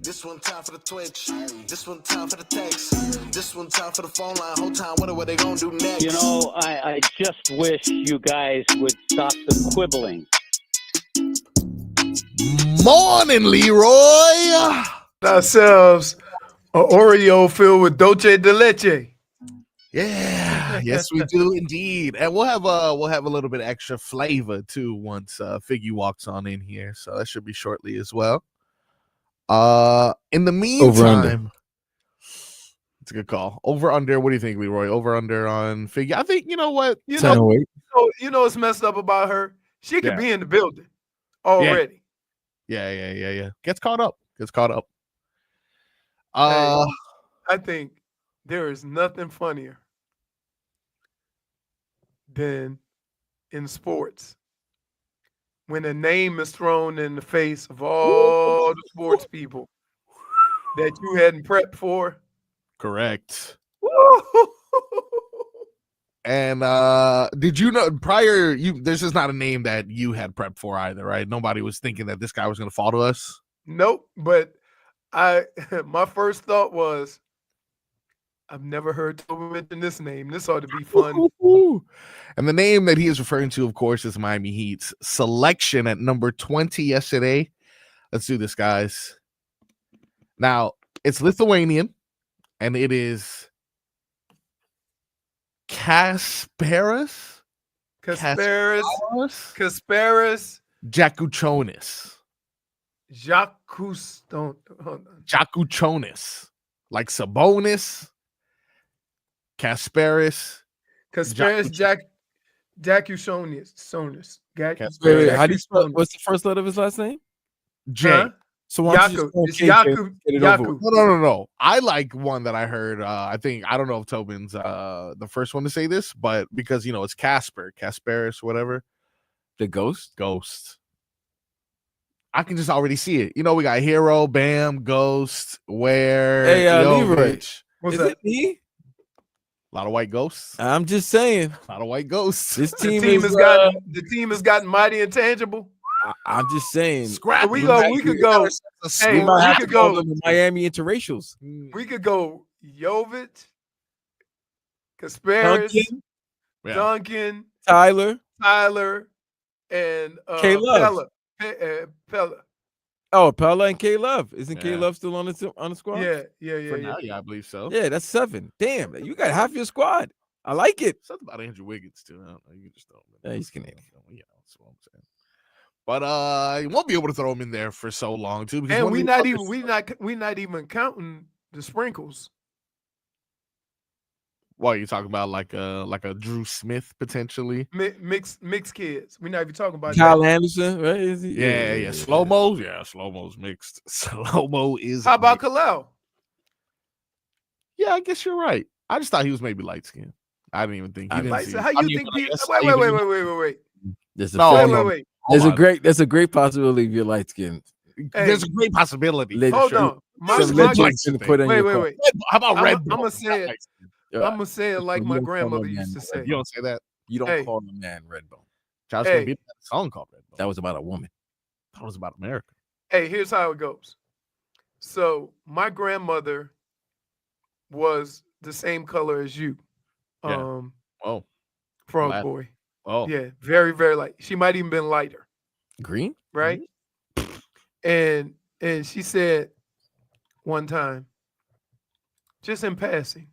This one time for the Twitch. This one time for the text. This one time for the phone line. Whole time, what they gonna do next? You know, I just wish you guys would stop the quibbling. Morning, Leroy. Ourselves an Oreo filled with dulce de leche. Yeah, yes, we do indeed, and we'll have a little bit of extra flavor too once Figgy walks on in here, so that should be shortly as well. In the meantime, it's a good call. Over under. What do you think, Leroy? Over under on Figgy? I think you know what you know what's messed up about her. She could be in the building already. Yeah. Gets caught up. I think there is nothing funnier than in sports when a name is thrown in the face of all the sports people that you hadn't prepped for. Correct. And did you know prior this is not a name that you had prepped for either, right? Nobody was thinking that this guy was going to fall to us. Nope, but my first thought was, I've never heard Tobin mention this name. This ought to be fun. And the name that he is referring to, of course, is Miami Heat's selection at number 20 yesterday. Let's do this, guys. Now, it's Lithuanian, and it is Kasparas Jakučionis. Jakučionis. Like Sabonis. Kasparas Jakučionis. How do you spell? What's the first letter of his last name? J. Huh? So Yaku. It's Yaku. No. I like one that I heard. I don't know if Tobin's the first one to say this, but because it's Kasparas, whatever. The ghost. I can just already see it. We got Hero, Bam, Ghost, Where. Hey, Leroy. What's Is that? it me? A lot of white ghosts. I'm just saying. A lot of white ghosts. This The team has gotten mighty intangible. I'm just saying. Scrap. We could go. Hey, We might have we to could call go. them the Miami interracials. We could go Jovic, Kasparas, Duncan, Tyler, and K-Love. Pella. Oh, Pella and K-Love. Isn't Yeah. K-Love still on the squad? Yeah. I believe so. Yeah, that's 7. Damn, you got half your squad. I like it. Something about Andrew Wiggins too. I don't know. You just don't. Yeah, he's Canadian. Yeah, that's what I'm saying. But you won't be able to throw him in there for so long too. Because And we're not even counting the sprinkles. What are you talking about? Like a Drew Smith potentially? Mixed kids. We're not even talking about Kyle Anderson, right? Is he? Yeah. Slow-mo. Yeah, slow-mo's mixed. Slow-mo is. How about Kalel? Yeah, I guess you're right. I just thought he was maybe light skinned. I didn't even think. He didn't see it. How you think people? Wait. There's a great possibility if you're light skinned. There's a great possibility. Hold on. Wait. How about red? I'm gonna say it like my grandmother used to say. You don't say that. You don't call a man Redbone. Josh gonna be that song called Redbone. That was about a woman. That was about America. Hey, here's how it goes. So my grandmother was the same color as you. Yeah. Frog Black. boy. Oh. Yeah, very, very light. She might even been lighter. Green? Right? And she said one time, just in passing,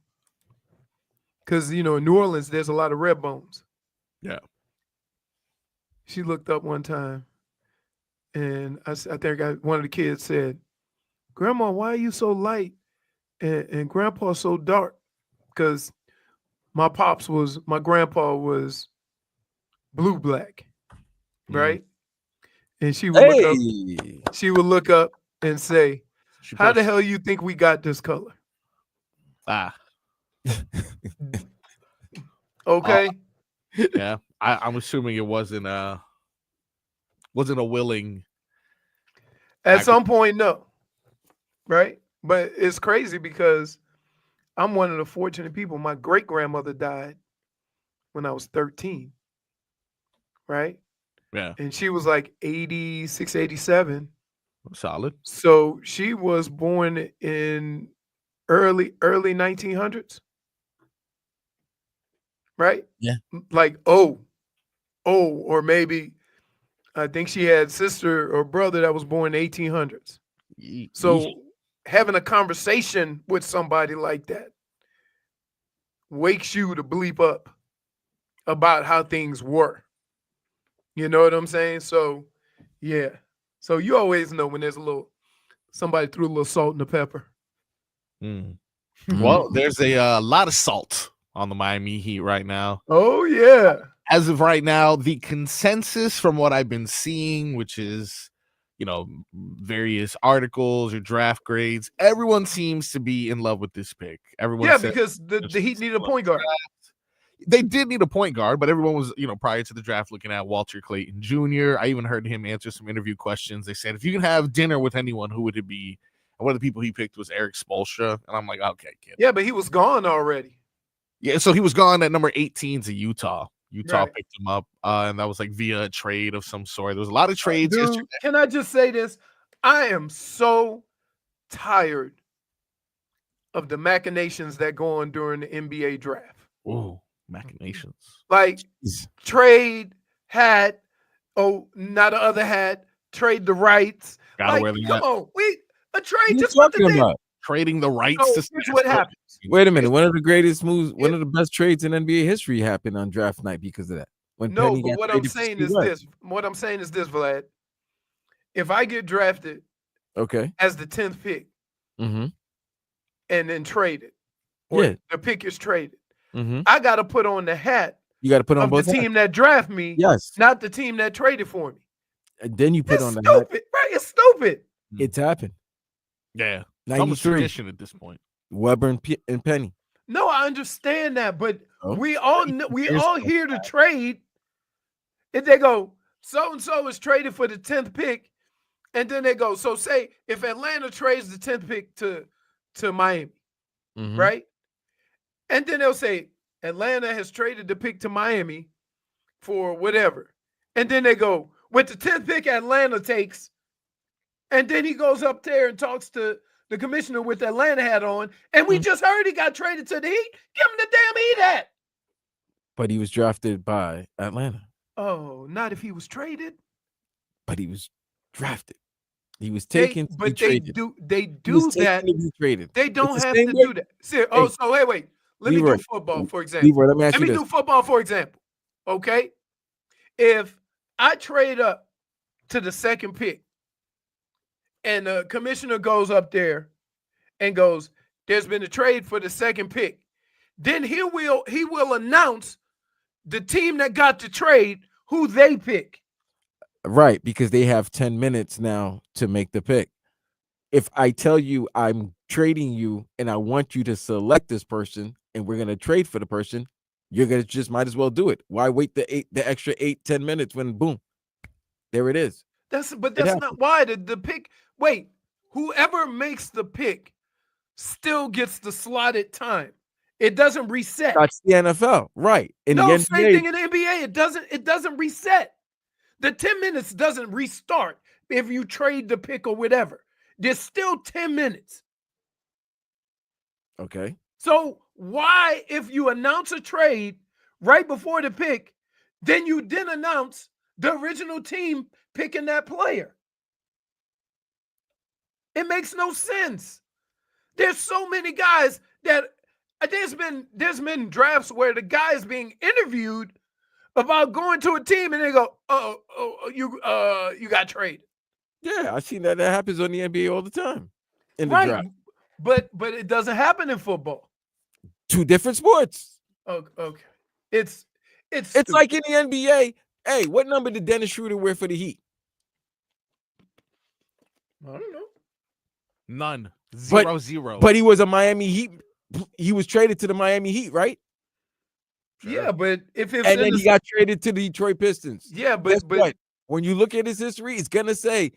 because in New Orleans there's a lot of red bones. Yeah. She looked up one time, and I think one of the kids said, "Grandma, why are you so light and Grandpa so dark?" Because my grandpa was blue-black, right? And she would look up and say, "How the hell you think we got this color?" Okay. Yeah. I'm assuming it wasn't a willing. At some point, no. Right? But it's crazy because I'm one of the fortunate people. My great grandmother died when I was 13. Right? Yeah. And she was like 86, 87. Solid. So she was born in early 1900s, right? Yeah. Like or maybe I think she had sister or brother that was born in 1800s. So having a conversation with somebody like that wakes you to bleep up about how things were. You know what I'm saying? So, yeah. So you always know when there's somebody threw a little salt and the pepper. Well, there's a lot of salt on the Miami Heat right now. Oh, yeah. As of right now, the consensus from what I've been seeing, which is, various articles or draft grades, everyone seems to be in love with this pick. Everyone because the Heat need a point guard. They did need a point guard, but everyone was, prior to the draft looking at Walter Clayton Jr. I even heard him answer some interview questions. They said, if you can have dinner with anyone, who would it be? And one of the people he picked was Erik Spoelstra. And I'm like, okay, kid. Yeah, but he was gone already. Yeah, so he was gone at number 18 to Utah. Utah Right. picked him up, and that was like via a trade of some sort. There was a lot of trades Dude, yesterday. can I just say this? I am so tired of the machinations that go on during the NBA draft. Ooh, machinations. Like trade hat, not the other hat, trade the rights. Gotta wear the come hat. on, a trade What are you just put the talking thing. about? Trading the rights So to here's what happens. Wait a minute. One of the greatest moves, one of the best trades in NBA history happened on draft night because of that. When No, Penny but got what I'm traded for saying Steve is West. this. What I'm saying is this, Vlad. If I get drafted Okay. as the 10th pick Mm-hmm. and then traded, or Yeah. the pick is traded, Mm-hmm. I got to put on the hat You got to put on of both the hats. team that draft me, Yes. not the team that traded for me. And then you put It's on the hat. stupid, right? It's stupid. It's happened. Yeah. It's almost 93. tradition at this point. Weber and Penny. No, I understand that, but Oh. we all hear the trade. If they go, so and so is traded for the 10th pick, and then they go, so say if Atlanta trades the 10th pick to Miami, Mhm. right? And then they'll say Atlanta has traded the pick to Miami for whatever. And then they go, with the 10th pick Atlanta takes, and then he goes up there and talks to the commissioner with the Atlanta hat on, and we just heard he got traded to the Heat. Give him the damn Heat hat. But he was drafted by Atlanta. Oh, not if he was traded. But he was drafted. He was taken to be But traded. they He do was that. taken to be traded. They don't It's the have same to way- do that. See, Hey, so wait. Let me Leroy, do football, for example. Leroy, let me ask Let you me this. do football, for example. Okay? If I trade up to the second pick and the commissioner goes up there and goes, there's been a trade for the second pick, then he will announce the team that got the trade, who they pick. Right, because they have 10 minutes now to make the pick. If I tell you I'm trading you and I want you to select this person and we're going to trade for the person, you're going to just might as well do it. Why wait the extra 8-10 minutes when boom, there it is. That's not why the pick. Wait, whoever makes the pick still gets the slotted time. It doesn't reset. That's the NFL, right? In No, the same NBA, thing in the NBA. It doesn't reset. The 10 minutes doesn't restart if you trade the pick or whatever. There's still 10 minutes. okay. So why, if you announce a trade right before the pick, then you didn't announce the original team picking that player? It makes no sense. There's so many guys that there's been drafts where the guy is being interviewed about going to a team and they go, you got traded. Yeah, I seen that happens on the NBA all the time in the Right. draft. But it doesn't happen in football. Two different sports. Okay. It's It's like in the NBA. Hey, what number did Dennis Schroeder wear for the Heat? I don't know. None. But- 0-0. But he was a Miami Heat. He was traded to the Miami Heat, right? Yeah, but if it's And in then the, he got traded to the Detroit Pistons. yeah, Guess but what? When you look at his history, it's gonna say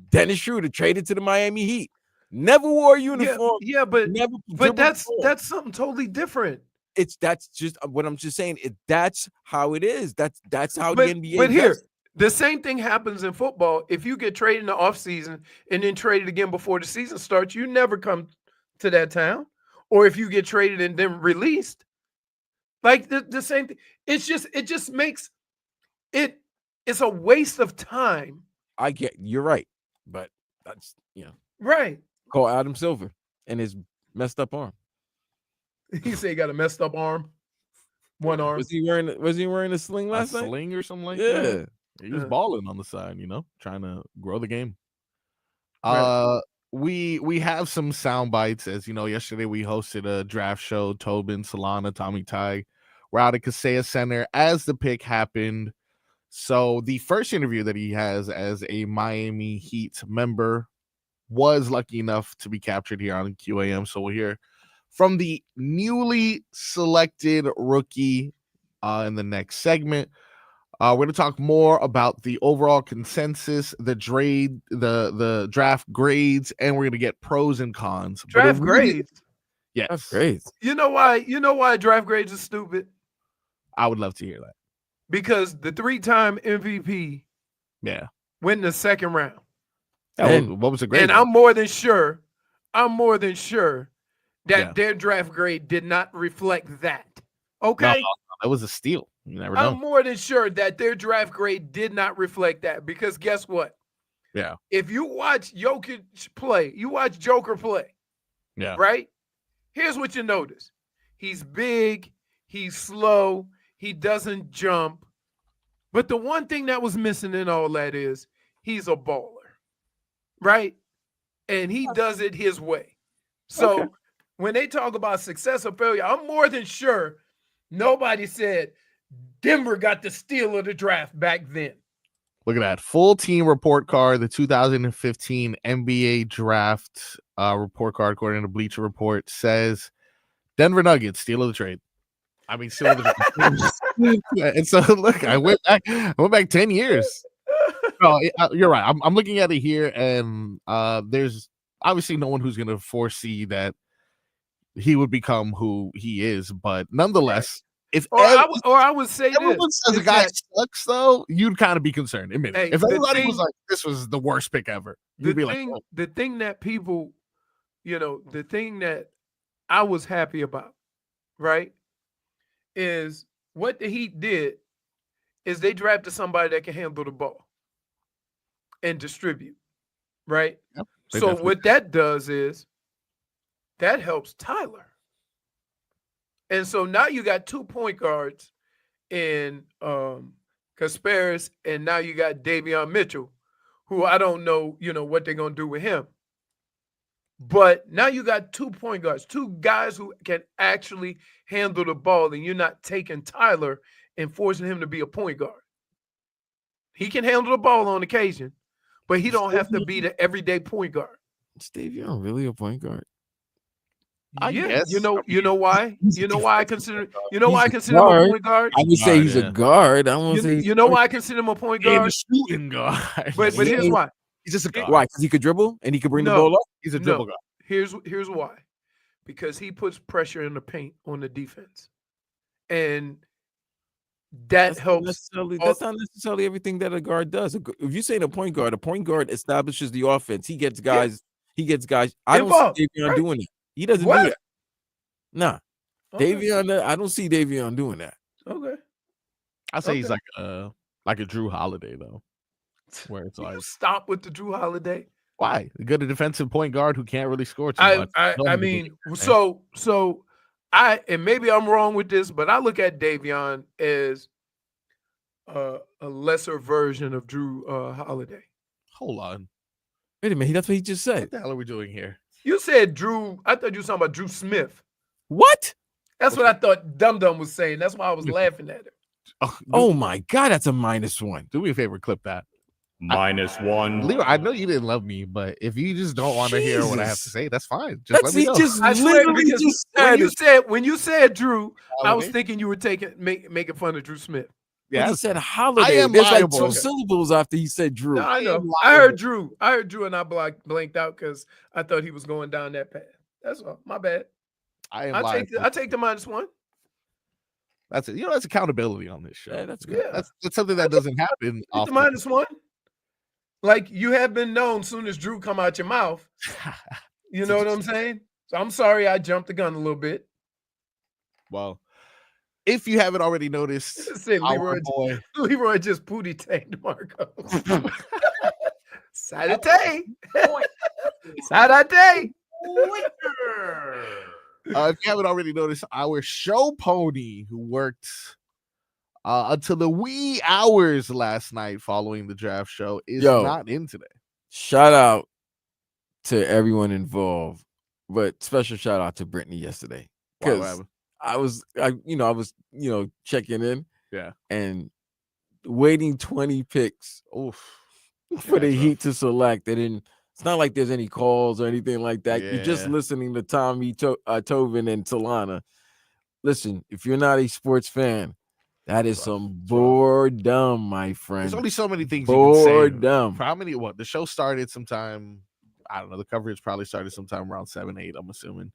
Dennis Schroeder traded to the Miami Heat. Never wore a uniform. yeah, but Never but dribbled the ball. that's something totally different. That's just what I'm just saying. That's how it is. That's how But the NBA. but here, does. The same thing happens in football. If you get traded in the offseason and then traded again before the season starts, you never come to that town. Or if you get traded and then released, like the same thing. It just makes it's a waste of time. You're right, but that's Right. call Adam Silver and his messed up arm. He said he got a messed up arm. One arm. Was he wearing a sling last night? Sling or something like Yeah. that? He was balling on the side, trying to grow the game. Right. We have some sound bites. As you know, yesterday we hosted a draft show. Tobin, Solana, Tommy Ty were out at Kaseya Center as the pick happened. So the first interview that he has as a Miami Heat member was lucky enough to be captured here on QAM. So we'll hear from the newly selected rookie in the next segment. We're going to talk more about the overall consensus, the draft grades, and we're going to get pros and cons. Draft grades. Yes. Draft grades. You know why draft grades are stupid? I would love to hear that. Because the 3-time MVP went in the second round. What was the grade? And I'm more than sure that their draft grade did not reflect that. Okay? No, that was a steal. You never know. I'm more than sure that their draft grade did not reflect that, because guess what? Yeah. If you watch Jokic play, you watch Joker play. Yeah. Right? Here's what you notice. He's big, he's slow, he doesn't jump. But the one thing that was missing in all that is he's a baller. Right? And he does it his way. So when they talk about success or failure, I'm more than sure nobody said Denver got the steal of the draft back then. Look at that. Full team report card, the 2015 NBA draft report card, according to Bleacher Report, says Denver Nuggets, steal of the trade. I mean, steal of the trade. And so, look, I went back 10 years. No, you're right. I'm looking at it here, and there's obviously no one who's going to foresee that he would become who he is. But nonetheless, I would say everyone says a guy sucks, though, you'd kind of be concerned. Admit it. If everybody was like, this was the worst pick ever, you'd be like, oh. The thing that people, the thing that I was happy about, right, is what the Heat did is they drafted somebody that can handle the ball and distribute, right? Yep, so what that does is that helps Tyler. And so now you got 2 point guards in Kasparas, and now you got Davion Mitchell, who I don't know, what they're going to do with him. But now you got 2 point guards, 2 guys who can actually handle the ball, and you're not taking Tyler and forcing him to be a point guard. He can handle the ball on occasion, but he don't have to be the everyday point guard. Is Davion really a point guard? I guess. You know why? You know why I consider him a point guard? I would say he's a guard. I won't say. You know why I consider him a point guard? He's a shooting guard. But here's why. He's just a guard. Why? Because he could dribble and he could bring the ball up. He's a dribble guard. Here's why. Because he puts pressure in the paint on the defense, and that helps. That's not necessarily everything that a guard does. If you say a point guard establishes the offense. He gets guys. Yeah. He gets guys. I don't see Davion doing it. He doesn't do that. Nah. Okay. Davion, I don't see Davion doing that. Okay. I say he's like a Drew Holiday, though. Where it's like, stop with the Drew Holiday. Why? A good defensive point guard who can't really score too much. I mean, so and maybe I'm wrong with this, but I look at Davion as a lesser version of Drew Holiday. Hold on. Wait a minute. That's what he just said. What the hell are we doing here? You said Drew. I thought you were talking about Drew Smith. What? That's what I thought Dum Dum was saying. That's why I was laughing at him. Oh my God, that's a -1. Do me a favor, clip that. -1. Leroy, I know you didn't love me, but if you just don't want to hear what I have to say, that's fine. Just let me know. I swear, when you said Drew, I was thinking you were making fun of Drew Smith. Yeah, he said Holiday. There's like 2 syllables after he said Drew. No, I know. I heard Drew, and I blanked out because I thought he was going down that path. That's all. My bad. I take the -1. That's it. That's accountability on this show. Yeah, that's good. Yeah. That's something that doesn't happen It's often. a -1. Like, you have been known soon as Drew come out your mouth. You know what I'm saying? So I'm sorry I jumped the gun a little bit. Well, if you haven't already noticed, Say our boy Leroy just pootie tagged Marcos. Saturday. Saturday. if you haven't already noticed, our show pony who worked until the wee hours last night following the draft show is not in today. Shout out to everyone involved, but special shout out to Brittany yesterday, because I was checking in, and waiting 20 picks for the Heat to select. It's not like there's any calls or anything like that. You're just listening to Tommy, Tobin, and Solana. Listen, if you're not a sports fan, that is some boredom, my friend. There's only so many things you can say. Boredom. For how many? What, the show started sometime? I don't know. The coverage probably started sometime around 7, 8. I'm assuming.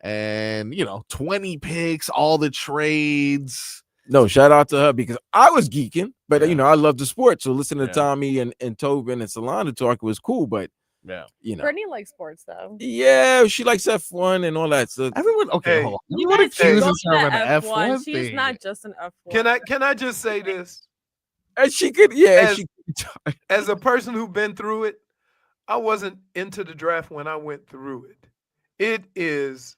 And 20 picks, all the trades. No, shout out to her, because I was geeking, but I love the sport. So listening to Tommy and Tobin and Solana talk was cool. But Brittany likes sports though. Yeah, she likes F1 and all that. So everyone, okay, hold on. You Everyone accuses her of an F1. thing. She's not just an F1. Can I just say this? And she could, as a person who's been through it, I wasn't into the draft when I went through it. It is,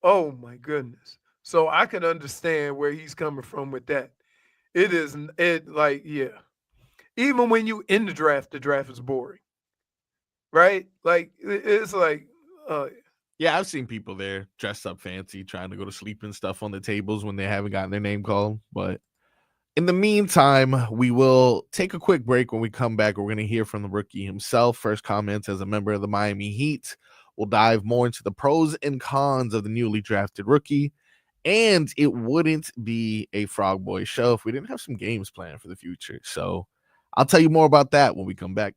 oh my goodness. So I can understand where he's coming from with that. Even when you in the draft is boring. Right? Like, it's like, yeah, I've seen people there dressed up fancy, trying to go to sleep and stuff on the tables when they haven't gotten their name called. But in the meantime, we will take a quick break. When we come back, we're going to hear from the rookie himself. First comments as a member of the Miami Heat. We'll dive more into the pros and cons of the newly drafted rookie. And it wouldn't be a Frog Boy show if we didn't have some games planned for the future. So I'll tell you more about that when we come back.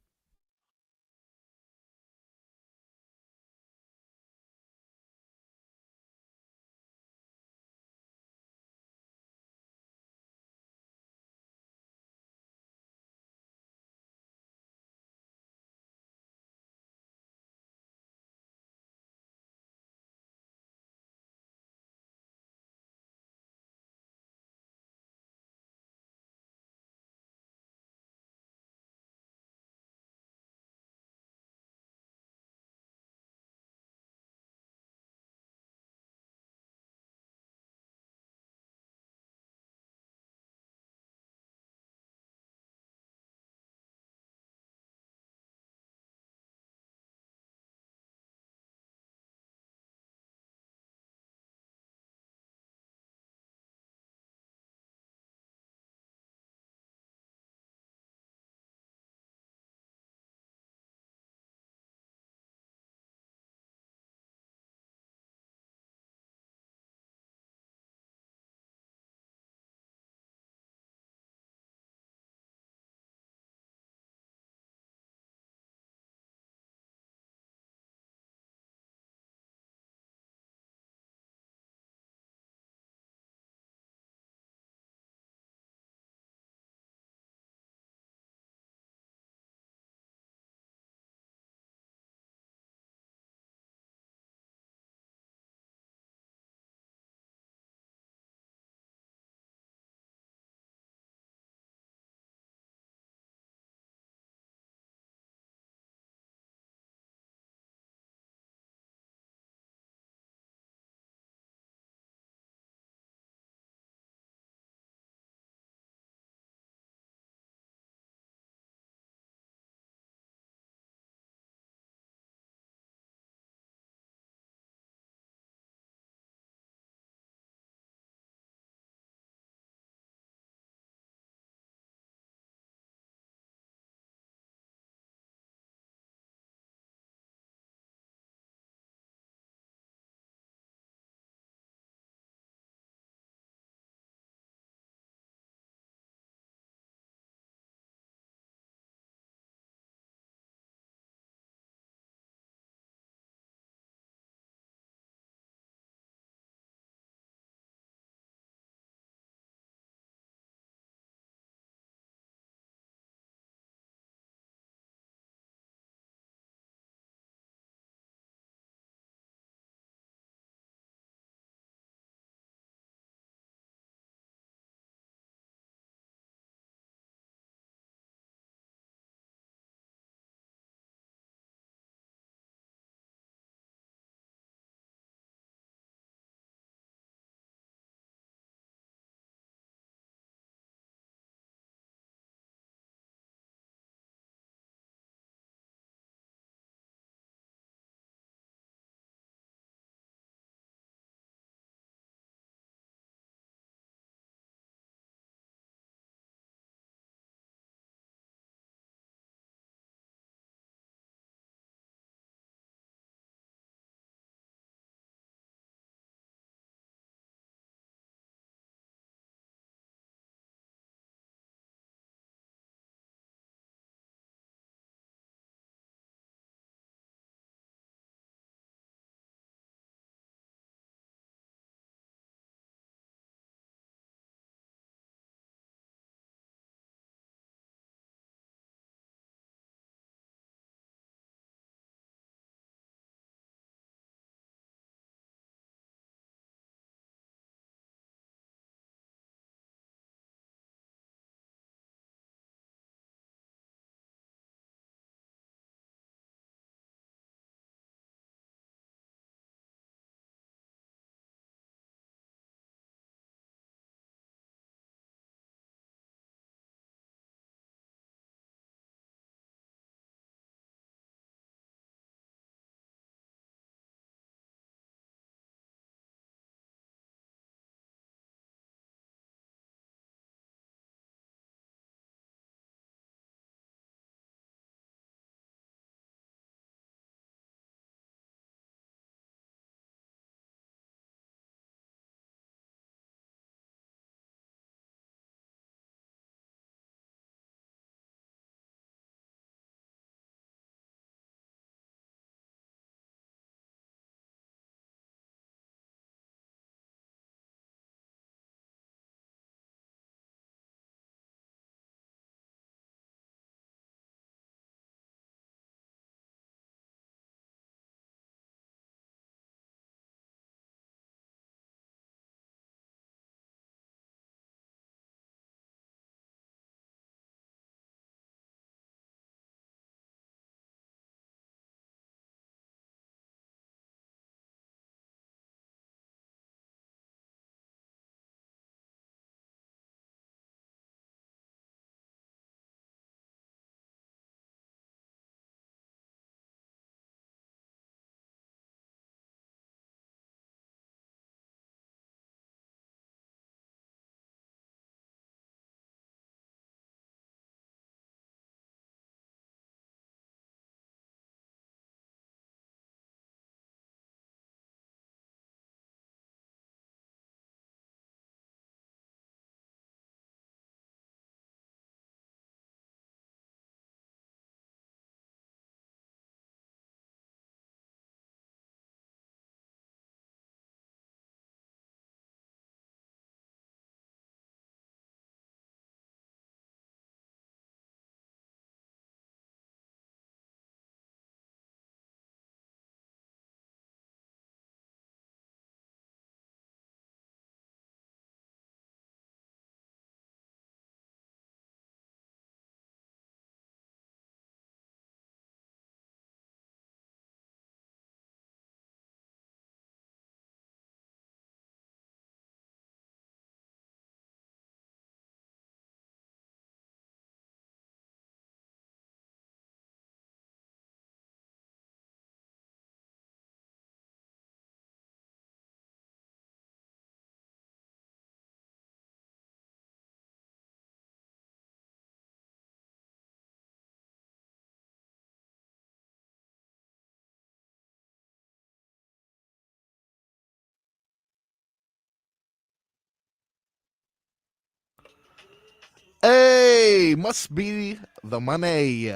Hey, must be the money.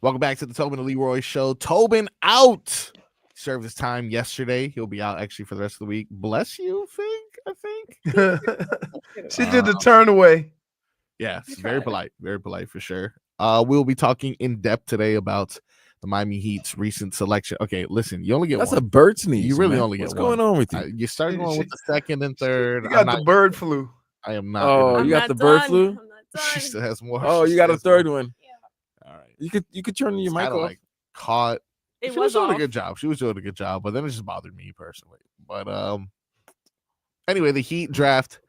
Welcome back to the Tobin and Leroy Show. Tobin out. Served his time yesterday. He'll be out actually for the rest of the week. Bless you, Fig, I think. She did the turn away. Yeah, it's very polite for sure. We'll be talking in depth today about the Miami Heat's recent selection. Okay, listen, you only get That's one. a bird sneeze. You really man. only get What's one. going on with you? You start going with the second and third. You got the bird flu. I am not. Oh, you got the bird flu? I'm not She done. still has more. Oh, She you got a still has third more. one. Yeah. All right. You could turn your mic Kinda off. like caught. It She was doing off. a good job. She was doing a good job, but then it just bothered me personally. But anyway, the Heat draft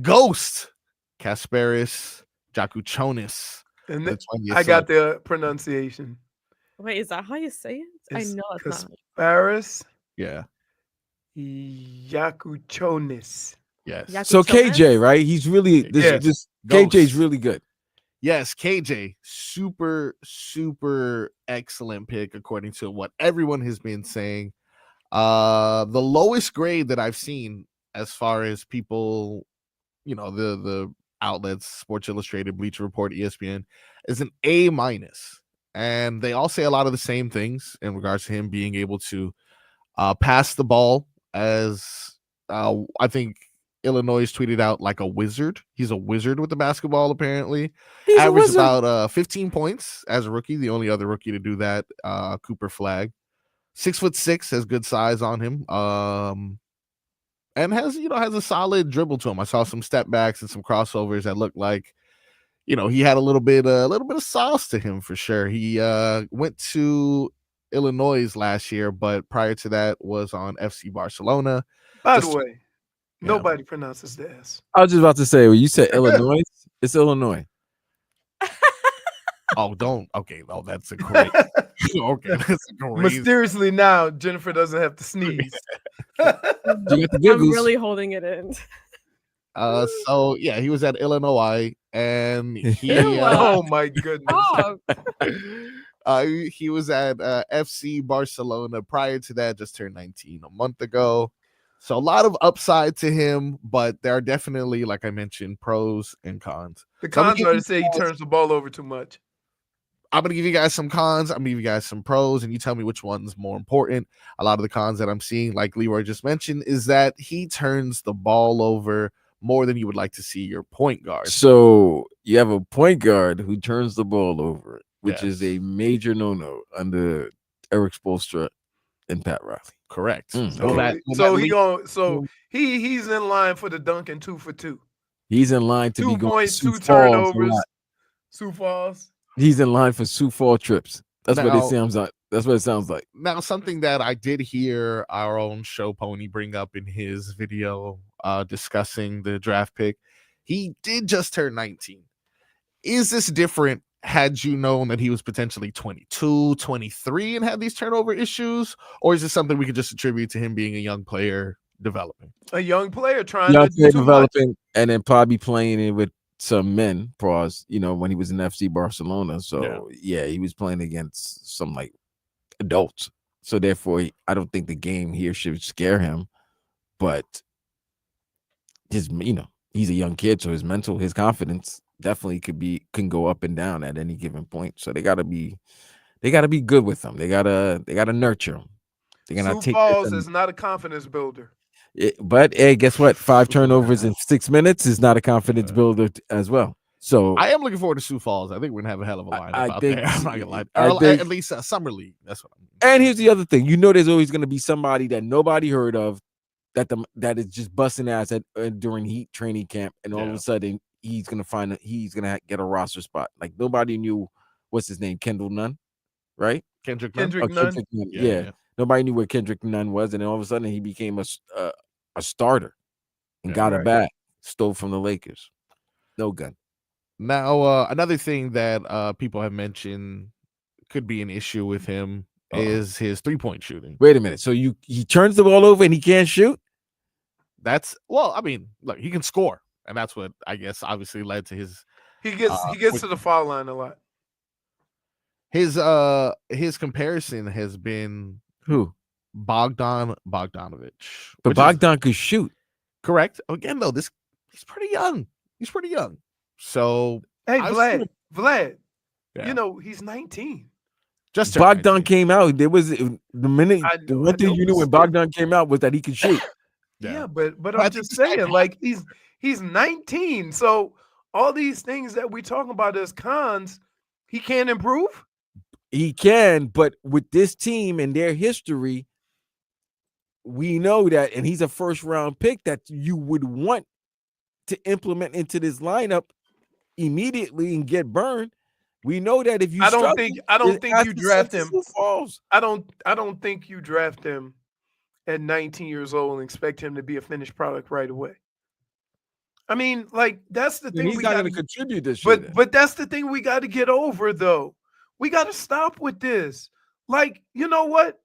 Ghost Kasparas Jakučionis. And the 20th I got select. the pronunciation. Wait, is that how you say it? I know it's not. Kasparas Yeah. Jakučionis. Yes. So Jakučionis? KJ, right? He's really Yes. this Ghost. KJ's really good. Yes, KJ, super excellent pick according to what everyone has been saying. The lowest grade that I've seen as far as people, the outlets, Sports Illustrated, Bleacher Report, ESPN, is an A-. And they all say a lot of the same things in regards to him being able to pass the ball as I think Illinois tweeted out like a wizard. He's a wizard with the basketball, apparently. He's a Averaged wizard. about 15 points as a rookie, the only other rookie to do that. Cooper Flag. 6'6", has good size on him. And has a solid dribble to him. I saw some step backs and some crossovers that looked like, he had a little bit of sauce to him for sure. He went to Illinois last year, but prior to that was on FC Barcelona. By the way, nobody pronounces the S. I was just about to say, when you said Illinois, it's Illinois. Oh, don't. Okay, oh, that's a great. Okay, that's a great. Mysteriously now, Jennifer doesn't have to sneeze. You got the I'm giggles. really holding it in. So yeah, he was at Illinois, and he Oh my goodness. Oh, he was at FC Barcelona. Prior to that, just turned 19 a month ago. So a lot of upside to him, but there are definitely, like I mentioned, pros and cons. The So I'm cons gonna are give to say he turns the ball over too much. I'm going to give you guys some cons. I'm going to give you guys some pros, and you tell me which one's more important. A lot of the cons that I'm seeing, like Leroy just mentioned, is that he turns the ball over more than you would like to see your point guard. So you have a point guard who turns the ball over, which is Yes. a major no-no under Erik Spoelstra and Pat Riley. Correct. So he's in line for the dunk and 2 for 2. He's in line to 2 be going points, Sioux 2 Falls a turnovers, lot. Sioux Falls. He's in line for Sioux Falls trips. That's what Now- it sounds like. That's what it sounds like. Now, something that I did hear our own show pony bring up in his video discussing the draft pick, he did just turn 19. Is this different had you known that he was potentially 22, 23 and had these turnover issues? Or is this something we could just attribute to him being a young player developing? A young player trying Young to player do developing, and then probably playing it with some men, when he was in FC Barcelona. So yeah, he was playing against some like adults. So therefore, I don't think the game here should scare him. But he's a young kid, so his confidence definitely can go up and down at any given point. So they gotta be good with him. They gotta nurture him. They're gonna Sioux take Falls is not a confidence builder. but hey, guess what? 5 turnovers in 6 minutes is not a confidence builder as well. So I am looking forward to Sioux Falls. I think we're gonna have a hell of a lineup out there. I'm not gonna lie. At least summer league. That's what I mean. And here's the other thing: there's always going to be somebody that nobody heard of, that is just busting ass during Heat training camp, and all of a sudden he's going to get a roster spot. Like nobody knew what's his name, Kendall Nunn, right? Kendrick Nunn. Yeah. Nobody knew where Kendrick Nunn was, and then all of a sudden he became a starter and got a bat, stole from the Lakers. No gun. Now, another thing that people have mentioned could be an issue with him is his 3-point shooting. Wait a minute. So he turns the ball over and he can't shoot? Look, he can score, and that's what I guess obviously led to his. He gets to the foul line a lot. His comparison has been who? Bogdanovich. But Bogdan could shoot. Correct. Again, though, he's pretty young. He's pretty young. So Hey, I've Vlad, seen you Yeah. know, he's 19. just turned Bogdan 19. came out. There was the minute I the know, one thing you knew but when still. Bogdan came out was that he could shoot. Yeah, Yeah. but But I I'm think just this guy saying, like he's 19. So all these things that we talking about as cons, he can't improve. He can, but with this team and their history, we know that, and he's a first round pick that you would want to implement into this lineup immediately and get burned. We know that if you I don't struggle, think you draft him. falls. I don't think you draft him at 19 years old and expect him to be a finished product right away. I mean, like that's the And thing he's we not got going to contribute this year. then. but that's the thing we got to get over though. We got to stop with this. Like, you know what?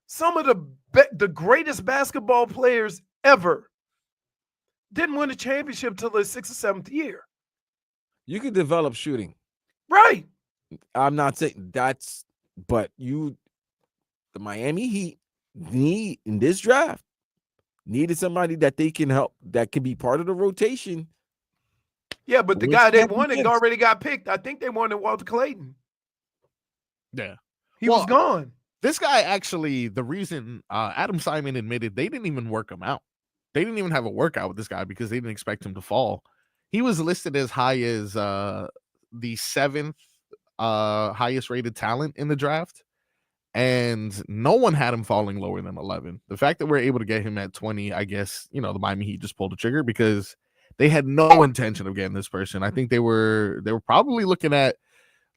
Some of the greatest basketball players ever didn't win a championship till their 6th or 7th year. You can develop shooting. Right. I'm not saying that's, but the Miami Heat need in this draft needed somebody that they can help, that can be part of the rotation. Yeah, but the With guy they Anthony wanted Gibbs. already got picked. I think they wanted Walter Clayton. Yeah. He was gone. This guy actually, the reason Adam Simon admitted they didn't even work him out. They didn't even have a workout with this guy because they didn't expect him to fall. He was listed as high as the 7th highest rated talent in the draft. And no one had him falling lower than 11. The fact that we're able to get him at 20, I guess, the Miami Heat just pulled the trigger because they had no intention of getting this person. I think they were probably looking at,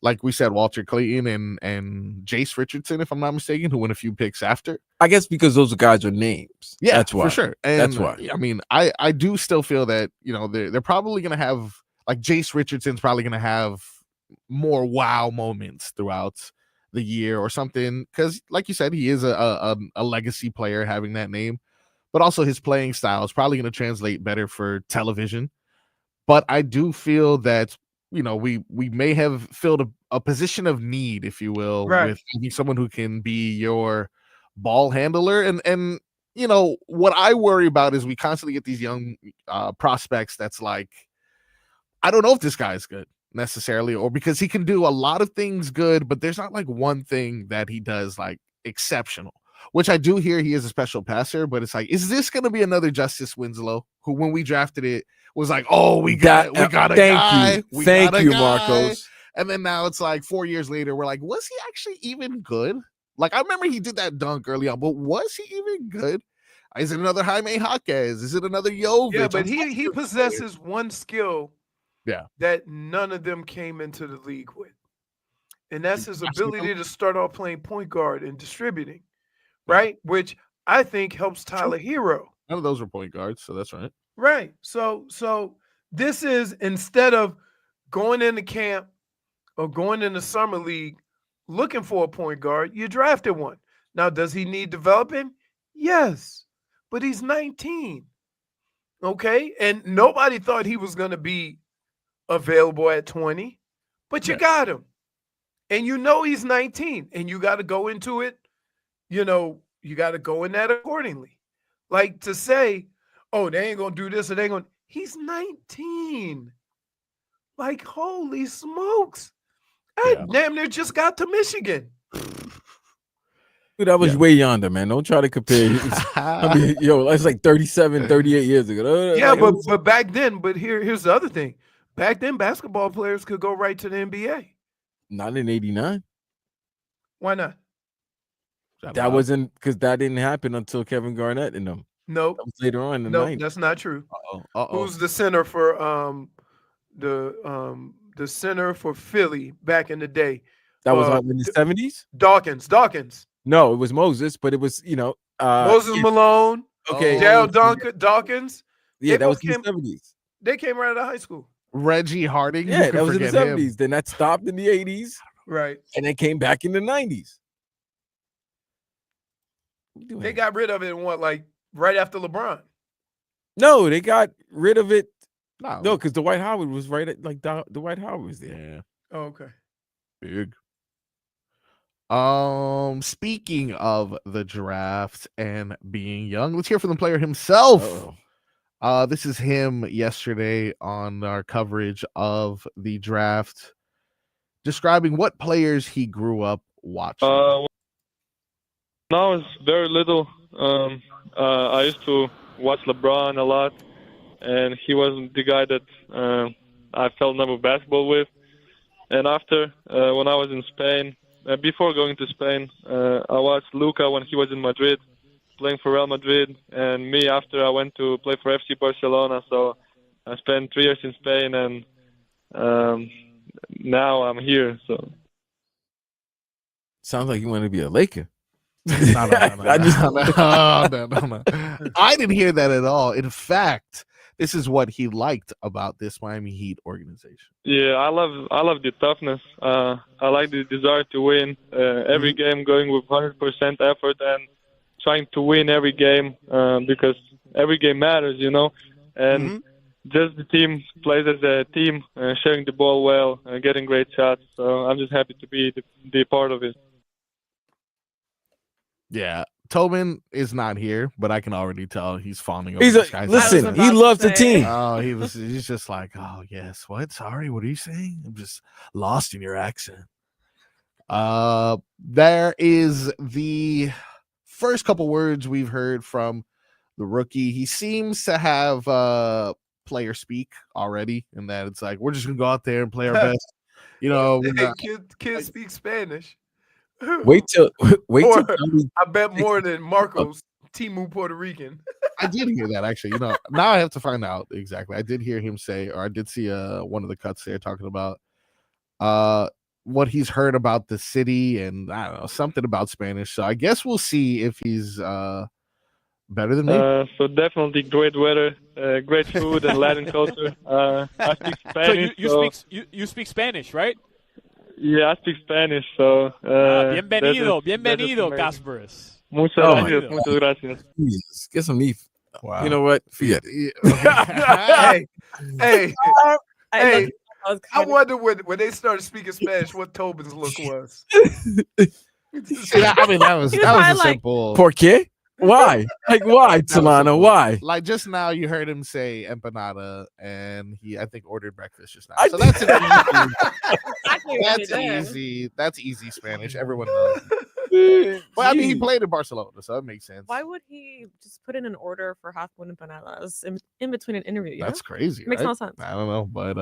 like we said, Walter Clayton and Jace Richardson, if I'm not mistaken, who went a few picks after. I guess because those guys are names. Yeah, that's why. For sure. And that's why. I mean, I do still feel that, they're probably going to have, like Jace Richardson's probably going to have more wow moments throughout the year or something. Because like you said, he is a legacy player having that name, but also his playing style is probably going to translate better for television. But I do feel that, we may have filled a position of need, if you will, Right. with having someone who can be your ball handler. And what I worry about is we constantly get these young prospects that's like, I don't know if this guy is good necessarily, or because he can do a lot of things good, but there's not like one thing that he does like exceptional, which I do hear he is a special passer, but it's like, is this going to be another Justice Winslow who, when we drafted it, was like, oh, we got a guy. Thank you, Marcos. And then now it's like 4 years later, we're like, was he actually even good? Like, I remember he did that dunk early on, but was he even good? Is it another Jaime Jaquez? Is it another Jovic? Yeah, but he possesses one skill that none of them came into the league with. And that's his ability to start off playing point guard and distributing, right? Which I think helps Tyler Hero. None of those were point guards, so that's right. Right. So this is, instead of going into camp or going in the summer league looking for a point guard, you drafted one. Now, does he need developing? Yes, but he's 19. Okay. And nobody thought he was going to be available at 20, but you got him. And he's 19, and you got to go into it. You got to go in that accordingly. Like to say, oh, they ain't going to do this or they ain't going to. He's 19. Like, holy smokes. I damn near just got to Michigan. Dude, that was way yonder, man. Don't try to compare. I mean, that's like 37, 38 years ago. Yeah, but back then, here's the other thing. Back then, basketball players could go right to the NBA. Not in 89. Why not? That wasn't, because that didn't happen until Kevin Garnett and them. Nope. That was later on in the Nope, night. that's not true. Uh-oh. Who's the center for the center for Philly back in the day? That was in the 70s? Dawkins. No, it was Moses, but it was, Moses Malone. Okay. Gerald Dawkins. Yeah, that was came, in the 70s. They came right out of high school. Reggie Harding. Yeah, that was in the 70s. Then that stopped in the 80s. Right. And then came back in the 90s. They got rid of it in right after LeBron? No, they got rid of it. No, because Dwight Howard was right at Dwight Howard was there. Yeah. Oh, okay. Big. Speaking of the draft and being young, let's hear from the player himself. This is him yesterday on our coverage of the draft, describing what players he grew up watching. When I was very little, I used to watch LeBron a lot, and he was the guy that I fell in love with basketball with. And after, when I was in Spain, before going to Spain, I watched Luka when he was in Madrid, playing for Real Madrid, and me after I went to play for FC Barcelona. So I spent 3 years in Spain, and now I'm here. So Sounds like you want to be a Laker. No. I didn't hear that at all. In fact, this is what he liked about this Miami Heat organization. yeah, I love the toughness. I like the desire to win. Every game going with 100% effort and trying to win every game because every game matters, you know. And just the team plays as a team, sharing the ball well, getting great shots. So I'm just happy to be the part of it. Yeah, Tobin is not here, but I can already tell he's fawning over He's this guy's listen. about He to loves the say. team. Oh, he's just like, oh yes, what? Sorry, what are you saying? I'm just lost in your accent. There is the first couple words we've heard from the rookie. He seems to have player speak already, and that it's like we're just gonna go out there and play our best. You know, we're Hey, not- kids speak Spanish. Wait till Or Tommy- I bet more than Marcos, Timu Puerto Rican. I did hear that actually. You know, now I have to find out exactly. I did hear him say, or I did see one of the cuts there talking about what he's heard about the city and I don't know, something about Spanish. So I guess we'll see if he's better than me. So definitely great weather, great food, and Latin culture. I speak Spanish. So you speak Spanish, right? Yeah, I speak Spanish. So bienvenido, bienvenido, Kasparas. Muchas Oh, gracias. Jesus, get some leaf. Wow. You know what? Forget it. Hey, I Hey, looked- I was I kinda- wonder when they started speaking Spanish, what Tobin's look was. See, I mean, that was He was probably a like- simple. Por qué? Why? Like why, That was Solana? simple. Why? Like just now, you heard him say empanada, and he, I think, ordered breakfast just now. I So that's an easy, Exactly what he that's did. easy. That's easy Spanish. Everyone knows. Well, I mean, he Jeez. played in Barcelona, so that makes sense. Why would he just put in an order for half one empanadas in between an interview? You That's crazy. Makes right? no sense. I don't know, but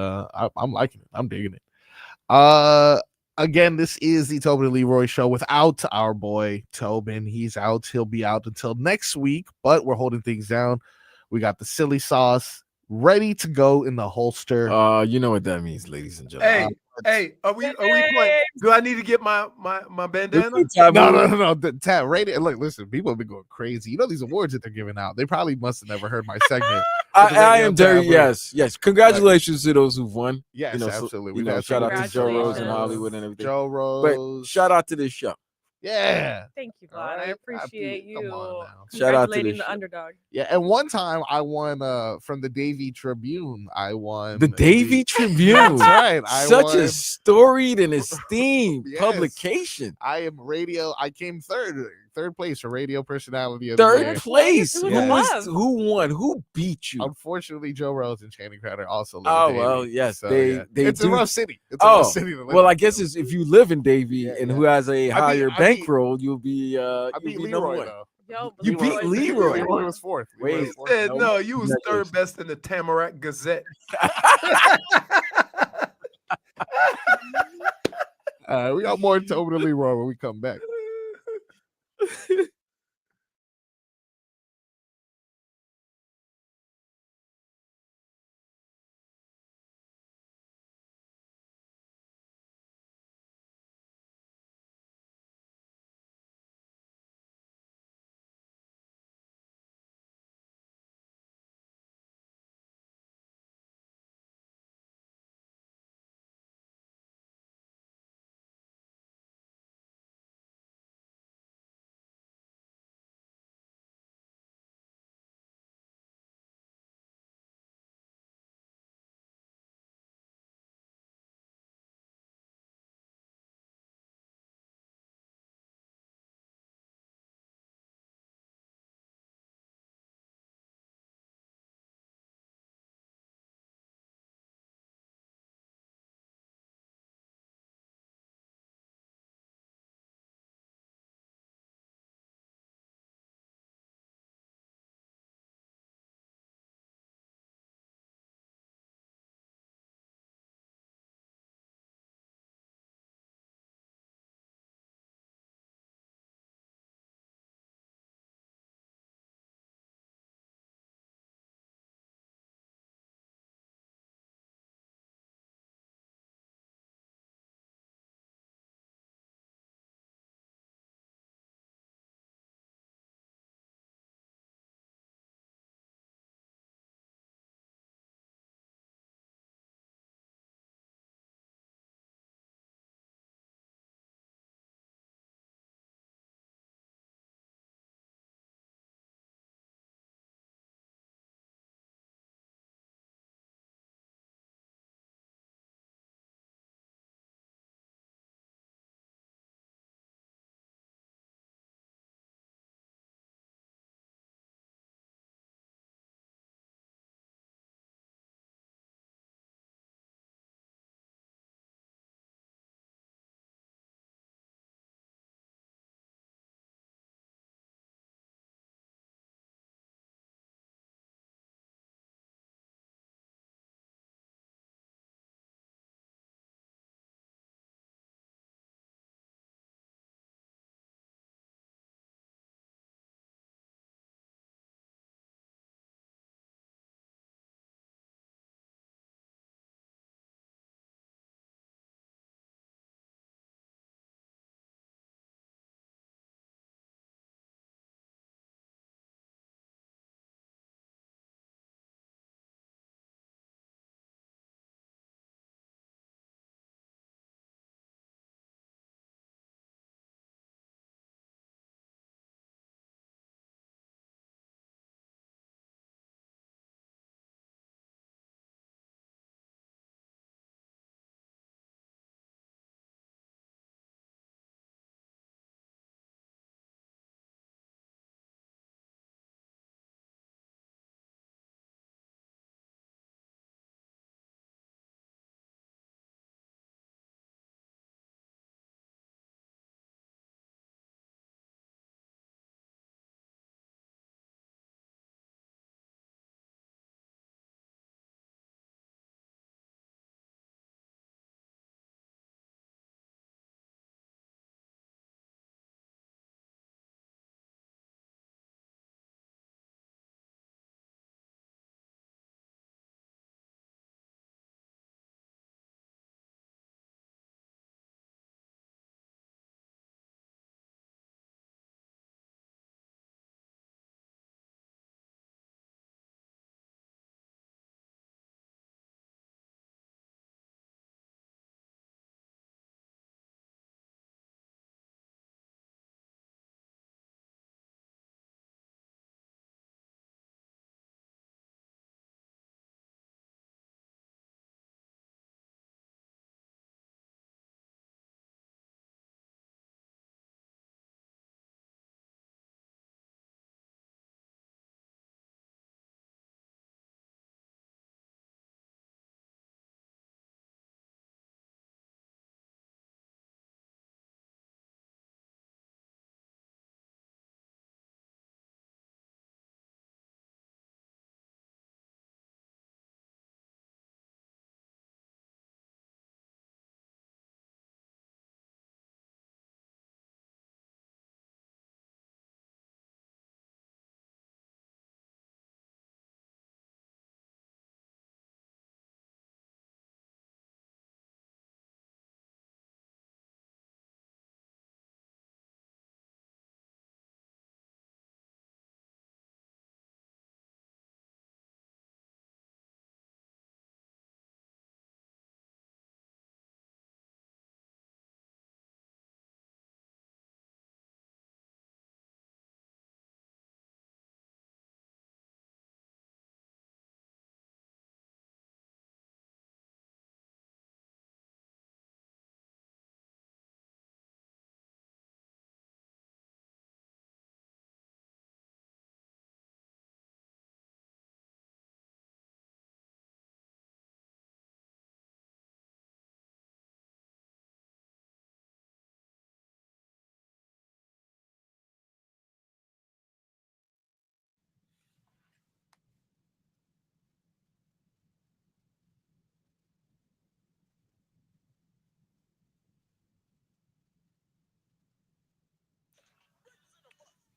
I'm liking it. I'm digging it. Again, this is the Tobin and Leroy show without our boy Tobin. He's out. He'll be out until next week, but we're holding things down. We got the silly sauce ready to go in the holster. You know what that means, ladies and gentlemen. Hey, are we playing? Do I need to get my bandana? No. The tab rating. Look, listen, people have been going crazy. You know these awards that they're giving out. They probably must have never heard my segment. I am very yes. Congratulations to those who've won. Yes, so, absolutely. You We've know, had shout some out to Joe Rose and Congratulations. Hollywood and everything. Joe Rose. But shout out to this show. Yeah. Thank you, All God. I right, appreciate come you. on now. Shout out to Congratulating this the shit. underdog. Yeah, and one time I won from the Davie Tribune. I won The Davie Tribune. That's right. I Such won. a storied and esteemed Yes. publication. I am radio. I came third place for radio personality of the Third year. place. Who was above? Who won? Who beat you? Unfortunately, Joe Rose and Channing Crowder also live Oh in well, Davie. yes, So, they yeah. they It's do. a rough city. It's a rough Oh, city to live well, in. I guess it's, if you live in Davie Yeah, and yeah. who has a higher I beat- bankroll, you'll be I you'll beat be number Leroy one. though. Yo, but You beat Leroy. Leroy was fourth. Leroy Wait. was fourth. Said, No, no, you was congratulations. third best in the Tamarack Gazette. We got more Tobin and Leroy when we come back.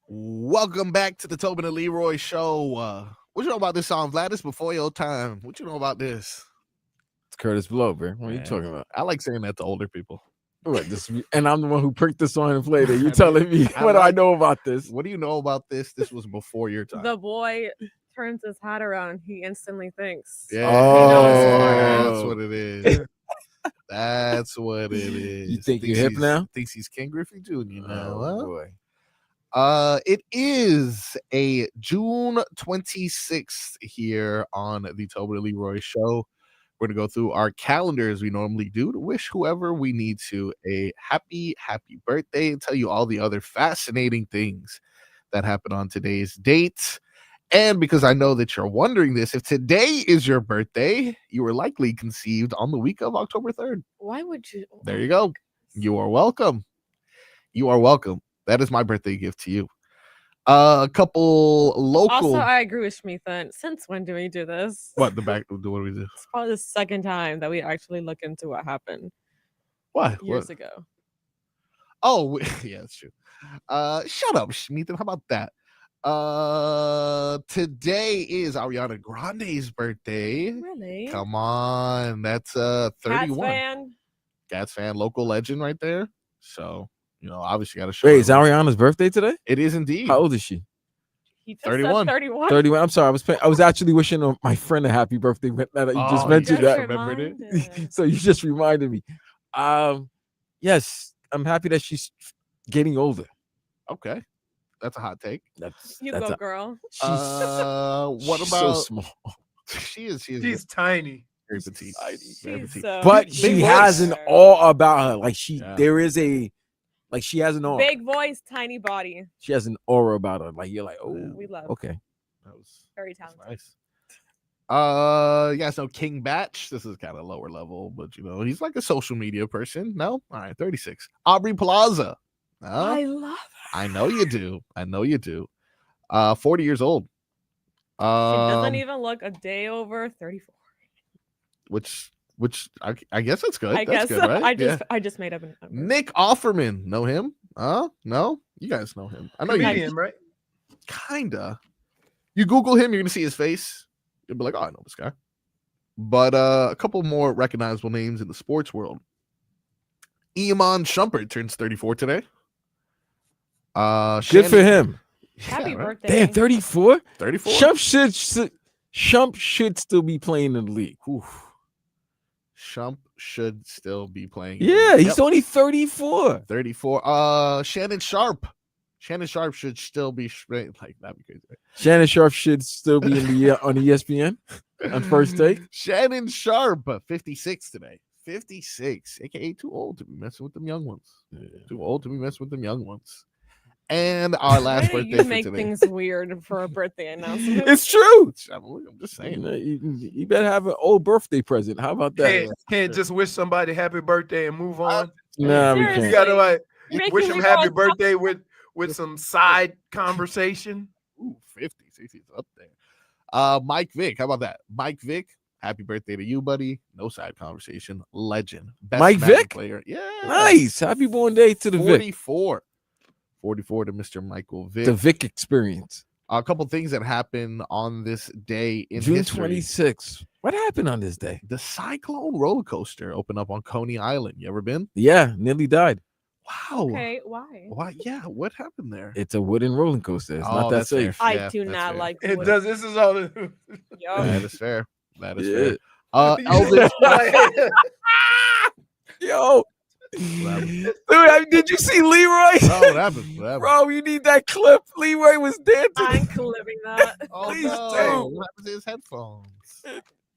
Welcome back to the Tobin and Leroy show. What you know about this song, Vlad? It's before your time. What you know about this? It's Curtis Blow, bro. What are you talking about? I like saying that to older people. What, this, and I'm the one who pricked the song and played it. You telling me what do I know about this? What do you know about this? This was before your time. The boy turns his hat around. He instantly thinks. Yeah, that's what it is. That's what it is. You think you're hip now? Thinks he's King Griffey Jr. now. Oh, boy. It is a June 26th here on the Tobin and Leroy show. We're going to go through our calendar as we normally do to wish whoever we need to a happy birthday and tell you all the other fascinating things that happened on today's date. And because I know that you're wondering this, if today is your birthday, you were likely conceived on the week of October 3rd. Why would you? There you go. You are welcome. You are welcome. That is my birthday gift to you. A couple local. Also, I agree with Schmeathan. Since when do we do this? What the back? What do we do? It's probably the second time that we actually look into what happened. What? Years ago. Oh, yeah, that's true. Shut up, Schmeathan. How about that? Today is Ariana Grande's birthday. Really? Come on, that's 31. Cats fan, local legend right there. So, you know, obviously got to show. Wait, is Ariana's birthday today? It is indeed. How old is she? He just 31. said 31. 31. I'm sorry. I was actually wishing my friend a happy birthday. Now that you just mentioned that. Remembered it. So you just reminded me. Yes, I'm happy that she's getting older. Okay. That's a hot take. That's girl. What she's about so small? She is. She's tiny. Very petite. Very petite. But she has an awe about her. Like there is a, like she has an aura. Big voice, tiny body. She has an aura about her. Like you're like, oh, We love. okay. That was Very talented. nice. You guys know King Batch. This is kind of lower level, but you know he's like a social media person. No, all right, 36. Aubrey Plaza. I love her. I know you do. 40 years old. She doesn't even look a day over 34. Which I guess that's good. I That's guess good, right? I just made up a number. Nick Offerman. Know him? No? You guys know him. I know Comedian, you. right? Kinda. You Google him, you're gonna see his face. You'll be like, oh, I know this guy. But a couple more recognizable names in the sports world. Iman Shumpert turns 34 today. Good for him. Happy birthday. Damn, 34? 34. Shump should still be playing in the league. Oof. Shump should still be playing. Yeah, he's only 34. 34. Shannon Sharp. Shannon Sharp should still be like that'd be crazy. Right? Shannon Sharp should still be in the on ESPN on First Take. Shannon Sharp, 56 today. 56, aka too old to be messing with them young ones. Too old to be messing with them young ones. And our last birthday You for make today. things weird for a birthday announcement. It's true. I'm just saying. You better have an old birthday present. How about that? Can't just wish somebody happy birthday and move on. Nah, we Seriously. You can't. gotta like You're wish making them me happy go- birthday with some side conversation. Ooh, 50, 60 up there. Mike Vick, how about that? Mike Vick, happy birthday to you, buddy. No side conversation. Legend. Best Mike Madden Vick? player. Yeah. Nice. Happy born day to the Vic. 44. 44 to Mr. Michael Vick. The Vic experience. A couple things that happened on this day in June history. 26th. What happened on this day? The Cyclone roller coaster opened up on Coney Island. You ever been? Yeah, nearly died. Wow. Okay, why? Why? Yeah. What happened there? It's a wooden rolling coaster. It's Oh, not that that's fair. safe. I Yeah, do that's not fair. like It wood. does. This is all. Yo. That is fair. That is Yeah. fair. Elvis. Yo. Dude, did you see Leroy? Oh, what happened? What happened? Bro, you need that clip. Leroy was dancing. I'm clipping that. Oh, Please no. don't. What happened to his headphones?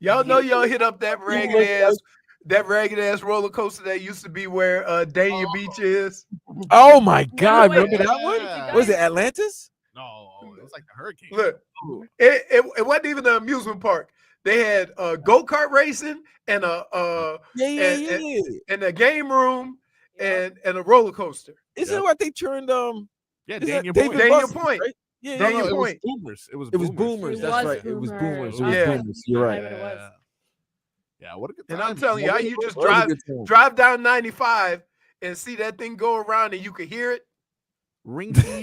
Y'all know y'all hit up that ragged ass roller coaster that used to be where Dania Beach is. Oh my God. wait, Remember that wait, one? yeah. Was it Atlantis? No, it was like the hurricane. Look, it wasn't even an amusement park. They had go-kart racing and Yeah. and a game room and a roller coaster. Isn't Yeah. it what they turned Yeah, is that Daniel David Boyd. Daniel Buster's, Point. right? Yeah, Daniel No, it was Point. boomers. It was boomers. It That's was right. It was boomers. It was Yeah. boomers. You're right. It was. Yeah, what a good time. And I'm telling you, you just That was a good time. drive down 95 and see that thing go around and you can hear it. Rinky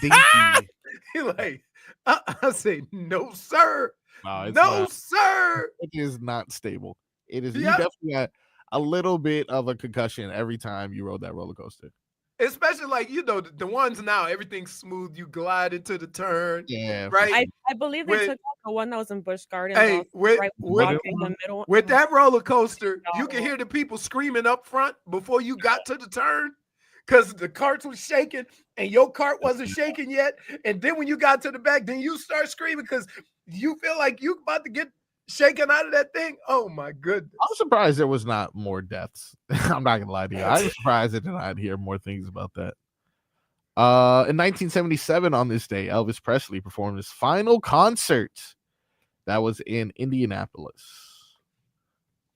dinky. He like, I say, no, sir. No, No, sir. It is not stable. It is. You Yep. definitely got a little bit of a concussion every time you rode that roller coaster. Especially like, the ones now, everything's smooth. You glide into the turn. Yeah. Right? I believe they With- took out the one that was in Busch Gardens. Hey, also, with- right with- walking in the middle. With Oh, that roller coaster, you No. can hear the people screaming up front before you got to the turn because the carts was shaking and your cart wasn't shaking yet. And then when you got to the back, then you start screaming because you feel like you about to get shaken out of that thing. Oh my goodness. I'm surprised there was not more deaths. I'm not gonna lie to you. I'm surprised I did not hear more things about that. In 1977, on this day, Elvis Presley performed his final concert. That was in Indianapolis.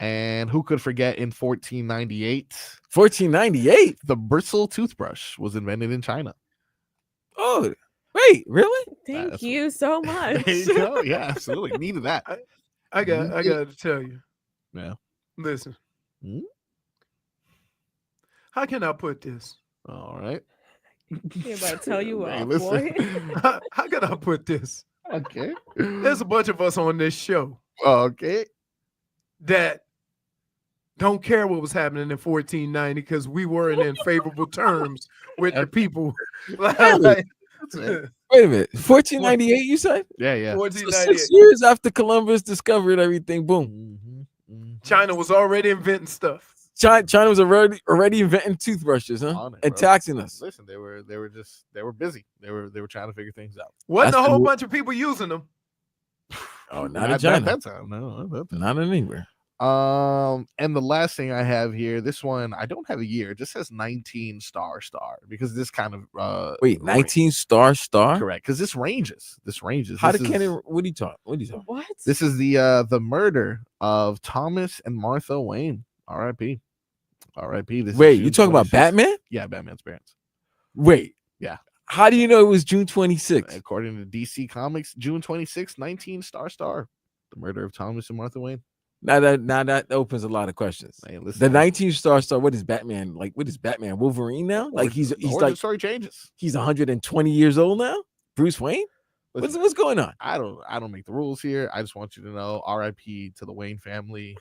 And who could forget in 1498? 1498. The bristle toothbrush was invented in China. Oh, wait, really? Thank That's- you so much. There you go. Yeah, absolutely. Needed that. I got to tell you. Yeah. Listen. Hmm? How can I put this? All right. Yeah, but I tell you Hey, what, boy. How can I put this? Okay. There's a bunch of us on this show Okay. that don't care what was happening in 1490 because we weren't in favorable terms with the people. Like, That's it. Wait a minute. 1498, you said? Yeah, yeah. So 1498. 6 years after Columbus discovered everything, boom. China was already inventing stuff. China was already inventing toothbrushes, huh? On it, And bro. taxing us. Listen, they were busy. They were trying to figure things out. Wasn't That's a whole the- bunch of people using them. Oh, not in Not at China. that time. No, not at that Not anywhere. time. And the last thing I have here, this one I don't have a year. It just says 19 star because this kind of Wait, 19 star? correct, because this ranges. How This did is- Kenny? What are you talking? What are you talking? What? This is the murder of Thomas and Martha Wayne. R.I.P. R.I.P. This is Wait, June you talking about 26th. Batman? Yeah, Batman's parents. Wait. Yeah. How do you know it was June 26th? According to DC Comics, June 26th, 19 star. The murder of Thomas and Martha Wayne. Now that opens a lot of questions. Hey, listen, The 19 star. What is Batman like? What is Batman? Wolverine now? Like he's the like story changes. he's 120 years old now. Bruce Wayne. Listen, What's going on? I don't make the rules here. I just want you to know, R.I.P. to the Wayne family.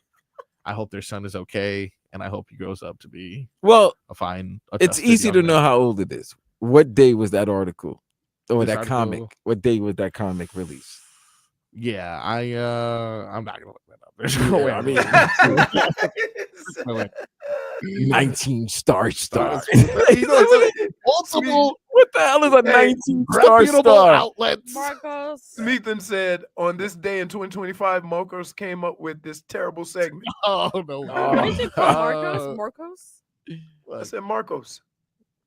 I hope their son is okay, and I hope he grows up to be Well, a fine. it's trusted easy young to man. know how old it is. What day was that article or This that comic? article- What day was that comic released? Yeah, I'm not gonna look that up. There's no way. I mean, There's no way. 19 star. You know, it's multiple What the hell is a 19 star reputable star? outlets. Marcos. Smeathan said on this day in 2025, Marcos came up with this terrible segment. Oh no! What did you call Marcos? Uh, Marcos? I said Marcos.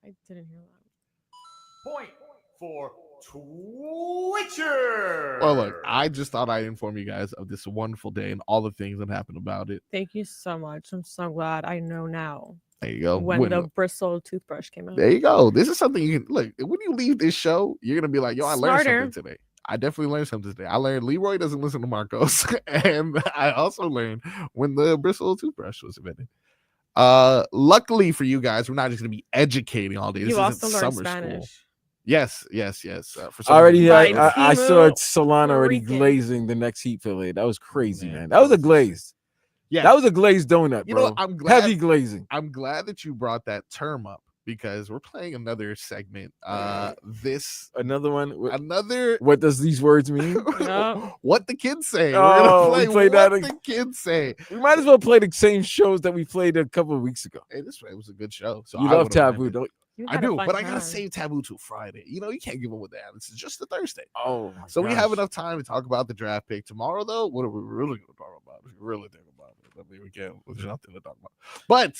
I didn't hear that. Point for Twitcher. Well, look, I just thought I'd inform you guys of this wonderful day and all the things that happened about it. Thank you so much. I'm so glad I know now There you go. when the bristle toothbrush came out. There you go. This is something you can look. When you leave this show, you're gonna be like, "Yo, I learned Smarter. something today. I definitely learned something today. I learned Leroy doesn't listen to Marcos, and I also learned when the bristle toothbrush was invented. Luckily for you guys, we're not just gonna be educating all day. This You isn't also learned summer Spanish. school. Yes. For some Already, reason- Right. I saw Timo Solana already freaking- glazing the next Heat fillet. That was crazy, Man, man. That was a glaze. Yeah, That was a glazed donut, you bro. know what? I'm glad. Heavy glazing. I'm glad that you brought that term up because we're playing another segment. Another one. Another What does these words mean? No. what the kids say. Oh, We're we gonna play played what that the kids say. We might as well play the same shows that we played a couple of weeks ago. Hey, this was a good show. So You I love would've went Taboo, with it. don't You I had a do, fun but I gotta time. save Taboo till Friday. You know, you can't give them with that. It's just a Thursday. Oh, So we have enough time to talk about the draft pick tomorrow. Though, what are we really going to talk about? If you really think about it, I mean, we can't. There's nothing to talk about. But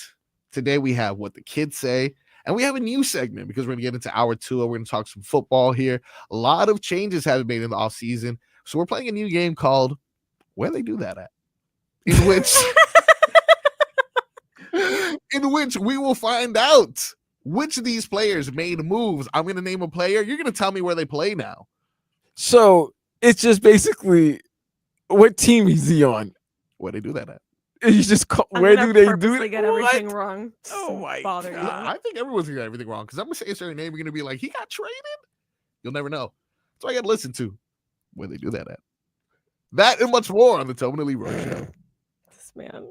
today we have what the kids say, and we have a new segment because we're going to get into hour 2. We're going to talk some football here. A lot of changes have been made in the off season, so we're playing a new game called "Where They Do That At," in which we will find out which of these players made moves. I'm going to name a player. You're going to tell me where they play now. So it's just basically what team is he on? Where they do that at? You just I'm where gonna do they do purposely it? get everything What? wrong. Oh my Bother you. God. I think everyone's gonna get everything wrong because I'm gonna say a certain name. You're gonna be like, he got traded. You'll never know. So I got to listen to where they do that at. That and much more on the Tobin and Leroy Show. This man.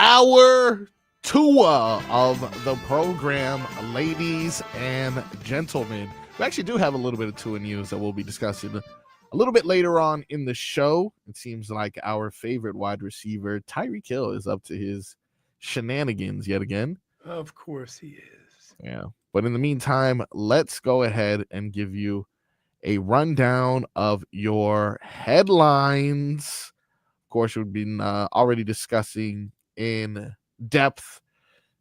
our Tua of the program, ladies and gentlemen. We actually do have a little bit of Tua news that we'll be discussing a little bit later on in the show. It seems like our favorite wide receiver, Tyreek Hill, is up to his shenanigans yet again. Of course he is. Yeah. But in the meantime, let's go ahead and give you a rundown of your headlines. Of course, we've been already discussing in depth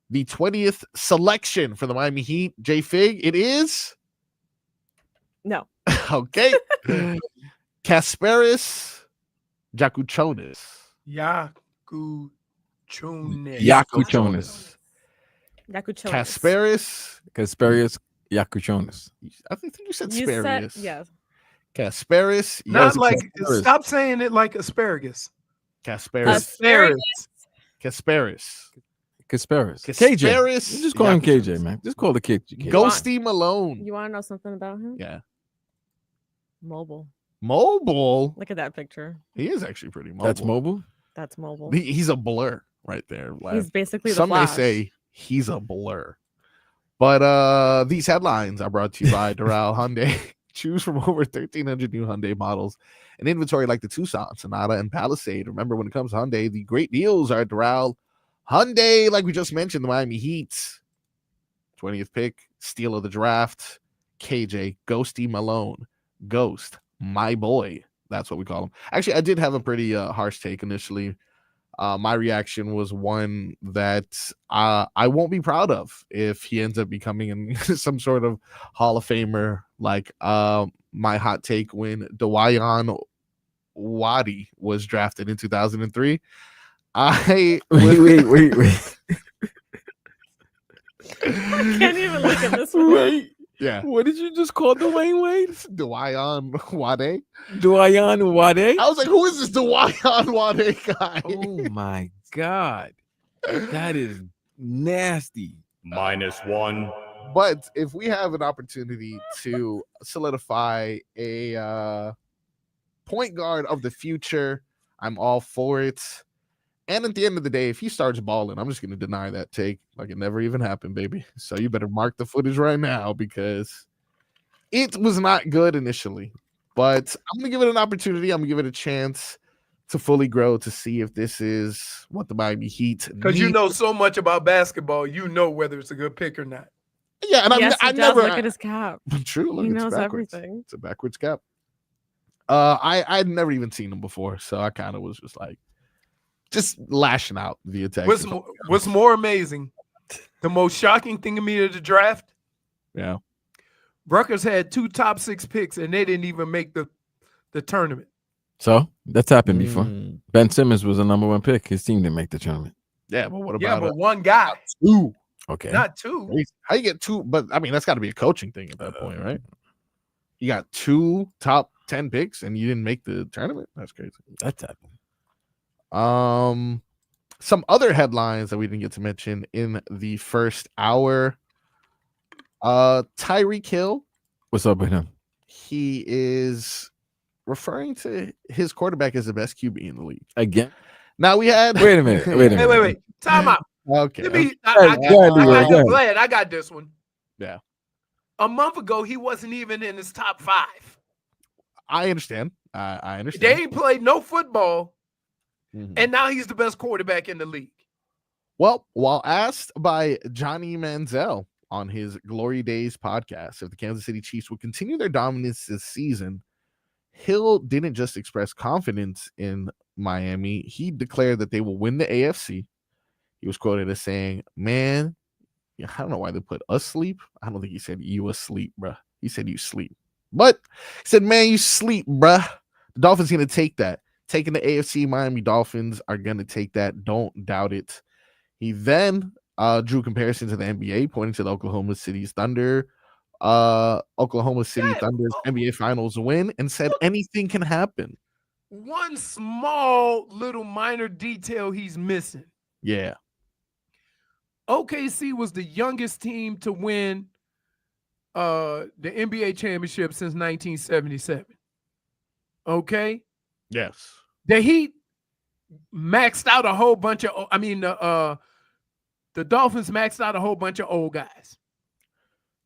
the 20th selection for the Miami Heat. JFig, it is? No. Okay. Kasparas Jakučionis. Jakučionis. Jakučionis. Jakučionis. Kasparas Jakučionis. I think you said You Sparius. said, yeah. Kasparas. Not Yes, like, Kasparas. stop saying it like asparagus. Kasparas. Kasparas. Kasparas. KJ. Kasparas. You just call him KJ, man. Just call the kid. Ghosty Malone. You want to know something about him? Yeah. Mobile. Mobile. Look at that picture. He is actually pretty mobile. That's mobile? That's mobile. He's a blur right there. He's basically the Some may Flash. say he's a blur. But these headlines are brought to you by Doral Hyundai. Choose from over 1,300 new Hyundai models and inventory like the Tucson, Sonata, and Palisade. Remember, when it comes to Hyundai, the great deals are at Doral Hyundai. Like we just mentioned, the Miami Heat, 20th pick, steal of the draft, KJ, Ghosty Malone, Ghost, my boy. That's what we call him. Actually, I did have a pretty harsh take initially. My reaction was one that I won't be proud of if he ends up becoming some sort of Hall of Famer. Like my hot take when Dawayan Wadi was drafted in 2003. Wait. I can't even look at this one. Wait. Yeah. What did you just call Dwayne Wade? Dawayan Wade. Dwayan Wade? I was like, who is this Dawayan Wade guy? Oh my God. That is nasty. -1. But if we have an opportunity to solidify a point guard of the future, I'm all for it. And at the end of the day, if he starts balling, I'm just going to deny that take like it never even happened, baby. So you better mark the footage right now because it was not good initially. But I'm going to give it an opportunity. I'm going to give it a chance to fully grow to see if this is what the Miami Heat need. Because you know so much about basketball, you know whether it's a good pick or not. Yeah, and Yes, I he does. never Look at his cap. True, look, He it's knows backwards. everything. It's a backwards cap. I'd never even seen him before, so I kind of was just lashing out via text. What's more amazing, the most shocking thing to me of the draft, Yeah. Rutgers had 2 top 6 picks and they didn't even make the tournament. So that's happened before. Mm. Ben Simmons was the #1 pick. His team didn't make the tournament. Yeah, but what Yeah, about but one guy, 2? Okay. not 2. How you get 2? But I mean, that's got to be a coaching thing at that point, right? You got 2 top 10 picks and you didn't make the tournament. That's crazy. That's happened. Some other headlines that we didn't get to mention in the first hour. Tyreek Hill. What's up with him? He is referring to his quarterback as the best QB in the league. Again? Now we had. Wait a minute. Wait. Time out. Okay. Let me, Leroy, I got this one. Yeah. A month ago, he wasn't even in his top 5. I understand. I They understand. ain't played no football, Mhm. and now he's the best quarterback in the league. Well, while asked by Johnny Manziel on his Glory Days podcast if the Kansas City Chiefs would continue their dominance this season, Hill didn't just express confidence in Miami. He declared that they will win the AFC. He was quoted as saying, "Man, I don't know why they put us sleep. I don't think he said you asleep, bruh. He said you sleep. But he said, man, you sleep, bruh. The Dolphins going to take that. Taking the AFC, Miami Dolphins are going to take that. Don't doubt it." He then drew comparisons to the NBA, pointing to the Oklahoma City Thunder's NBA Finals win, and said anything can happen. One small little minor detail he's missing. Yeah. OKC was the youngest team to win the NBA championship since 1977. Okay? Yes. The Heat maxed out a whole bunch of. I mean, the Dolphins maxed out a whole bunch of old guys.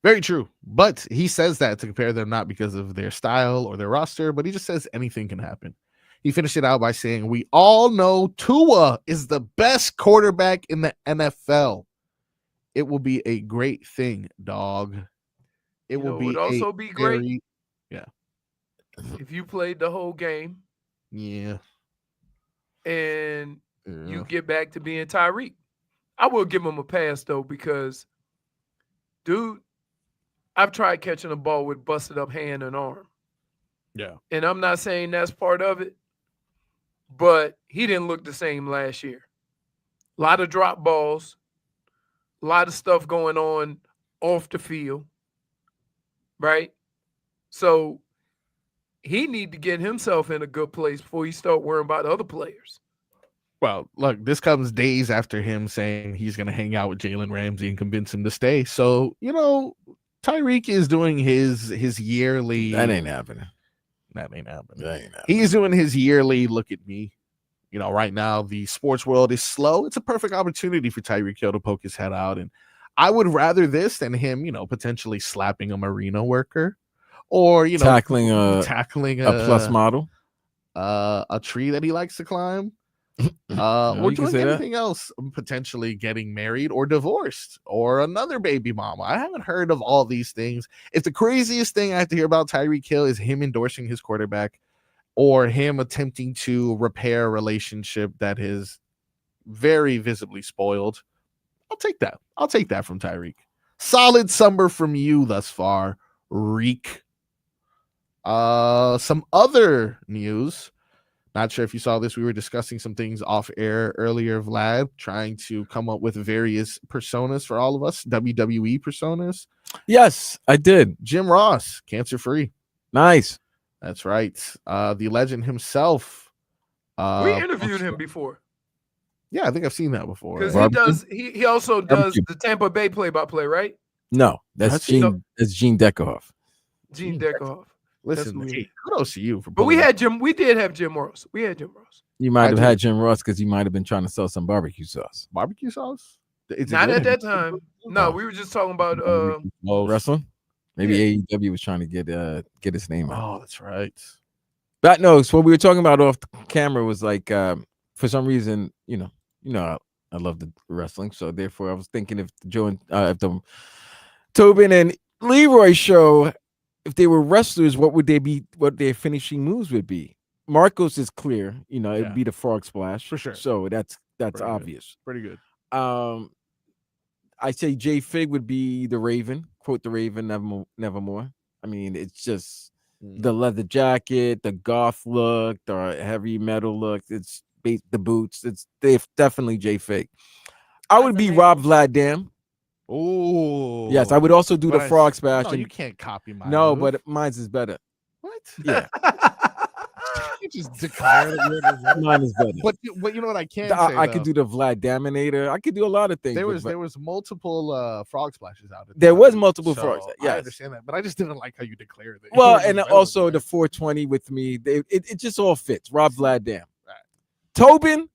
Very true. But he says that to compare them not because of their style or their roster, but he just says anything can happen. He finished it out by saying, "We all know Tua is the best quarterback in the NFL. It will be a great thing, dog. It will be also be great. very, yeah. If you played the whole game, yeah, and you get back to being Tyreek. I will give him a pass though, because, dude, I've tried catching a ball with busted up hand and arm. Yeah. And I'm not saying that's part of it, but he didn't look the same last year. A lot of drop balls, a lot of stuff going on off the field, right? So he need to get himself in a good place before he start worrying about other players. Well, look, this comes days after him saying he's going to hang out with Jalen Ramsey and convince him to stay. So, Tyreek is doing his yearly. That ain't happening. He's doing his yearly look at me. Right now the sports world is slow. It's a perfect opportunity for Tyreek Hill to poke his head out, and I would rather this than him, potentially slapping a marina worker, or tackling a plus model, a tree that he likes to climb. No, or doing anything else, potentially getting married or divorced or another baby mama. I haven't heard of all these things. If the craziest thing I have to hear about Tyreek Hill is him endorsing his quarterback or him attempting to repair a relationship that is very visibly spoiled, I'll take that. I'll take that from Tyreek. Solid summer from you thus far, Reek. Some other news. Not sure if you saw this. We were discussing some things off air earlier, Vlad, trying to come up with various personas for all of us, WWE personas. Yes, I did. Jim Ross, cancer-free. Nice. That's right. The legend himself. We interviewed him before. Yeah, I think I've seen that before. Because he also does the Tampa Bay play-by-play, right? No, that's Gene Deckerhoff. Gene Deckerhoff. Listen, hey, kudos to you for. But we did have Jim Ross. We had Jim Ross. You might have had Jim Ross because you might have been trying to sell some barbecue sauce. Barbecue sauce? Not at that time. No, we were just talking about wrestling. Maybe AEW was trying to get his name out. Oh, that's right. But no, so what we were talking about off the camera was like for some reason, I love the wrestling, so therefore I was thinking if the Tobin and Leroy show, if they were wrestlers, what their finishing moves would be. Marcos is clear, it'd be the frog splash for sure. So that's Pretty obvious. Good. Pretty good. I say JFig would be the Raven. Quote the Raven, nevermore. I mean, it's just the leather jacket, the goth look, the heavy metal look. It's the boots. It's definitely JFig. I would be Rob Vladdam. Oh, yes, I would also do the frog splash. No, you can't copy mine. No, but mine's is better. What? Yeah. You just declare that mine is better. But you know what I can say? I could do the Vladaminator. I could do a lot of things. There was multiple frog splashes out. There was multiple frogs. Yeah, I understand that, but I just didn't like how you declared it. Well, and also the 420 with me. It just all fits. Rob Vladdam. Right. Tobin.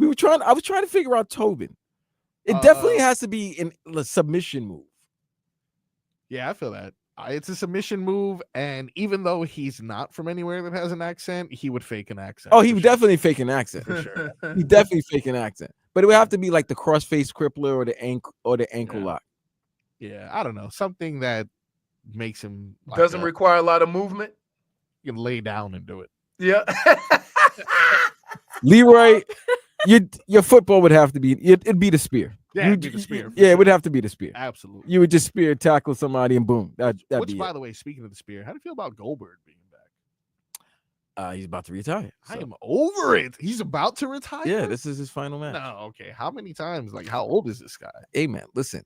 I was trying to figure out Tobin. It definitely has to be in a submission move. Yeah, I feel that. It's a submission move, and even though he's not from anywhere that has an accent, he would fake an accent. Oh, he would definitely fake an accent. For sure. He definitely fake an accent. But it would have to be like the crossface crippler or the ankle lock. Yeah, I don't know. Something that makes him doesn't require a lot of movement. You can lay down and do it. Yeah. Leroy, your football would have to be it'd be the spear. Yeah, it'd be the spear. Yeah, it would have to be the spear. Absolutely. You would just spear tackle somebody and boom. Which, by the way, speaking of the spear, how do you feel about Goldberg being back? He's about to retire. So. I am over it. He's about to retire. Yeah, this is his final match. No, okay. How many times? Like, how old is this guy? Hey, man, listen.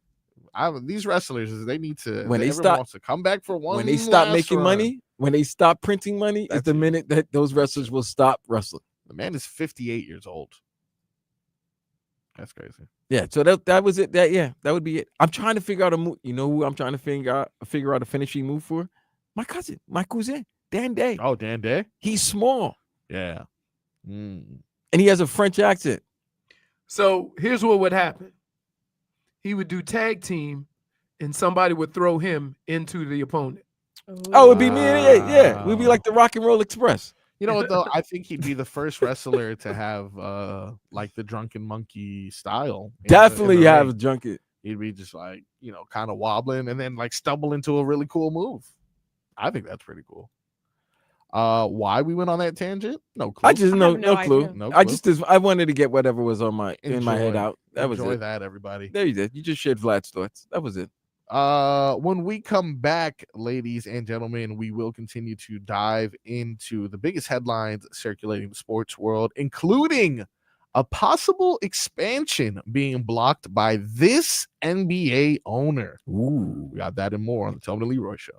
These wrestlers, they need to. When they stop to come back for one. When they stop making money, when they stop printing money, is the minute that those wrestlers will stop wrestling. The man is 58 years old. That's crazy. Yeah, so that was it. That would be it. I'm trying to figure out a move. You know who I'm trying to figure out a finishing move for? My cousin, Dan Day. Oh, Dan Day. He's small. Yeah. And he has a French accent. So here's what would happen. He would do tag team, and somebody would throw him into the opponent. Oh, it'd be me and yeah. We'd be like the Rock and Roll Express. You know what though? I think he'd be the first wrestler to have like the drunken monkey style. Definitely have a drunken. He'd be just like, you know, kind of wobbling and then like stumble into a really cool move. I think that's pretty cool. Why we went on that tangent? No clue. I just no clue. idea. No I clue. I wanted to get whatever was on my in my head out. That was Enjoy it. that, everybody. There you did. You just shared Vlad's thoughts. That was it. When we come back, ladies and gentlemen, we will continue to dive into the biggest headlines circulating the sports world, including a possible expansion being blocked by this NBA owner. Ooh. We got that and more on the Tobin and Leroy Show.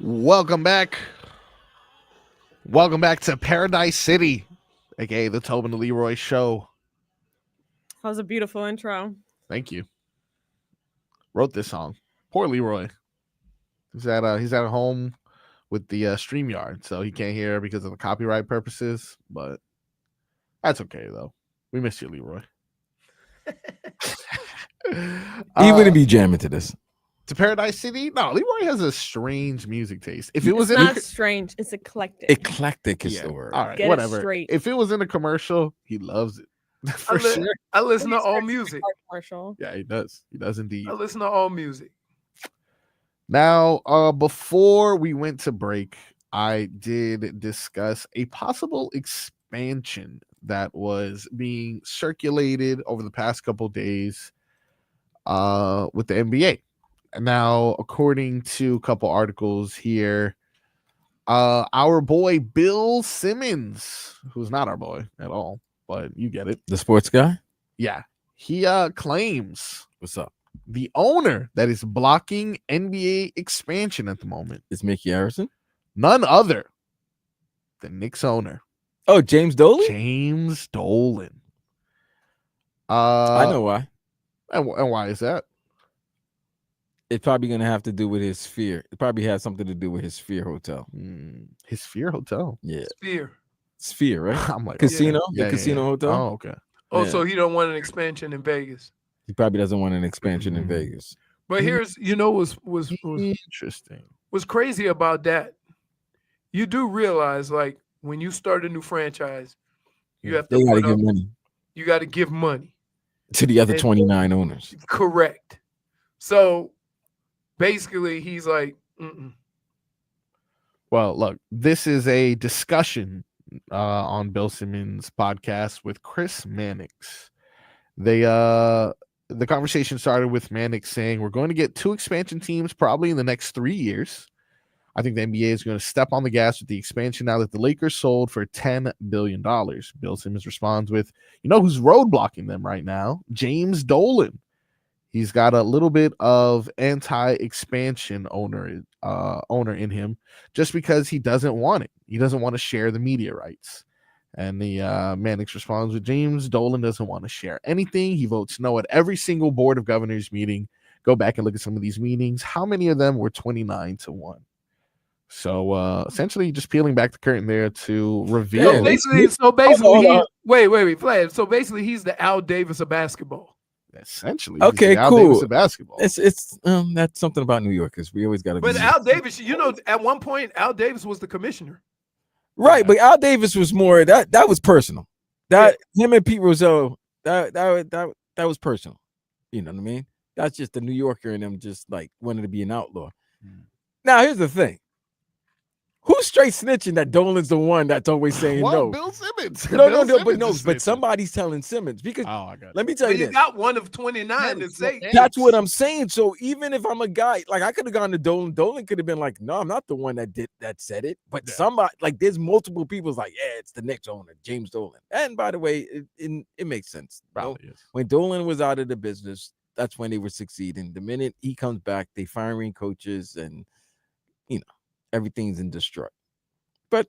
Welcome back. Welcome back to Paradise City, aka the Tobin and Leroy Show. That was a beautiful intro. Thank you. Wrote this song. Poor Leroy. He's at home with the StreamYard, so he can't hear because of the copyright purposes. But that's okay though. We miss you, Leroy. He wouldn't be jamming to this. To Paradise City? No, Leroy has a strange music taste. If it was It's not strange, it's eclectic. Eclectic is the word. All right, Get it whatever. straight. If it was in a commercial, he loves it. For sure. I listen to all music. Commercial. Yeah, he does. He does indeed. I listen to all music. Now, before we went to break, I did discuss a possible expansion that was being circulated over the past couple days with the NBA. Now, according to a couple articles here, our boy Bill Simmons, who's not our boy at all, but you get it. The sports guy? Yeah. He claims What's up? the owner that is blocking NBA expansion at the moment It's Mickey Harrison? none other than Knicks owner Oh, James Dolan? James Dolan. I know why. And why is that? It's probably going to have to do with his Sphere. It probably has something to do with his Sphere Hotel. His Sphere Hotel. Yeah. Sphere. Right? I'm like, Casino? okay. The casino hotel? Oh, okay. Oh, Yeah. so he don't want an expansion in Vegas. He probably doesn't want an expansion in Vegas. But here's, was interesting. What's crazy about that? You do realize, like, when you start a new franchise, you have to They got to give money You got to give money to the other And- 29 owners. Correct. So basically, he's like, Well, look, this is a discussion on Bill Simmons' podcast with Chris Mannix. The conversation started with Mannix saying we're going to get 2 expansion teams probably in the next 3 years. I think the NBA is going to step on the gas with the expansion now that the Lakers sold for $10 billion. Bill Simmons responds with, you know who's roadblocking them right now? James Dolan. He's got a little bit of anti-expansion owner in him just because he doesn't want it. He doesn't want to share the media rights. And the Mannix responds with, James Dolan doesn't want to share anything. He votes no at every single board of governors meeting. Go back and look at some of these meetings. How many of them were 29-1? So essentially just peeling back the curtain there to reveal. So basically, wait, Vlad. So basically, he's the Al Davis of basketball. Essentially, Okay, Al cool. Davis of basketball. It's that's something about New Yorkers. We always got to. But Al Davis, at one point, Al Davis was the commissioner. Right, but Al Davis was more that was personal. That him and Pete Rozelle, that was personal. You know what I mean? That's just the New Yorker in them, just like wanted to be an outlaw. Now here's the thing: who's straight snitching that Dolan's the one that's always saying no? Bill Simmons. But somebody's telling Simmons because let me tell you You this. got one of 29 to say. That's what I'm saying. So even if I'm a guy, like I could have gone to Dolan, Dolan could have been like, no, I'm not the one that said it. But somebody, like there's multiple people's like, yeah, it's the Knicks owner, James Dolan. And by the way, it makes sense. Probably is. When Dolan was out of the business, that's when they were succeeding. The minute he comes back, they firing coaches and everything's in destruct. But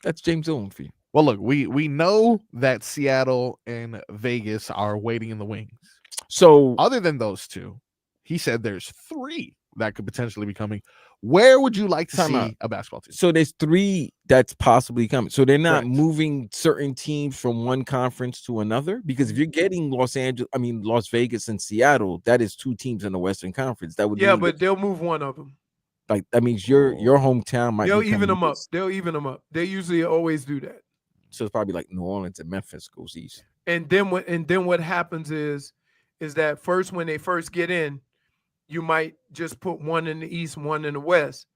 that's James Dolan for you. Well, look, we know that Seattle and Vegas are waiting in the wings. So other than those 2, he said there's 3 that could potentially be coming. Where would you like to see a basketball team? So there's 3 that's possibly coming. So they're not moving certain teams from one conference to another, because if you're getting Las Vegas and Seattle, that is 2 teams in the Western Conference. That would but they'll move one of them. Like that means your hometown might. They'll even them up. They'll even them up. They usually always do that. So it's probably like New Orleans and Memphis goes east. And then what happens is that first, when they first get in, you might just put one in the east, one in the west.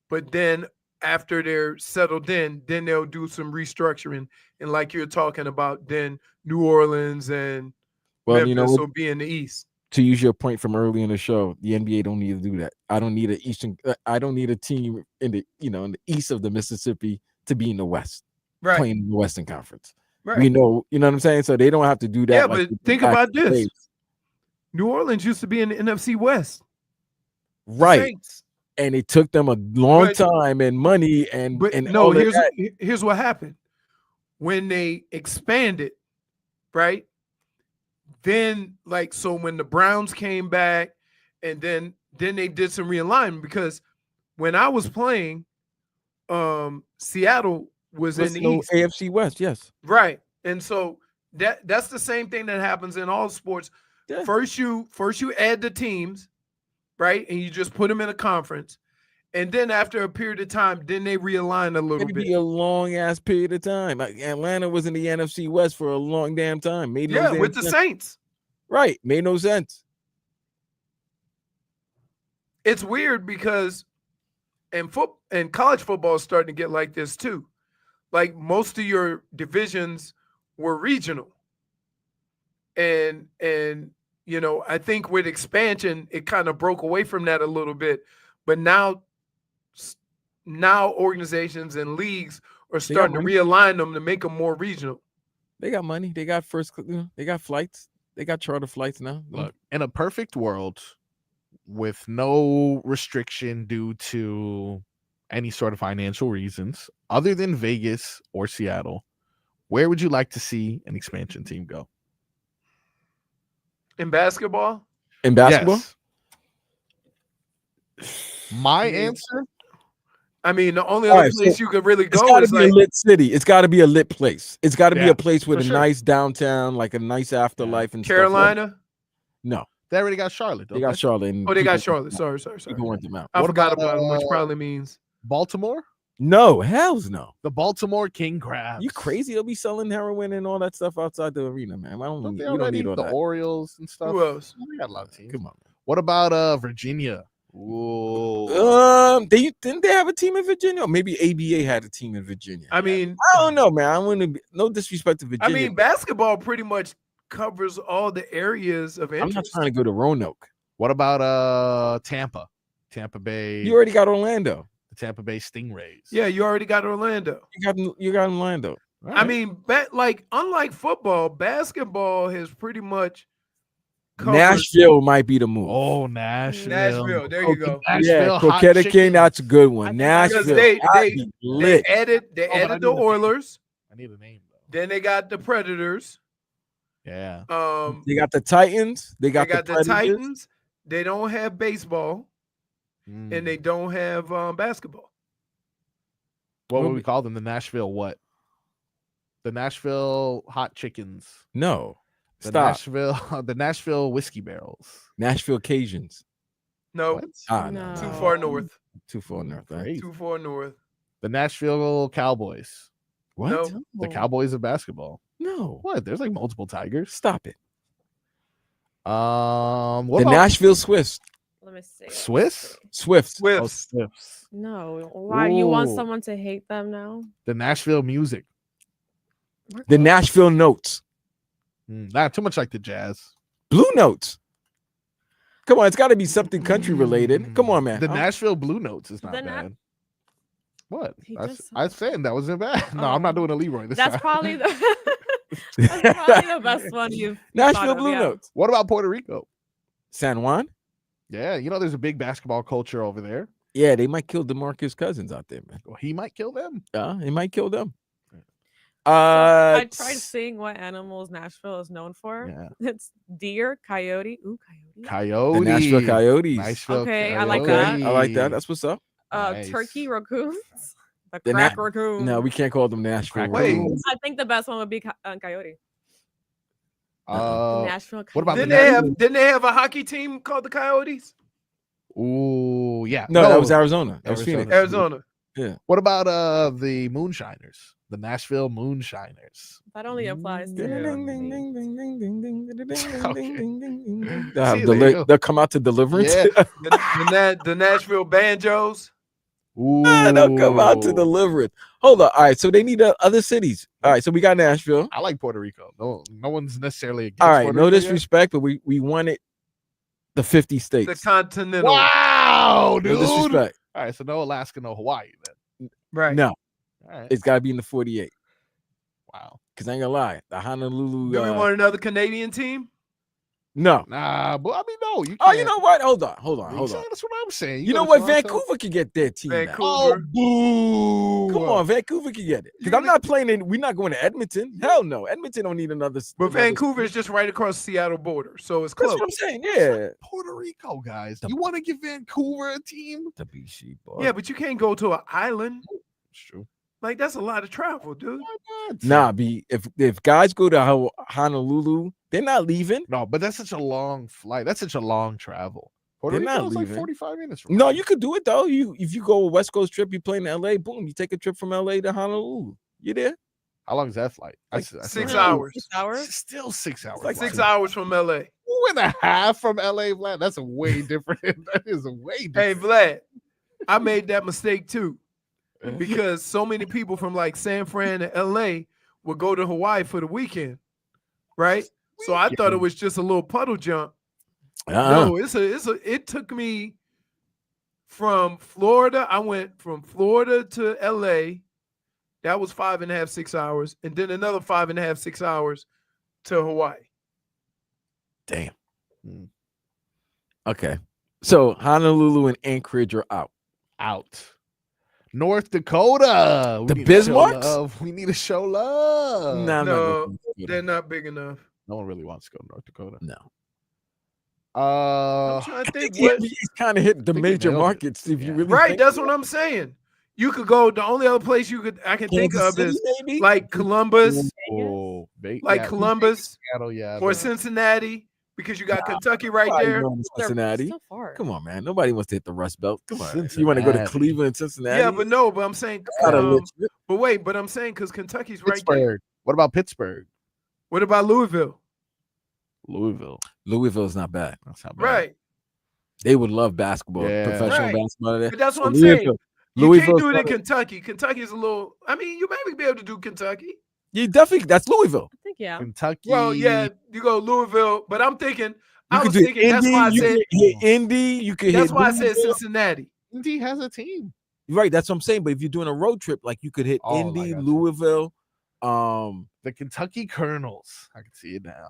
But then after they're settled in, then they'll do some restructuring. And like you're talking about, then New Orleans and Memphis will be in the east. To use your point from early in the show, the NBA don't need to do that. I don't need a team in the in the east of the Mississippi to be in the West, playing in the Western Conference. Right. We know, you know what I'm saying? So they don't have to do that. Yeah, but think about this. New Orleans used to be in the NFC West. Right. and it took them a long But- time and money and But and no, all of that. here's what happened. When they expanded, right? Then so when the Browns came back, and then they did some realignment, because when I was playing, Seattle was in the East. AFC West, yes. Right. And so that's the same thing that happens in all sports. Yeah. First you add the teams, right? And you just put them in a conference. And then after a period of time, then they realign a little It'd bit. be a long ass period of time. Like Atlanta was in the NFC West for a long damn time. Made no damn with the sense. Saints. Right. Made no sense. It's weird because and college football is starting to get like this too. Like most of your divisions were regional. And I think with expansion, it kind of broke away from that a little bit. But now organizations and leagues are starting to realign them to make them more regional. They got money. They got they got flights. They got charter flights now. Look, in a perfect world with no restriction due to any sort of financial reasons, other than Vegas or Seattle, where would you like to see an expansion team go? In basketball? In basketball? Yes. My answer? I mean, the only other place you could really go is a lit city. It's got to be a lit place. It's got to be a place with a nice downtown, like a nice afterlife and Carolina? Stuff like no. They already got Charlotte. They got Charlotte. Oh, they got Charlotte. Sorry. People went them out. I forgot about them, which probably means Baltimore? No, hell's no. The Baltimore King Crabs. You crazy? They'll be selling heroin and all that stuff outside the arena, man. We don't need all the that. Orioles and stuff. Who else? They got a lot of teams. Come on, man. What about Virginia? Ooh. Didn't they have a team in Virginia? Or maybe ABA had a team in Virginia. I mean, I don't know, man. I want to no disrespect to Virginia. I mean, basketball pretty much covers all the areas of interest. I'm not trying to go to Roanoke. What about Tampa Bay? You already got Orlando. The Tampa Bay Stingrays. Yeah, you already got Orlando. You got Orlando. Right. I mean, unlike football, basketball has pretty much covered. Nashville might be the move. Oh, Nashville. Nashville. There you go. Yeah, Coquetta King, that's a good one. Nashville. They lit. added the Oilers. I need a name though. Then they got the Predators. Yeah. They got the Titans. They got the Titans. They don't have baseball, and they don't have basketball. What would we call them? The Nashville what? The Nashville Hot Chickens. No. The Nashville Whiskey Barrels. Nashville Cajuns. No. No. Too far north. Too far north, right? Too far north. The Nashville Cowboys. What? No. The Cowboys of basketball. No. What? There's like multiple Tigers. Stop it. What the about Nashville Swifts. Let me see. Swifts? Swifts. Oh, Swifts. No. Why you want Ooh. someone to hate them now? The Nashville Music. The Nashville Notes. Not too much like the Jazz. Blue Notes. Come on, it's got to be something country related. Come on, man. The Nashville Blue Notes is not The bad. What? He I just- was saying that wasn't bad. No, I'm not doing a Leroy this That's time. probably the that's probably the best one you've Nashville thought of, Blue yeah. Notes. What about Puerto Rico? San Juan. Yeah, there's a big basketball culture over there. Yeah, they might kill DeMarcus Cousins out there, man. Well, he might kill them. He might kill them. I tried seeing what animals Nashville is known for. Yeah. It's deer, coyote. Ooh, coyote. Coyote. The Nashville Coyotes. Nashville Okay, I like Okay, that. I like that. That's what's up. Nice. Turkey raccoons. The The crack Na- raccoon. No, we can't call them Nashville. Wait. Raccoons. I think the best one would be coyote. The Uh, Nashville. what about Coyote. Didn't they have a hockey team called the Coyotes? ooh, yeah. No, that was Arizona. That was Arizona. Phoenix. Arizona. Yeah. What about the Moonshiners? The Nashville Moonshiners. That only applies to. See, there you go. They'll come out to Deliverance. Yeah. The Nashville Banjos. Ooh. They'll come out to Deliverance. Hold on. All right. So they need other cities. All right. So we got Nashville. I like Puerto Rico. No one's necessarily against All right. Puerto No Rico yet. disrespect, but we wanted the 50 The states. Continental. Wow, No dude. disrespect. All right, so no Alaska, no Hawaii then. Right. No, All right. it's got to be in the 48. Wow. Because I ain't going to lie. The Honolulu. Do we want another Canadian team? No. Nah, but I mean, no. You can't. Oh, you know what? Hold on. That's what I'm saying. You know what? Vancouver can get their team now. Oh, boo! Come on, Vancouver can get it. Because I'm not playing in. We're not going to Edmonton. Hell no. Edmonton don't need another. But Vancouver is just right across the Seattle border, so it's close. That's what I'm saying. Yeah. Puerto Rico, guys. You want to give Vancouver a team? The BC, boy. Yeah, but you can't go to an island. It's true. Like, that's a lot of travel, dude. Nah, if guys go to Honolulu, they're not leaving. No, but that's such a long flight. That's such a long travel. Puerto They're not Rico's like leaving. 45 minutes. From No, here. you could do it though. If you go a West Coast trip, you play in LA, boom, you take a trip from LA to Honolulu. You there? How long is that flight? Like That's 6 not- hours. 6 hours? It's still 6 hours. Like 6 flight. hours from LA. 2.5 from LA, Vlad. That's a way different. That is a way different. Hey, Vlad, I made that mistake too. Because so many people from like San Fran and LA would go to Hawaii for the weekend, right? So I thought it was just a little puddle jump. No, it took me from Florida. I went from Florida to LA. That was 5.5, 6 hours, and then another 5.5, 6 hours to Hawaii. Damn. Okay. So Honolulu and Anchorage are out. North Dakota. The need to show Bismarcks? love. We need to show love. Nah, I'm not No, going to they're not big enough. No one really wants to go to North Dakota. No. I'm trying to think The what. NBA's kind of hit the think they major nailed it. markets. If you really Right, think that's about what I'm saying. You could go. The only other place I can think Kansas of City, is maybe? like Columbus, Oh, like Columbus Seattle, yeah. or but- Cincinnati, because you got Kentucky right Nobody there. going to Cincinnati. So far. Come on, man. Nobody wants to hit the Rust Belt. Come on. You want to go to Cincinnati. Cleveland, Cincinnati? Yeah, but I'm saying, Not a lit trip. but wait, but I'm saying because Kentucky's right Pittsburgh. there. What about Pittsburgh? What about Louisville? Louisville. Louisville's not bad. That's not bad. Right. They would love basketball, Yeah. professional Right. basketball there. But that's what I'm Louisville- saying. You can't Louisville's do it in better. Kentucky. Kentucky's a little. I mean, you maybe be able to do Kentucky. You definitely. That's Louisville. I think, yeah. Kentucky. Well, yeah, you go Louisville, but I'm thinking. You I could was do thinking. That's Indy. why I You said. could hit Indy. You could That's hit. why I said Louisville. Cincinnati. Indy has a team. Right. That's what I'm saying. But if you're doing a road trip, like you could hit Oh, I Indy, got you. Louisville. The Kentucky Colonels. I can see it now.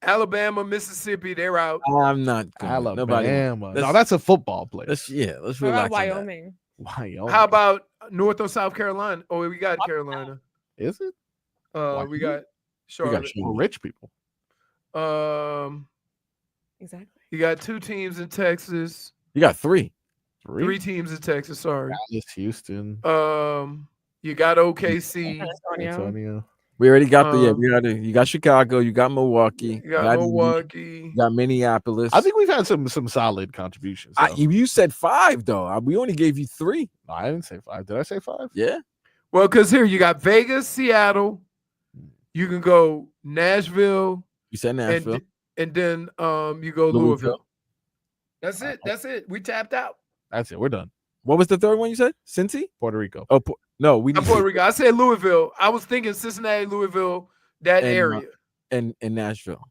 Alabama, Mississippi, they're out. I'm not going. Alabama. Nobody. No, Let's- that's a football place. Let's What relax. about on that. Wyoming? Wyoming. How about North or South Carolina? Oh, we got Carolina. Is it? We Wyoming? got We got Charlotte. For rich people. Exactly. You got 2 teams in Texas. You got 3. 3 teams in Texas. Sorry. Dallas, Houston, You got OKC. San Antonio. Antonio. We already got you got Chicago, you got Milwaukee, You got Milwaukee. you got Minneapolis. I think we've had some solid contributions. though. You said 5 though. We only gave you 3. No, I didn't say 5. Did I say 5? Yeah. Well, because here you got Vegas, Seattle. You can go Nashville, You said Nashville. and then you go Louisville. That's it. That's it. We tapped out. That's it. We're done. What was the third one you said? Cincy? Puerto Rico. Oh, no, we Not need Puerto Rico. I said Louisville. I was thinking Cincinnati, Louisville, that And, area. and Nashville.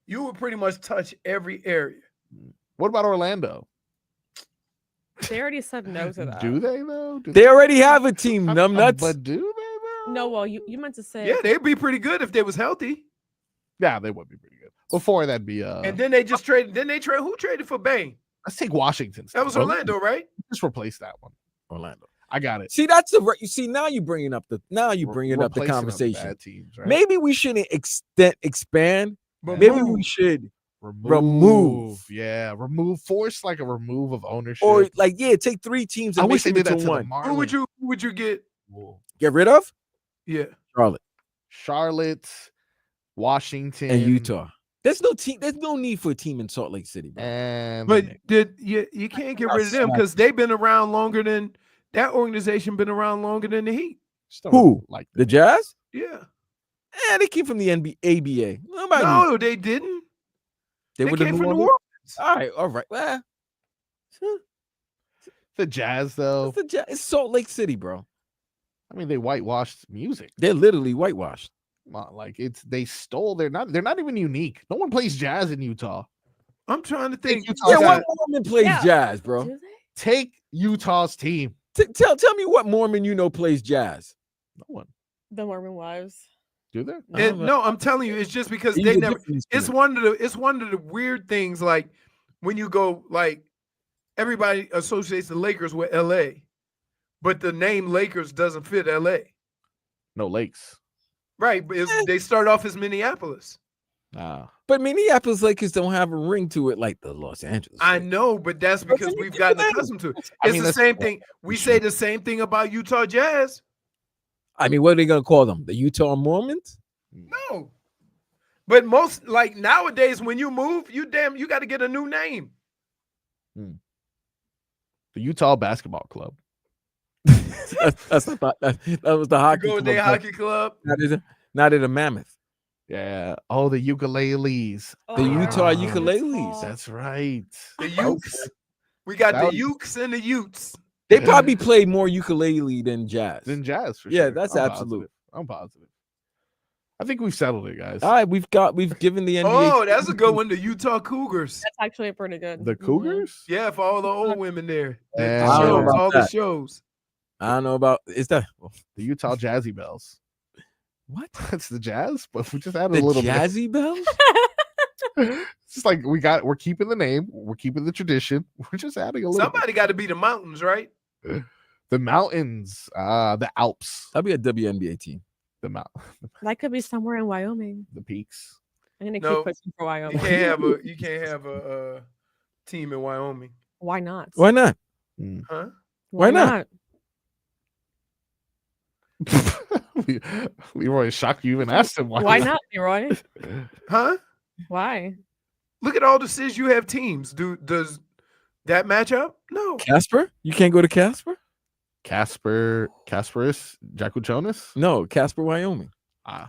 You would pretty much touch every area. What about Orlando? They already said no to that. Do they though? Do They already have a team, numbnuts. But do they though? No, well, you meant to say. Yeah, they'd be pretty good if they was healthy. Yeah, they would be pretty good. Before that'd be And then they just traded. Then they trade. Who traded for Bain? let's take Washington. That was still. Orlando, right? Just replace that one. Orlando. I got it. See, that's the you see now you bringing up the Replacing the them conversation. bad teams, right? Maybe we shouldn't expand. But Maybe move. we should remove. Yeah, force like a remove of ownership. or like take 3 teams and I wish they make did them that to into the one. Marlins. Who would you get? Get rid of Yeah. Charlotte Washington, and Utah. There's no team. There's no need for a team in Salt Lake City, bro. And But you can't get rid of them because they've been around longer than that organization. Been around longer than the Heat. Who? like The Jazz? Yeah. They came from the ABA. Nobody knew. No, they didn't. They were the came from New Orleans? Orleans. All right. Well, the Jazz though. it's the Jazz. It's Salt Lake City, bro. I mean, they whitewashed music. They're literally whitewashed. Like they stole. They're not even unique. No one plays jazz in Utah. I'm trying to think. Utah Yeah, got- what Mormon plays jazz, bro? Do they? Take Utah's team. Tell me what Mormon plays jazz. No one. The Mormon wives. Do they? No, I'm telling you, it's just because they never. It's one of the weird things. Like when you go, like everybody associates the Lakers with LA, but the name Lakers doesn't fit LA. No lakes. Right, but they start off as Minneapolis. But Minneapolis Lakers don't have a ring to it like the Los Angeles. I know, but that's because we've gotten accustomed to it. It's the same thing. We say the same thing about Utah Jazz. I mean, what are they going to call them? The Utah Mormons? No. But most, like nowadays, when you move, you got to get a new name. The Utah Basketball Club. That's that was the hockey Go club. Day Hockey Club. Not in a Mammoth. Yeah. Oh, the ukuleles. The Utah ukuleles. That's right. The Ukes. We got the Ukes and the Utes. They probably play more ukulele than jazz. For yeah, sure. that's I'm absolute. I'm positive. I think we've settled it, guys. All right, we've given the NBA. Oh, that's a good one. The Utah Cougars. That's actually pretty good. The Cougars? Yeah, for all the old women there. Yeah. I don't know about all that. the shows. I don't know about the Utah Jazzy Bells. What? That's the Jazz, but we just added The a little Jazzy Bells? It's just like we're keeping the name, we're keeping the tradition. We're just adding a little. Somebody got to be the mountains, right? The mountains, the Alps. That'd be a WNBA team. The mountain. That could be somewhere in Wyoming. The peaks. I'm gonna No, keep pushing for Wyoming. You can't have a team in Wyoming. Why not? Why not? Huh? Why not? Leroy is shocked you even asked him Why not, Leroy? Huh? Why? Look at all the cities you have teams. Does that match up? No. Casper? You can't go to Casper? Kasparas Jakučionis? No, Casper, Wyoming.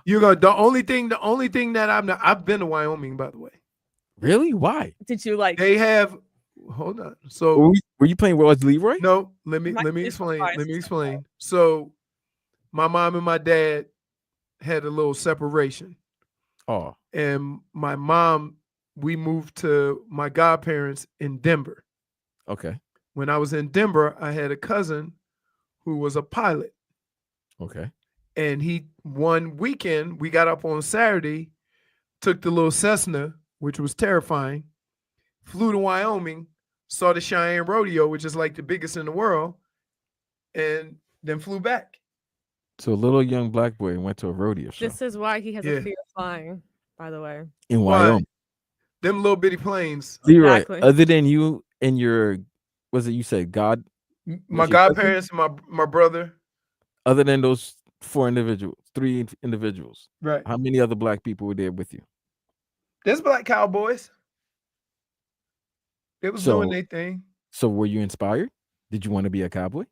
You go. The only thing that I've been to Wyoming, by the way. Really? Why? Did you like? They have. Hold on. So were you playing Royals Leroy? No. Let me explain. So my mom and my dad had a little separation. Oh. And my mom, we moved to my godparents in Denver. Okay. When I was in Denver, I had a cousin who was a pilot. Okay. And one weekend, we got up on Saturday, took the little Cessna, which was terrifying, flew to Wyoming, saw the Cheyenne Rodeo, which is like the biggest in the world, and then flew back. So a little young black boy went to a rodeo show. This is why he has a fear of flying, by the way. In Wyoming. Them little bitty planes. Leroy, Exactly. other than you and your, was it you said God? My godparents and my brother. Other than those three individuals. Right. How many other black people were there with you? There's black cowboys. They was doing their thing. So were you inspired? Did you want to be a cowboy?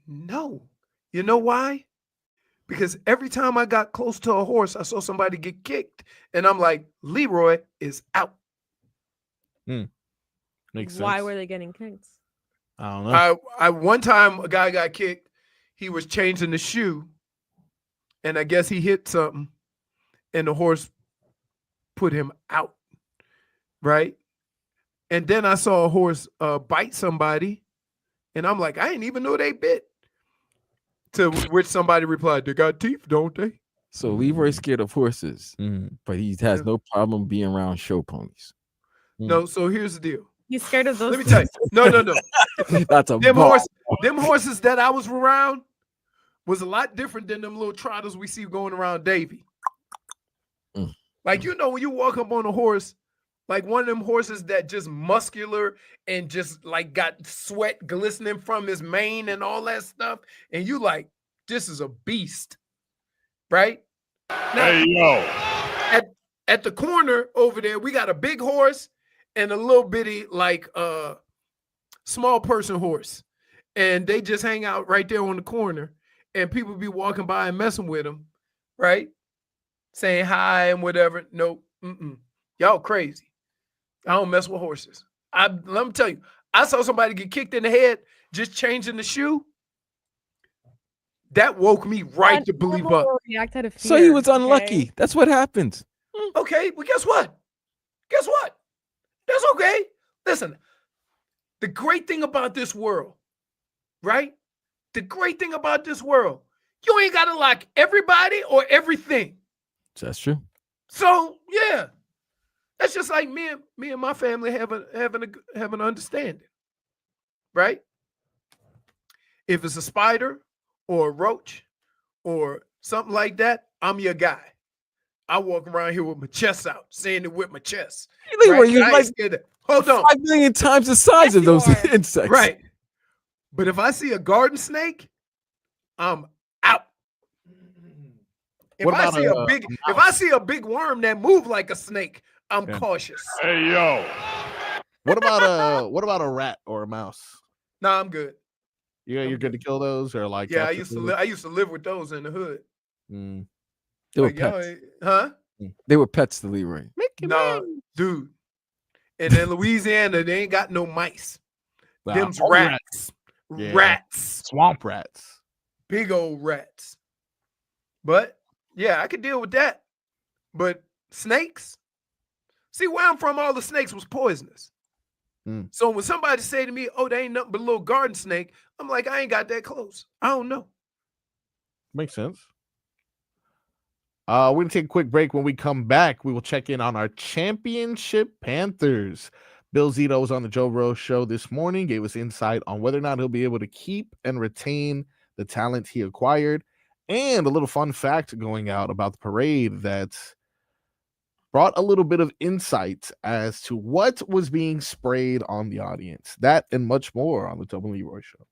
No. You know why? Because every time I got close to a horse, I saw somebody get kicked. And I'm like, Leroy is out. Makes sense. Why were they getting kicked? I don't know. I one time a guy got kicked. He was changing the shoe. And I guess he hit something. And the horse put him out. Right? And then I saw a horse bite somebody. And I'm like, I didn't even know they bit. To which somebody replied, they got teeth, don't they? So Leroy's scared of horses, but he has no problem being around show ponies. No, so here's the deal. He's scared of those. Let me tell you. No. That's a them bar. horses that I was around was a lot different than them little trotters we see going around Davie. Like, you know, when you walk up on a horse, like one of them horses that just muscular and just like got sweat glistening from his mane and all that stuff. And you like, this is a beast, right? Now, Hey, yo. At the corner over there, we got a big horse and a little bitty like small person horse. And they just hang out right there on the corner. And people be walking by and messing with them, right? Saying hi and whatever. Nope. Y'all crazy. I don't mess with horses. Let me tell you, I saw somebody get kicked in the head just changing the shoe. That woke me right to believe up. So he was unlucky. Okay? That's what happens. Okay, well, guess what? That's okay. Listen, the great thing about this world, right? The great thing about this world, You ain't gotta like everybody or everything. That's true. So yeah, that's just like me and my family have an understanding, right? If it's a spider or a roach or something like that, I'm your guy. I walk around here with my chest out, saying it with my chest. Leroy, Right? you're I ain't like scared of- Hold on. 5 million times the size of those insects. Right. But if I see a garden snake, I'm out. If What I about see if I see a big worm that move like a snake, I'm cautious. Hey, yo. What about a rat or a mouse? Nah, I'm good. You're good to kill those, or like Yeah, I capture those? used to live with those in the hood. Mm. They were Like, y'all pets. ain't- huh? They were pets to Leroy. No, dude. And in Louisiana, they ain't got no mice. Wow, Them's only rats. Yeah. Rats. Swamp rats. Big old rats. But yeah, I could deal with that. But snakes? See, where I'm from, all the snakes was poisonous. So when somebody say to me, oh, they ain't nothing but a little garden snake, I'm like, I ain't got that close. I don't know. Makes sense. We're going to take a quick break. When we come back, we will check in on our championship Panthers. Bill Zito was on the Joe Rose show this morning, gave us insight on whether or not he'll be able to keep and retain the talent he acquired, and a little fun fact going out about the parade that brought a little bit of insight as to what was being sprayed on the audience. That and much more on the Tobin Leroy Show.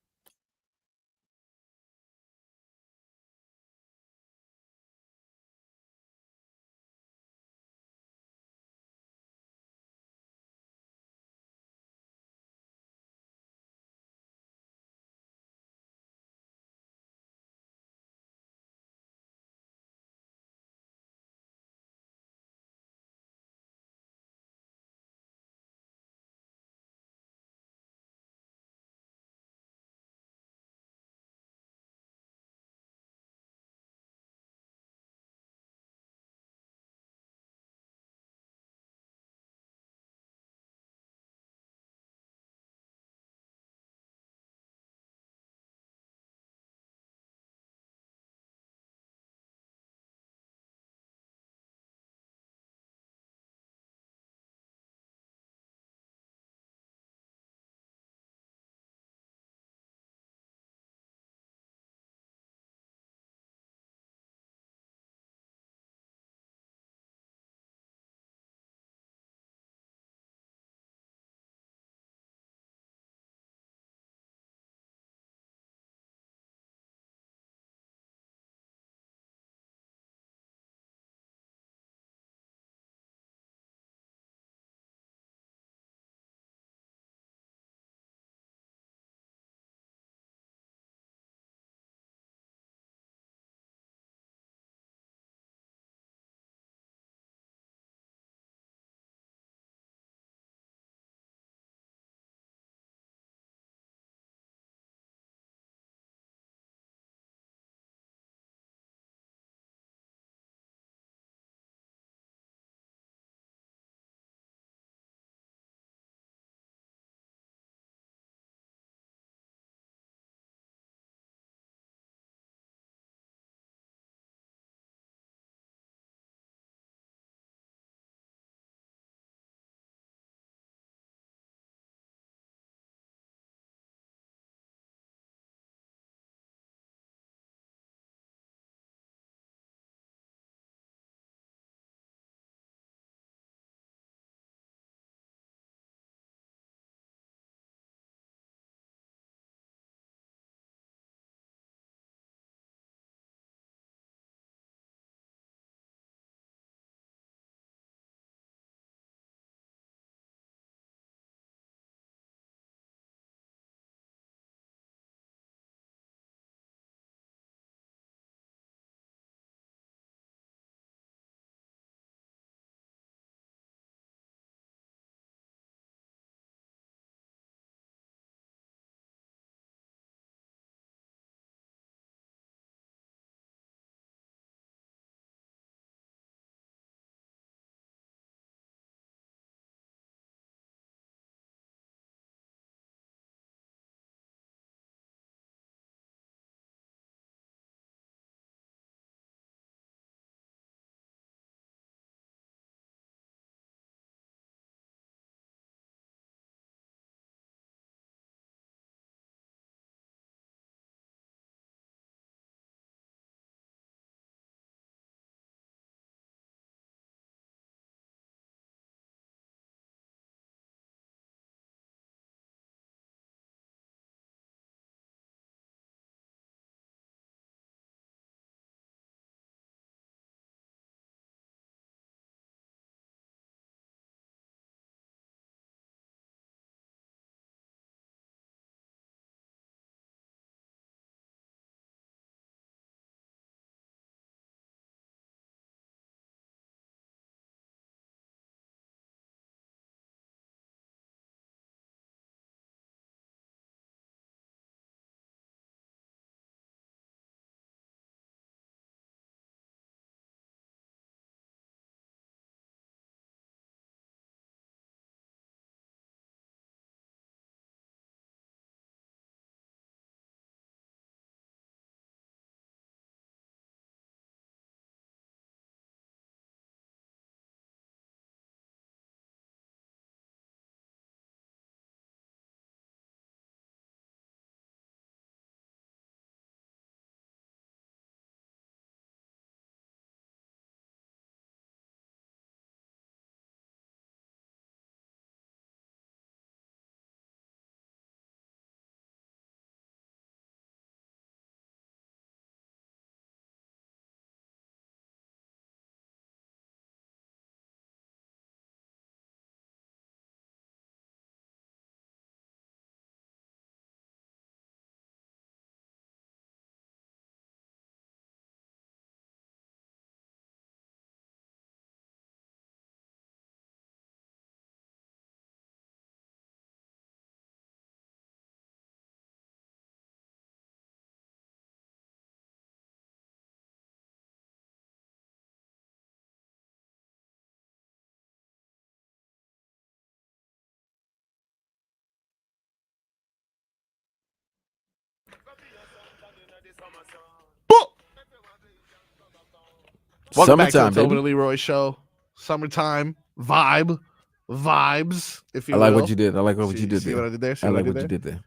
Welcome back to the Summertime, Tobin baby. and Leroy show. Summertime vibes, if you I like will. what you did. I like what See- you did see there. what I did there? See I what I like did what you there? did there.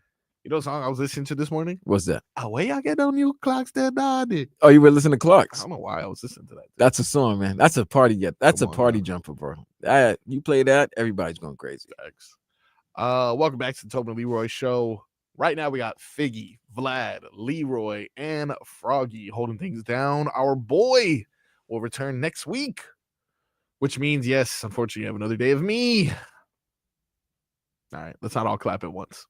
You know the song I was listening to this morning? What's that? Away I get on you clocks that naughty. Oh, you were listening to I Clark's. don't know why I was listening to that. That's a song, man. That's a party. That's Come a on party now. jumper, bro. You play that, everybody's going crazy. Thanks. Welcome back to the Tobin and Leroy show. Right now we got Figgy, Vlad, Leroy, and Froggy holding things down. Our boy will return next week, which means, yes, unfortunately, you have another day of me. All right, let's not all clap at once.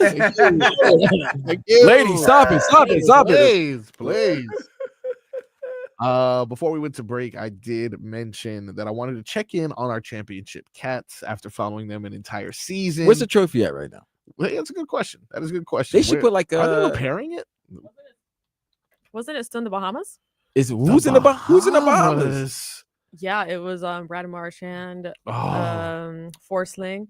Thank you. Thank you. Ladies, stop it. Stop it. Stop it. Please. Before we went to break, I did mention that I wanted to check in on our championship cats after following them an entire season. Where's the trophy at right now? Well, that's a good question. That is a good question. They should put like Are they a. repairing it? Wasn't it still in the Bahamas? Who's in the Bahamas? Yeah, it was Brad Marchand, Oh, Forsling,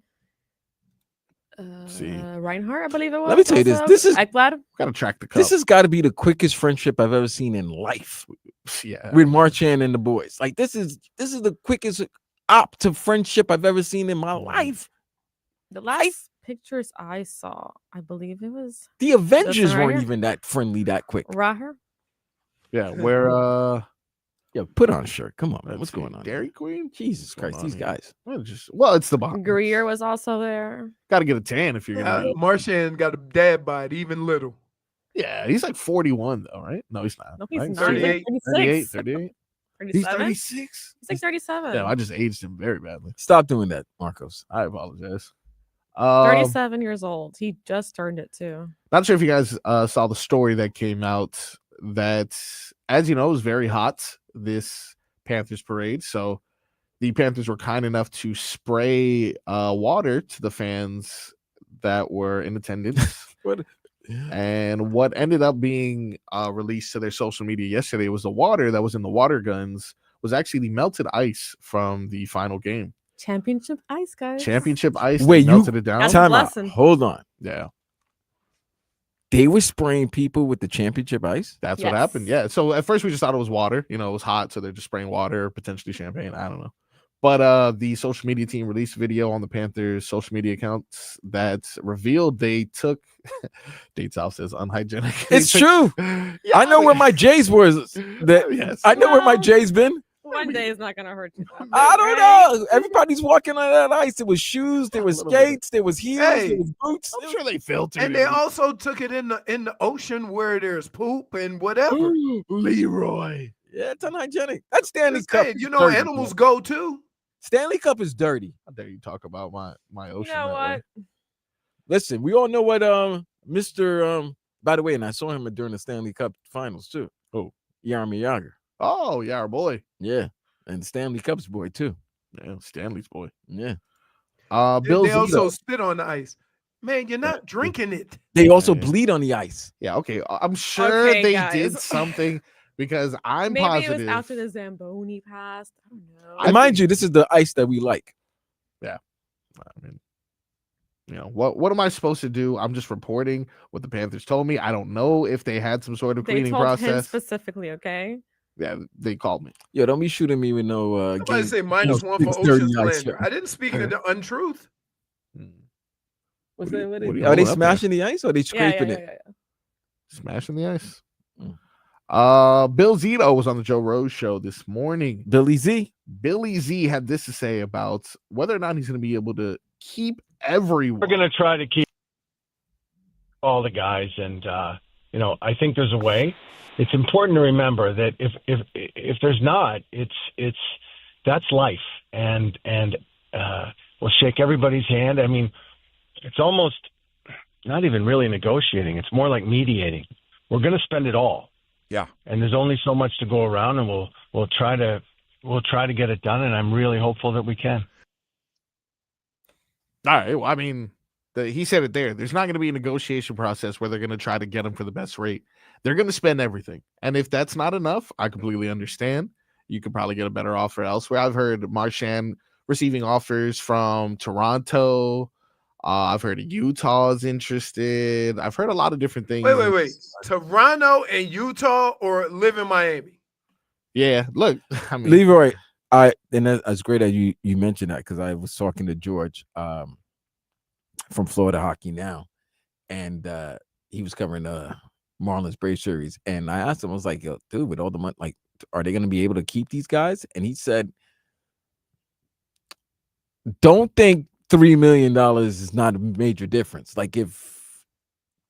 see. Reinhardt, I believe it was. Let me tell you this. also. This is Ekblad. Gotta track the cup. This has got to be the quickest friendship I've ever seen in life yeah. with Marchand and the boys. Like this is the quickest op to friendship I've ever seen in my life. The last pictures I saw, I believe it was The Avengers right weren't here. even that friendly that quick. Raher. Yeah, where Yeah, put on a shirt. Come on, man. let's What's see, going on? Dairy Queen? Jesus going Christ, on these here? guys. Well, it's the Bahamas. Greer was also there. Gotta get a tan if you're gonna be. Marchand got a dad bod, even little. Yeah, he's like 41 though, right? No, he's not. No, he's right? not. He's like 38, 36. 38. He's 37? 36. He's like 37. Yeah, I just aged him very badly. Stop doing that, Marcos. I apologize. 37 years old. He just turned it too. Not sure if you guys saw the story that came out that, as you know, is very hot this Panthers parade. So the Panthers were kind enough to spray water to the fans that were in attendance. And what ended up being released to their social media yesterday was the water that was in the water guns was actually the melted ice from the final game. Championship ice, guys. Championship ice. Wait, they melted it down. That's a Time out. lesson. Hold on. Yeah, They were spraying people with the championship ice. that's what Yes. happened. Yeah. So at first we just thought it was water. You know, it was hot, so they're just spraying water, potentially champagne. I don't know. But the social media team released a video on the Panthers social media accounts that revealed they took dates off says unhygienic. It's true. I know where my J's was. Yes. I know where my Well, J's been. One day is not gonna hurt you. that I much, don't right? know. Everybody's walking on that ice. There was shoes, there was A little bit. skates, there was heels, Hey. there was boots. I'm sure they filtered And it. they also took it in the ocean where there's poop and whatever. Leroy. Yeah, it's unhygienic. That Stanley Just Cup. saying, is you know, dirty, animals bro. go too. Stanley Cup is dirty. How dare you talk about my ocean? You know that what? way. Listen, we all know what Mr. By the way, and I saw him during the Stanley Cup finals too. Who? Yarmir Yager. Oh, yeah, our boy. Yeah. And Stanley Cup's boy too. Yeah, Stanley's boy. Yeah. Bill They also Zito. spit on the ice. Man, you're not drinking it. They also Yeah. bleed on the ice. Yeah, okay. I'm sure Okay, they guys. did something because I'm Maybe positive. it was after the Zamboni passed. I don't know. And mind you, this is the ice that we like. I mean, you know, what am I supposed to do? I'm just reporting what the Panthers told me. I don't know if they had some sort of They cleaning told him process. specifically, okay? Yeah, they called me. Yo, don't be shooting me with no Somebody game- say minus no one for six dirty ocean ice. slander. I didn't speak of the untruth. What's What are that? you- What what are you are they holding up smashing the ice or are they Yeah, scraping yeah, it? yeah, yeah. Smashing the ice. Mm. Bill Zito was on the Joe Rose show this morning. Billy Z. Billy Z had this to say about whether or not he's going to be able to keep everyone. We're going to try to keep all the guys, and you know, I think there's a way. It's important to remember that if there's not, it's that's life, and we'll shake everybody's hand. I mean, it's almost not even really negotiating. It's more like mediating. We're going to spend it all. Yeah. And there's only so much to go around, and we'll try to get it done, and I'm really hopeful that we can. All right. Well, I mean, he said it there. There's not going to be a negotiation process where they're going to try to get him for the best rate. They're going to spend everything. And if that's not enough, I completely understand. You could probably get a better offer elsewhere. I've heard Marchand receiving offers from Toronto, I've heard Utah is interested. I've heard a lot of different things. Wait. Toronto and Utah or live in Miami? Yeah, look, I mean, Leroy, and that's great that you mentioned that, because I was talking to George from Florida Hockey Now, and he was covering the Marlins Braves series, and I asked him, I was like, "Yo, dude, with all the money, like, are they going to be able to keep these guys?" And he said, "Don't think $3 million is not a major difference. Like, if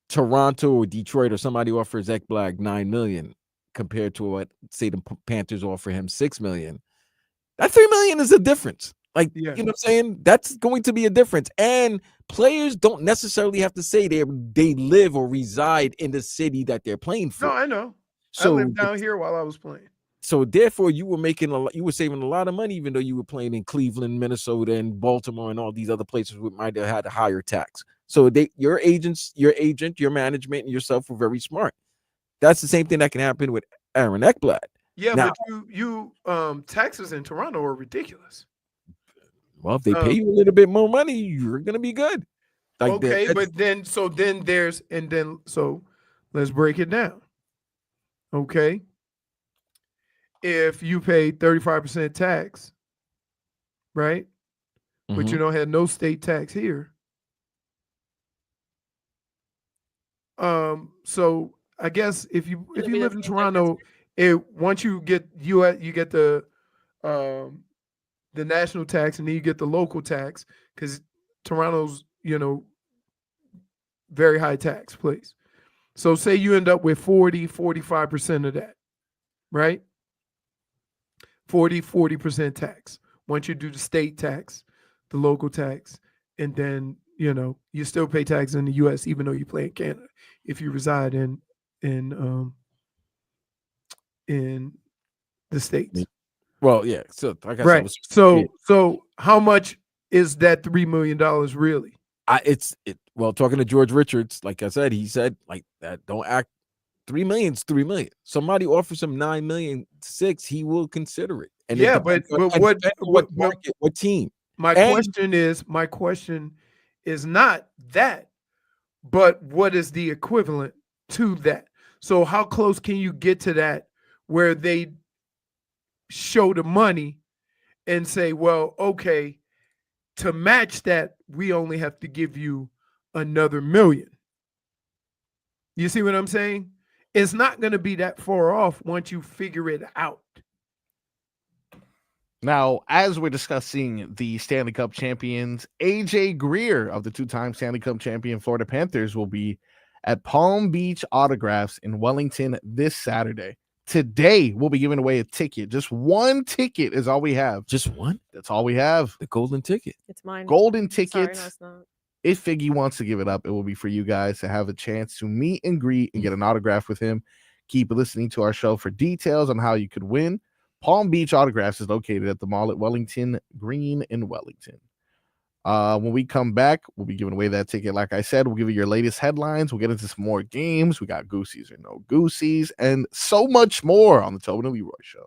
Toronto or Detroit or somebody offers Ekblad $9 million compared to what, say, the Panthers offer him $6 million, that $3 million is a difference. Like, you know what I'm saying? That's going to be a difference. And players don't necessarily have to say they live or reside in the city that they're playing for. No, I know. So I lived down here while I was playing. So therefore, you were saving a lot of money, even though you were playing in Cleveland, Minnesota, and Baltimore, and all these other places who might have had a higher tax. So your agent, your management, and yourself were very smart. That's the same thing that can happen with Aaron Ekblad. Yeah, now, but you taxes in Toronto are ridiculous. Well, if they pay you a little bit more money, you're gonna be good. Like okay, but then let's break it down. Okay. If you pay 35% tax, right? But you don't have no state tax here. So I guess if you live in Toronto, once you get the national tax, and then you get the local tax, because Toronto's, very high tax place. So say you end up with 45% of that, right? 40% tax. Once you do the state tax, the local tax, and then, you still pay tax in the US even though you play in Canada if you reside in the States. Well, yeah. So like I right. said, so how much is that $3 million really? Well, talking to George Richards, like I said, he said like that. Don't act. $3 million is $3 million. Somebody offers him $9 million, $6 million, he will consider it. And yeah, but what market, what team? My question is not that, but what is the equivalent to that? So how close can you get to that where they show the money and say, well, okay, to match that, we only have to give you another $1 million. You see what I'm saying? It's not going to be that far off once you figure it out. Now, as we're discussing the Stanley Cup champions, AJ Greer of the two-time Stanley Cup champion Florida Panthers will be at Palm Beach Autographs in Wellington this Saturday. Today, we'll be giving away a ticket. Just one ticket is all we have. Just one? That's all we have. The golden ticket. It's mine. Golden tickets. Sorry, no, it's not. If Figgy wants to give it up, it will be for you guys to have a chance to meet and greet and get an autograph with him. Keep listening to our show for details on how you could win. Palm Beach Autographs is located at the mall at Wellington Green in Wellington. When we come back, we'll be giving away that ticket. Like I said, we'll give you your latest headlines. We'll get into some more games. We got Goosies or no Goosies and so much more on the Tobin and Leroy Show.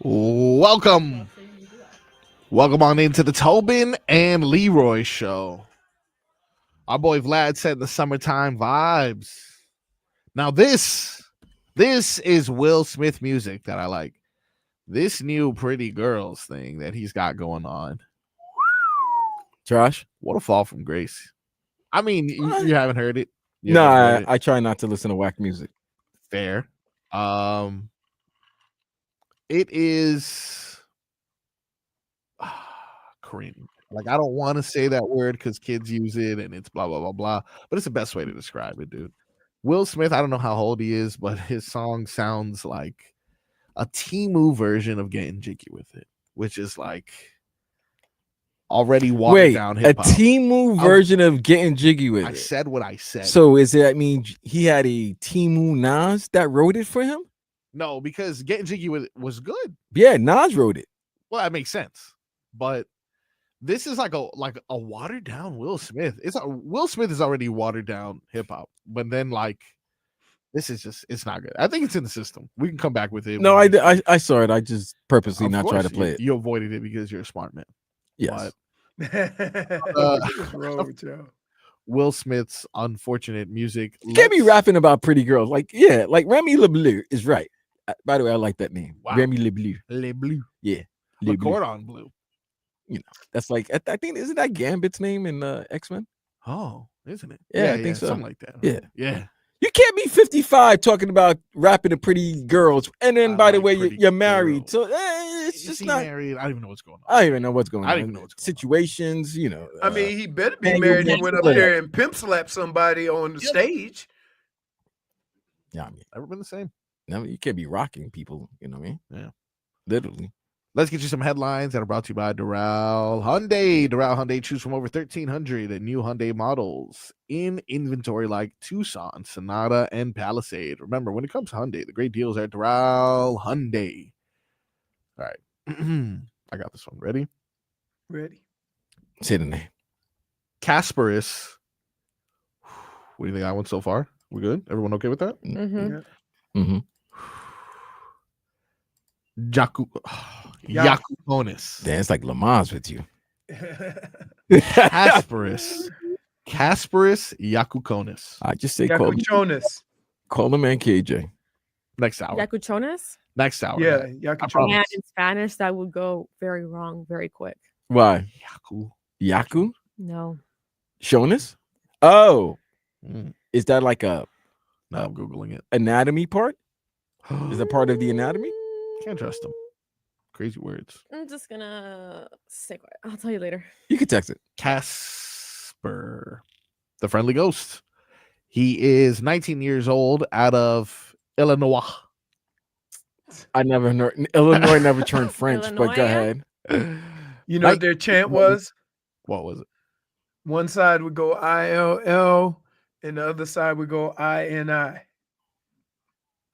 Welcome on into the Tobin and Leroy show. Our boy Vlad said the summertime vibes. Now this is Will Smith music that I like. This new Pretty Girls thing that he's got going on. Josh, what a fall from grace. I mean, you haven't heard it. No, I try not to listen to whack music. Fair. It is cringe. Like, I don't want to say that word because kids use it and it's blah, blah, blah, blah. But it's the best way to describe it, dude. Will Smith, I don't know how old he is, but his song sounds like a Temu version of Getting Jiggy With It, which is like already watered down hip hop. A Temu version of Getting Jiggy With It. I said what I said. So is it, I mean, he had a Temu Nas that wrote it for him? No, because Getting Jiggy With It was good. Yeah, Nas wrote it. Well, that makes sense. But this is like a watered down Will Smith. Will Smith is already watered down hip hop, but then like this is just, it's not good. I think it's in the system. We can come back with it. No, I saw it. I just purposely not try to play it. You avoided it because you're a smart man. Yes. What's wrong with y'all? Will Smith's unfortunate music. You can't be rapping about pretty girls. Like, yeah, like Remy LeBleu is right. By the way, I like that name. Wow. Remy LeBleu. LeBleu. Yeah. The cordon bleu. You know, that's like, I think, isn't that Gambit's name in X-Men? Oh, isn't it? Yeah, I think so. Something like that. Yeah. Yeah. You can't be 55 talking about rapping to pretty girls, and then by the way, you're married. So it's just not married. I don't even know what's going on. I don't even know what's going on. I don't even know what's going situations, you know. I mean, he better be married. He went up there and pimp slapped somebody on the stage. Yeah, I mean, never been the same. No, you can't be rocking people. You know what I mean? Yeah, literally. Let's get you some headlines that are brought to you by Doral Hyundai. Doral Hyundai, choose from over 1,300 new Hyundai models in inventory like Tucson, Sonata, and Palisade. Remember, when it comes to Hyundai, the great deals are at Doral Hyundai. All right. I got this one. Ready? Ready. Say the name. Kasparas. What do you think I went so far? We good? Everyone okay with that? Mm-hmm. Yeah. Mm-hmm. Jakučionis. Damn, it's like Lamar's with you. Kasparas Jakučionis. I just say Jakučionis. Call him man KJ. Next hour. Jakučionis? Next hour. Yeah, Jakučionis. And in Spanish, that would go very wrong very quick. Why? Yaku? No. Jonas? Oh. Is that like a no, I'm Googling it. Anatomy part? Is that part of the anatomy? Can't trust them. Crazy words. I'm just gonna stay quiet. I'll tell you later. You can text it. Casper, the friendly ghost. He is 19 years old out of Illinois. I never know. Illinois never turned French, but go ahead. You know what their chant was? What was it? One side would go ILL and the other side would go INI.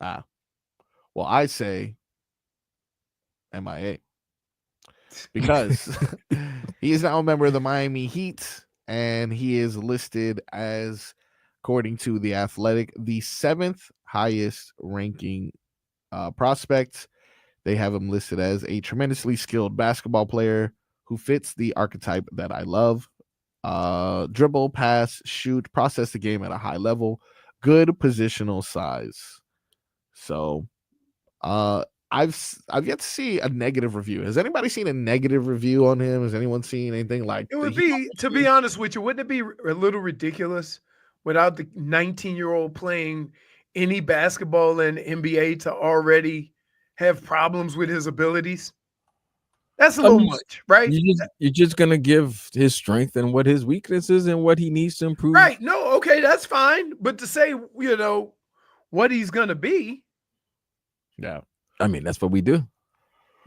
Ah. Well, I say MIA because he is now a member of the Miami Heat, and he is listed as, according to The Athletic, the 7th highest ranking prospect. They have him listed as a tremendously skilled basketball player who fits the archetype that I love. Dribble, pass, shoot, process the game at a high level, good positional size. So I've yet to see a negative review. Has anybody seen a negative review on him? Has anyone seen anything like it? Would be, to be honest with you, wouldn't it be a little ridiculous without the 19-year-old playing any basketball in NBA to already have problems with his abilities? That's a little much, right? You're just gonna give his strength and what his weaknesses and what he needs to improve. Right. No, okay, that's fine. But to say, you know, what he's gonna be. Yeah. I mean, that's what we do.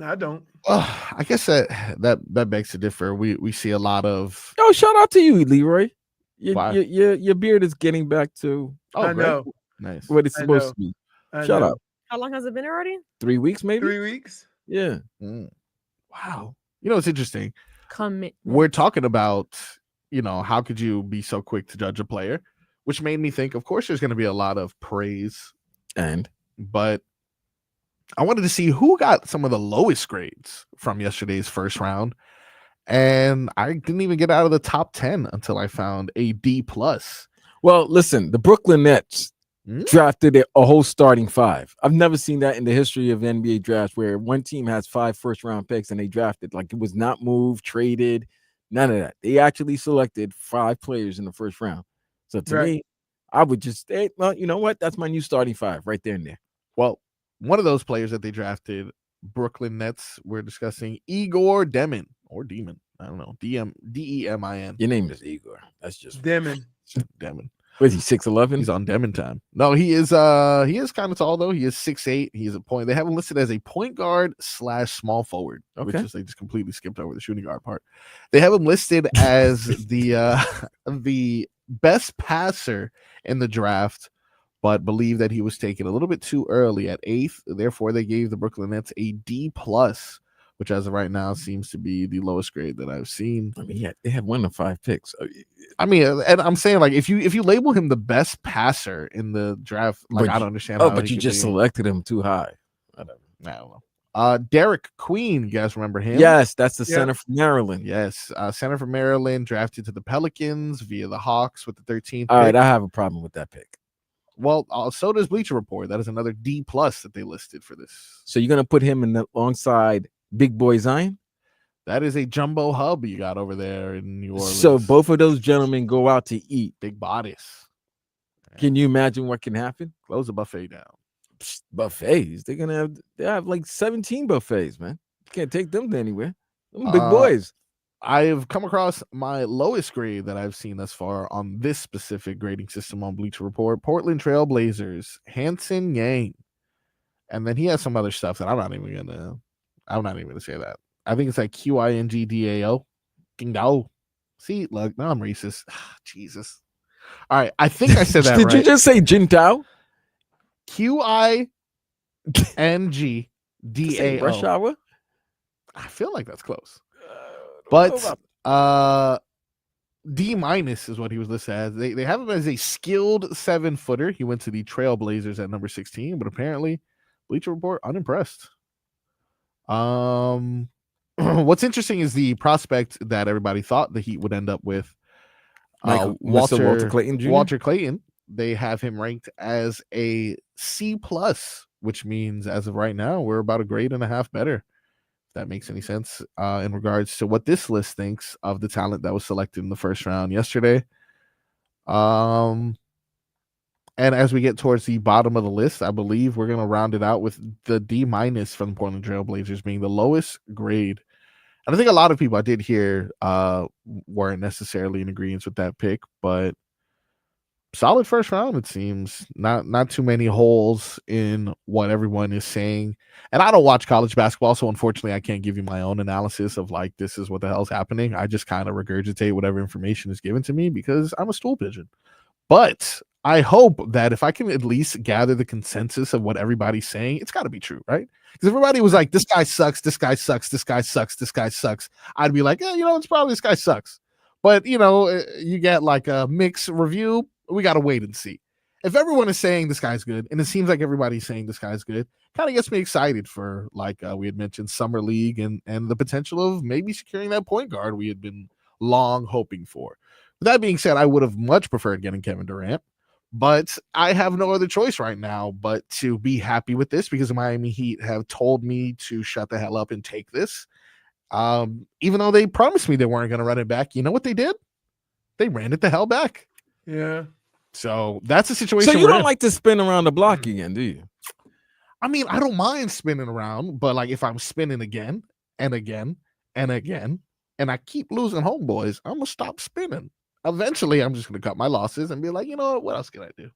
No, I don't. I guess that begs to differ. We see a lot of. Oh, shout out to you, Leroy. Your beard is getting back to. Oh, I know. Nice. What it's supposed to be. Shout out. How long has it been already? 3 weeks, maybe. 3 weeks. Yeah. Wow. You know, it's interesting. Commitment. We're talking about, you know, how could you be so quick to judge a player, which made me think, of course, there's going to be a lot of praise, but I wanted to see who got some of the lowest grades from yesterday's first round. And I didn't even get out of the top 10 until I found a D+. Well, listen, the Brooklyn Nets drafted a whole starting 5. I've never seen that in the history of NBA drafts where one team has 5 first-round picks and they drafted. Like, it was not moved, traded, none of that. They actually selected 5 players in the first round. So to me, I would just say, well, you know what? That's my new starting 5 right there and there. Well, one of those players that they drafted, Brooklyn Nets, we're discussing Igor Demin or Demon. I don't know. Demin. Your name is Igor. That's just Demin. Demin. What is he, 6'11"? He's on Demin time. No, he is kind of tall though. He is 6'8". He's a point. They have him listed as a point guard / small forward, which is they just completely skipped over the shooting guard part. They have him listed as the best passer in the draft, but believe that he was taken a little bit too early at 8th. Therefore, they gave the Brooklyn Nets a D+, which as of right now seems to be the lowest grade that I've seen. I mean, they had 1 of 5 picks. I mean, and I'm saying, like, if you label him the best passer in the draft, like, I don't understand. But you just selected him too high. I don't know. Derek Queen, you guys remember him? Yes, that's the center from Maryland. Yes, center from Maryland, drafted to the Pelicans via the Hawks with the 13th. All right, I have a problem with that pick. Well, so does Bleacher Report. That is another D+ that they listed for this. So you're gonna put him alongside Big Boy Zion? That is a jumbo hub you got over there in New Orleans. So both of those gentlemen go out to eat. Big bodies. Can you imagine what can happen? Close the buffet down. Buffets. They have like 17 buffets, man. You can't take them to anywhere. Them big boys. I've come across my lowest grade that I've seen thus far on this specific grading system on Bleacher Report. Portland Trail Blazers, Hanson Yang. And then he has some other stuff that I'm not even gonna say that. I think it's like QINGDAO. Kingdao. See, look, now I'm racist. Jesus. All right, I think I said that Did right. you just say Jintao? QINGDAO. Rush hour? I feel like that's close. But D- is what he was listed as. They have him as a skilled 7-footer. He went to the Trailblazers at number 16, but apparently Bleacher Report unimpressed. What's interesting is the prospect that everybody thought the Heat would end up with. Walter Clayton Jr.? Walter Clayton. They have him ranked as a C+, which means as of right now, we're about a grade and a half better. If that makes any sense in regards to what this list thinks of the talent that was selected in the first round yesterday. And as we get towards the bottom of the list, I believe we're going to round it out with the D- from the Portland Trail Blazers being the lowest grade. And I think a lot of people I did hear weren't necessarily in agreement with that pick, but solid first round, it seems. Not too many holes in what everyone is saying. And I don't watch college basketball, so unfortunately I can't give you my own analysis of like, this is what the hell's happening. I just kind of regurgitate whatever information is given to me because I'm a stool pigeon. But I hope that if I can at least gather the consensus of what everybody's saying, it's got to be true, right? Because everybody was like, this guy sucks, this guy sucks, this guy sucks, this guy sucks. I'd be like, it's probably this guy sucks. But, you get like a mixed review. We got to wait and see. If everyone is saying this guy's good, and it seems like everybody's saying this guy's good, kind of gets me excited for, like we had mentioned, Summer League and the potential of maybe securing that point guard we had been long hoping for. With that being said, I would have much preferred getting Kevin Durant, but I have no other choice right now but to be happy with this because the Miami Heat have told me to shut the hell up and take this. Even though they promised me they weren't going to run it back, you know what they did? They ran it the hell back. Yeah. So that's a situation. So you don't like to spin around the block again, do you? I mean, I don't mind spinning around, but like if I'm spinning again and again and again, and I keep losing homeboys, I'm gonna stop spinning. Eventually, I'm just gonna cut my losses and be like, what else can I do?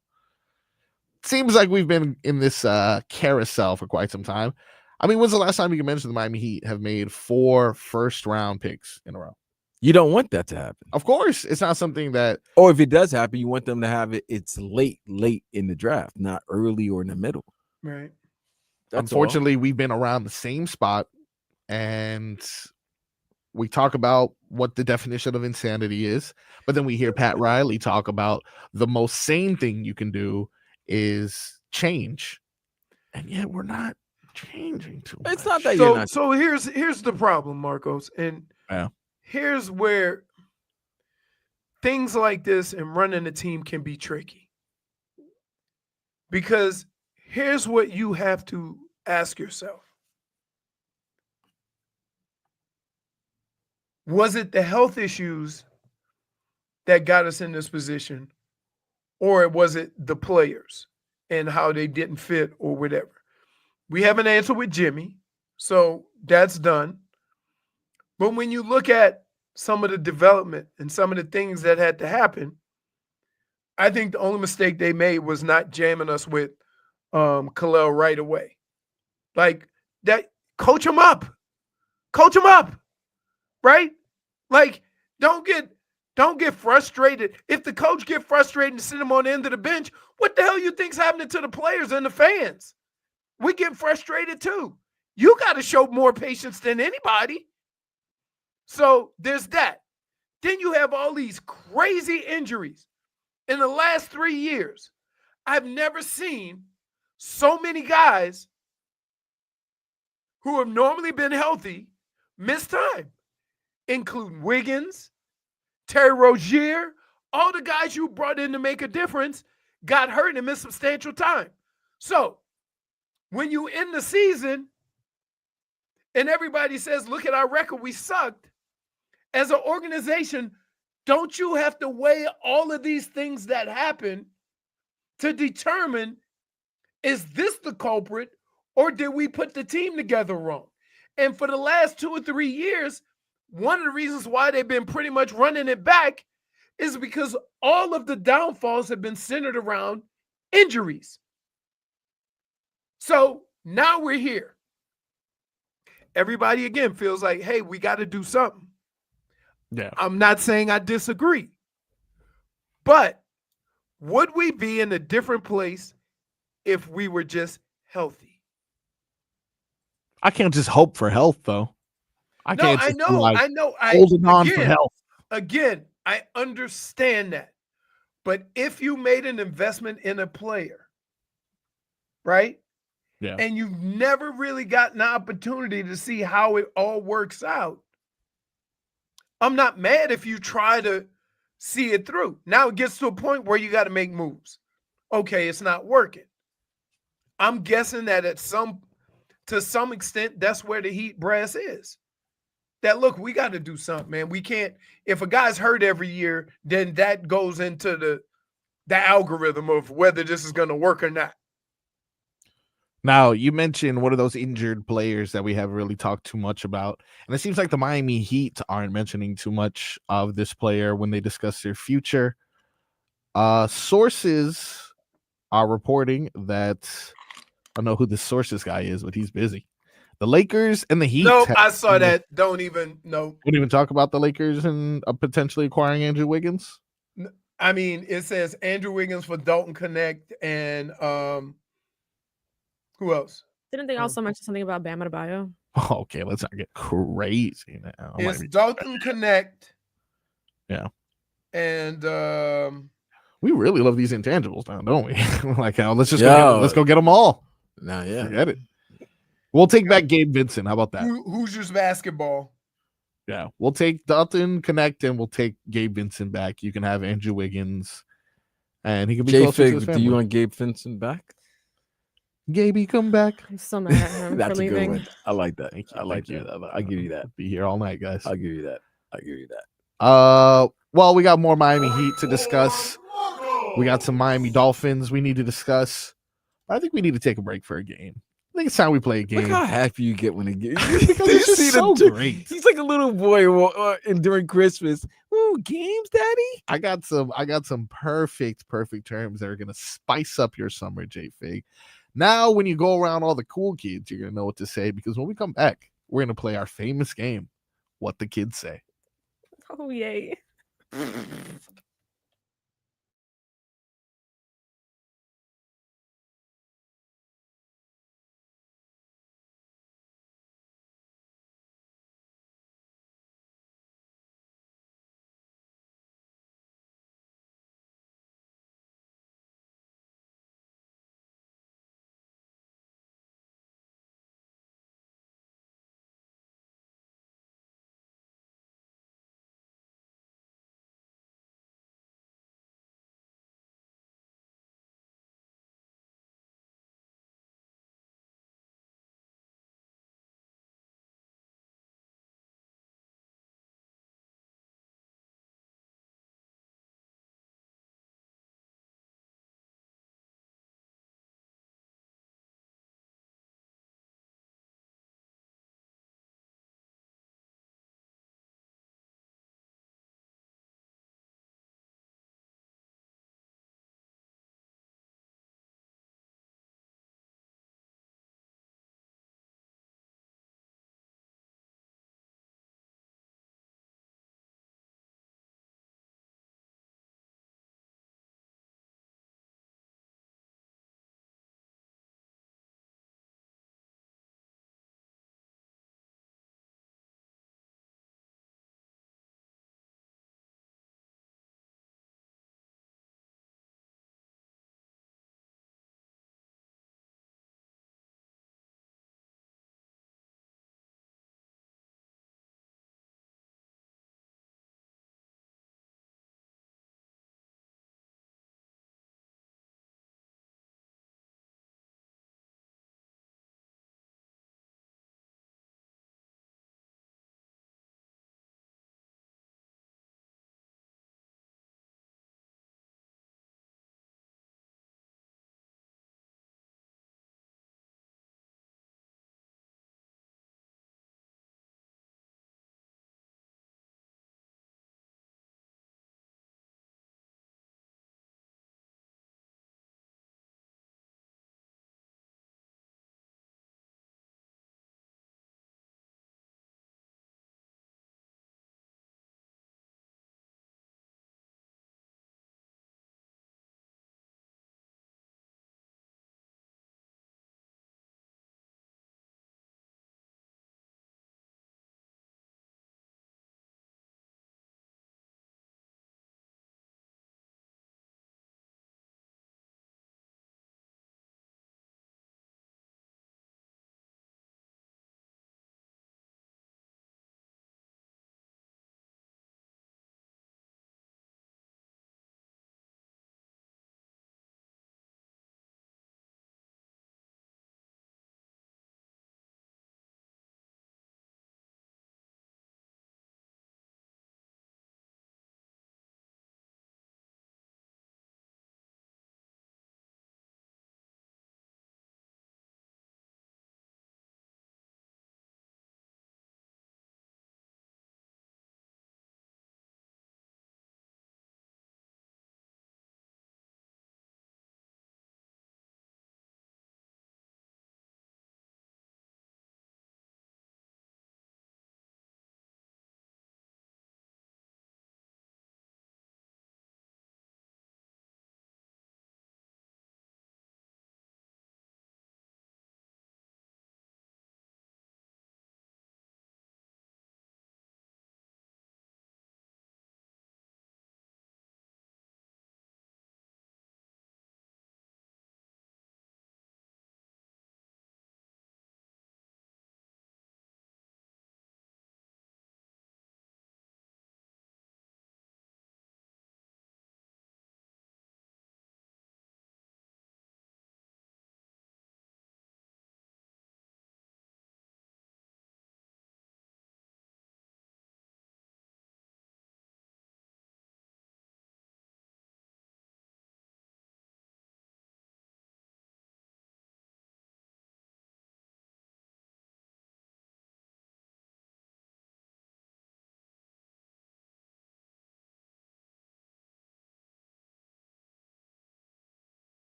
Seems like we've been in this carousel for quite some time. I mean, when's the last time you can mention the Miami Heat have made 4 first-round picks in a row? You don't want that to happen. Of course, it's not something that. Or if it does happen, you want them to have it. It's late in the draft, not early or in the middle. Right. Unfortunately, we've been around the same spot, and we talk about what the definition of insanity is, but then we hear Pat Riley talk about the most sane thing you can do is change, and yet we're not changing too much. It's not that you're So not. here's the problem, Marcos, and Yeah. here's where things like this and running a team can be tricky. Because here's what you have to ask yourself. Was it the health issues that got us in this position, or was it the players and how they didn't fit or whatever? We have an answer with Jimmy, so that's done. But when you look at some of the development and some of the things that had to happen, I think the only mistake they made was not jamming us with Khalil right away. Like that, coach him up, right? Like don't get frustrated. If the coach get frustrated and sit him on the end of the bench, what the hell you think's happening to the players and the fans? We get frustrated too. You got to show more patience than anybody. So there's that. Then you have all these crazy injuries. In the last 3 years, I've never seen so many guys who have normally been healthy miss time, including Wiggins, Terry Rozier, all the guys you brought in to make a difference got hurt and missed substantial time. So when you end the season and everybody says, look at our record, we sucked, as an organization, don't you have to weigh all of these things that happen to determine, is this the culprit or did we put the team together wrong? And for the last 2 or 3 years, one of the reasons why they've been pretty much running it back is because all of the downfalls have been centered around injuries. So now we're here. Everybody again feels like, hey, we got to do something. Yeah. I'm not saying I disagree, but would we be in a different place if we were just healthy? I can't just hope for health, though. I can't just be like holding on for health. Again, I understand that. But if you made an investment in a player, right? Yeah. And you've never really gotten an opportunity to see how it all works out, I'm not mad if you try to see it through. Now it gets to a point where you got to make moves. Okay, it's not working. I'm guessing that to some extent, that's where the Heat brass is. That, look, we got to do something, man. We can't, if a guy's hurt every year, then that goes into the algorithm of whether this is going to work or not. Now, you mentioned one of those injured players that we haven't really talked too much about. And it seems like the Miami Heat aren't mentioning too much of this player when they discuss their future. Sources are reporting that, I don't know who the sources guy is, but he's busy. The Lakers and the Heat. No, I saw that. Don't even talk about the Lakers and potentially acquiring Andrew Wiggins. I mean, it says Andrew Wiggins for Dalton Connect and who else? Didn't they also mention something about Bam Adebayo? Okay, let's not get crazy now. It's Dalton Connect. Yeah. And we really love these intangibles now, don't we? Like, let's go get them all. Nah, yeah. Forget it. We'll take back Gabe Vincent. How about that? Hoosiers basketball. Yeah, we'll take Dalton Connect and we'll take Gabe Vincent back. You can have Andrew Wiggins, and he can be closer to his family. Do you want Gabe Vincent back? Gabe, come back. I'm so mad at him That's for a leaving. good one. I like that. I like you. that. I'll give you that. Be here all night, guys. I'll give you that. Well, we got more Miami Heat to discuss. We got some Miami Dolphins we need to discuss. I think we need to take a break for a game. I think it's time we play a game. Look how happy you get when it gets. Because it's just so great. He's like a little boy during Christmas. Ooh, games, Daddy. I got some perfect terms that are gonna spice up your summer, JFig. Now, when you go around all the cool kids, you're gonna know what to say, because when we come back, we're gonna play our famous game, What the Kids Say. Oh, yay.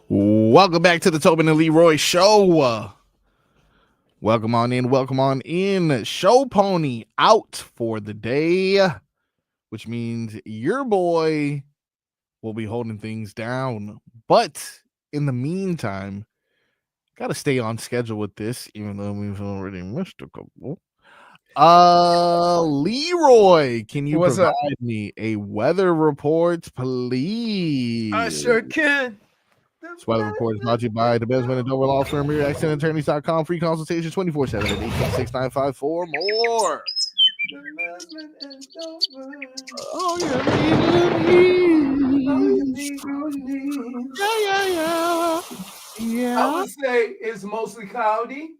Welcome back to the Tobin and Leroy show. Welcome on in. Show Pony out for the day, which means your boy will be holding things down. But in the meantime, got to stay on schedule with this, even though we've already missed a couple. Leroy, can you provide me a weather report, please? I sure can. This weather report is brought to you by the Best Winning Dover Law Firm, accidentattorneys.com. Free consultations 24/7 at 866-954 more. Oh, yeah. I would say it's mostly cloudy.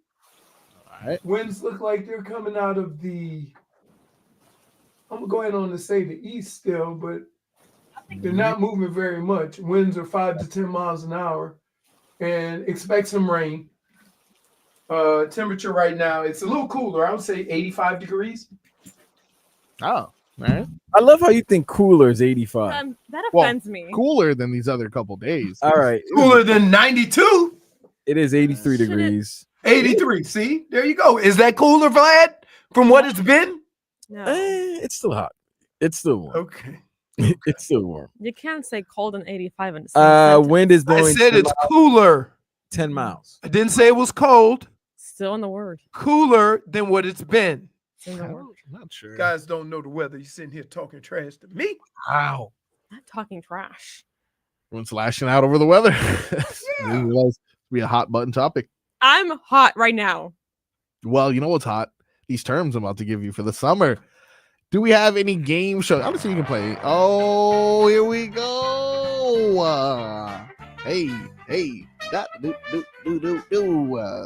All right. Winds look like they're coming out of I'm going on to say the east still, but they're not moving very much. Winds are 5 to 10 miles an hour, and expect some rain. Temperature right now, it's a little cooler. I would say 85 degrees. Oh, all right. I love how you think cooler is 85. That offends me. Cooler than these other couple days. All right. Cooler than 92. It is 83 degrees. 83. See, there you go. Is that cooler, Vlad, from what it's been? No. It's still hot. It's still warm. Okay. It's still warm. You can't say cold and 85 in the same sentence. Wind is blowing. I said it's cooler. 10 miles. I didn't say it was cold. Still in the word. Cooler than what it's been. It's in the word. I'm not sure. Guys don't know the weather. You're sitting here talking trash to me. Wow. Not talking trash. Everyone's lashing out over the weather. This will be a hot button topic. I'm hot right now. Well, you know what's hot? These terms I'm about to give you for the summer. Do we have any game shows? I'm gonna see if you can play. Oh, here we go. Hey. This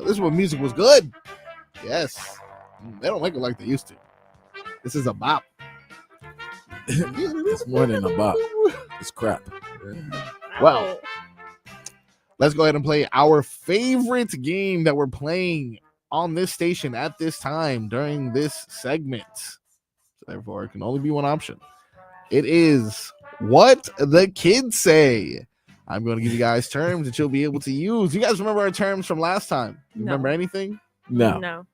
is when music was good. Yes. They don't make it like they used to. This is a bop. It's more than a bop. It's crap. Well, let's go ahead and play our favorite game that we're playing on this station at this time during this segment. So therefore, it can only be one option. It is What the Kids Say. I'm going to give you guys terms that you'll be able to use. You guys remember our terms from last time? You remember anything? No.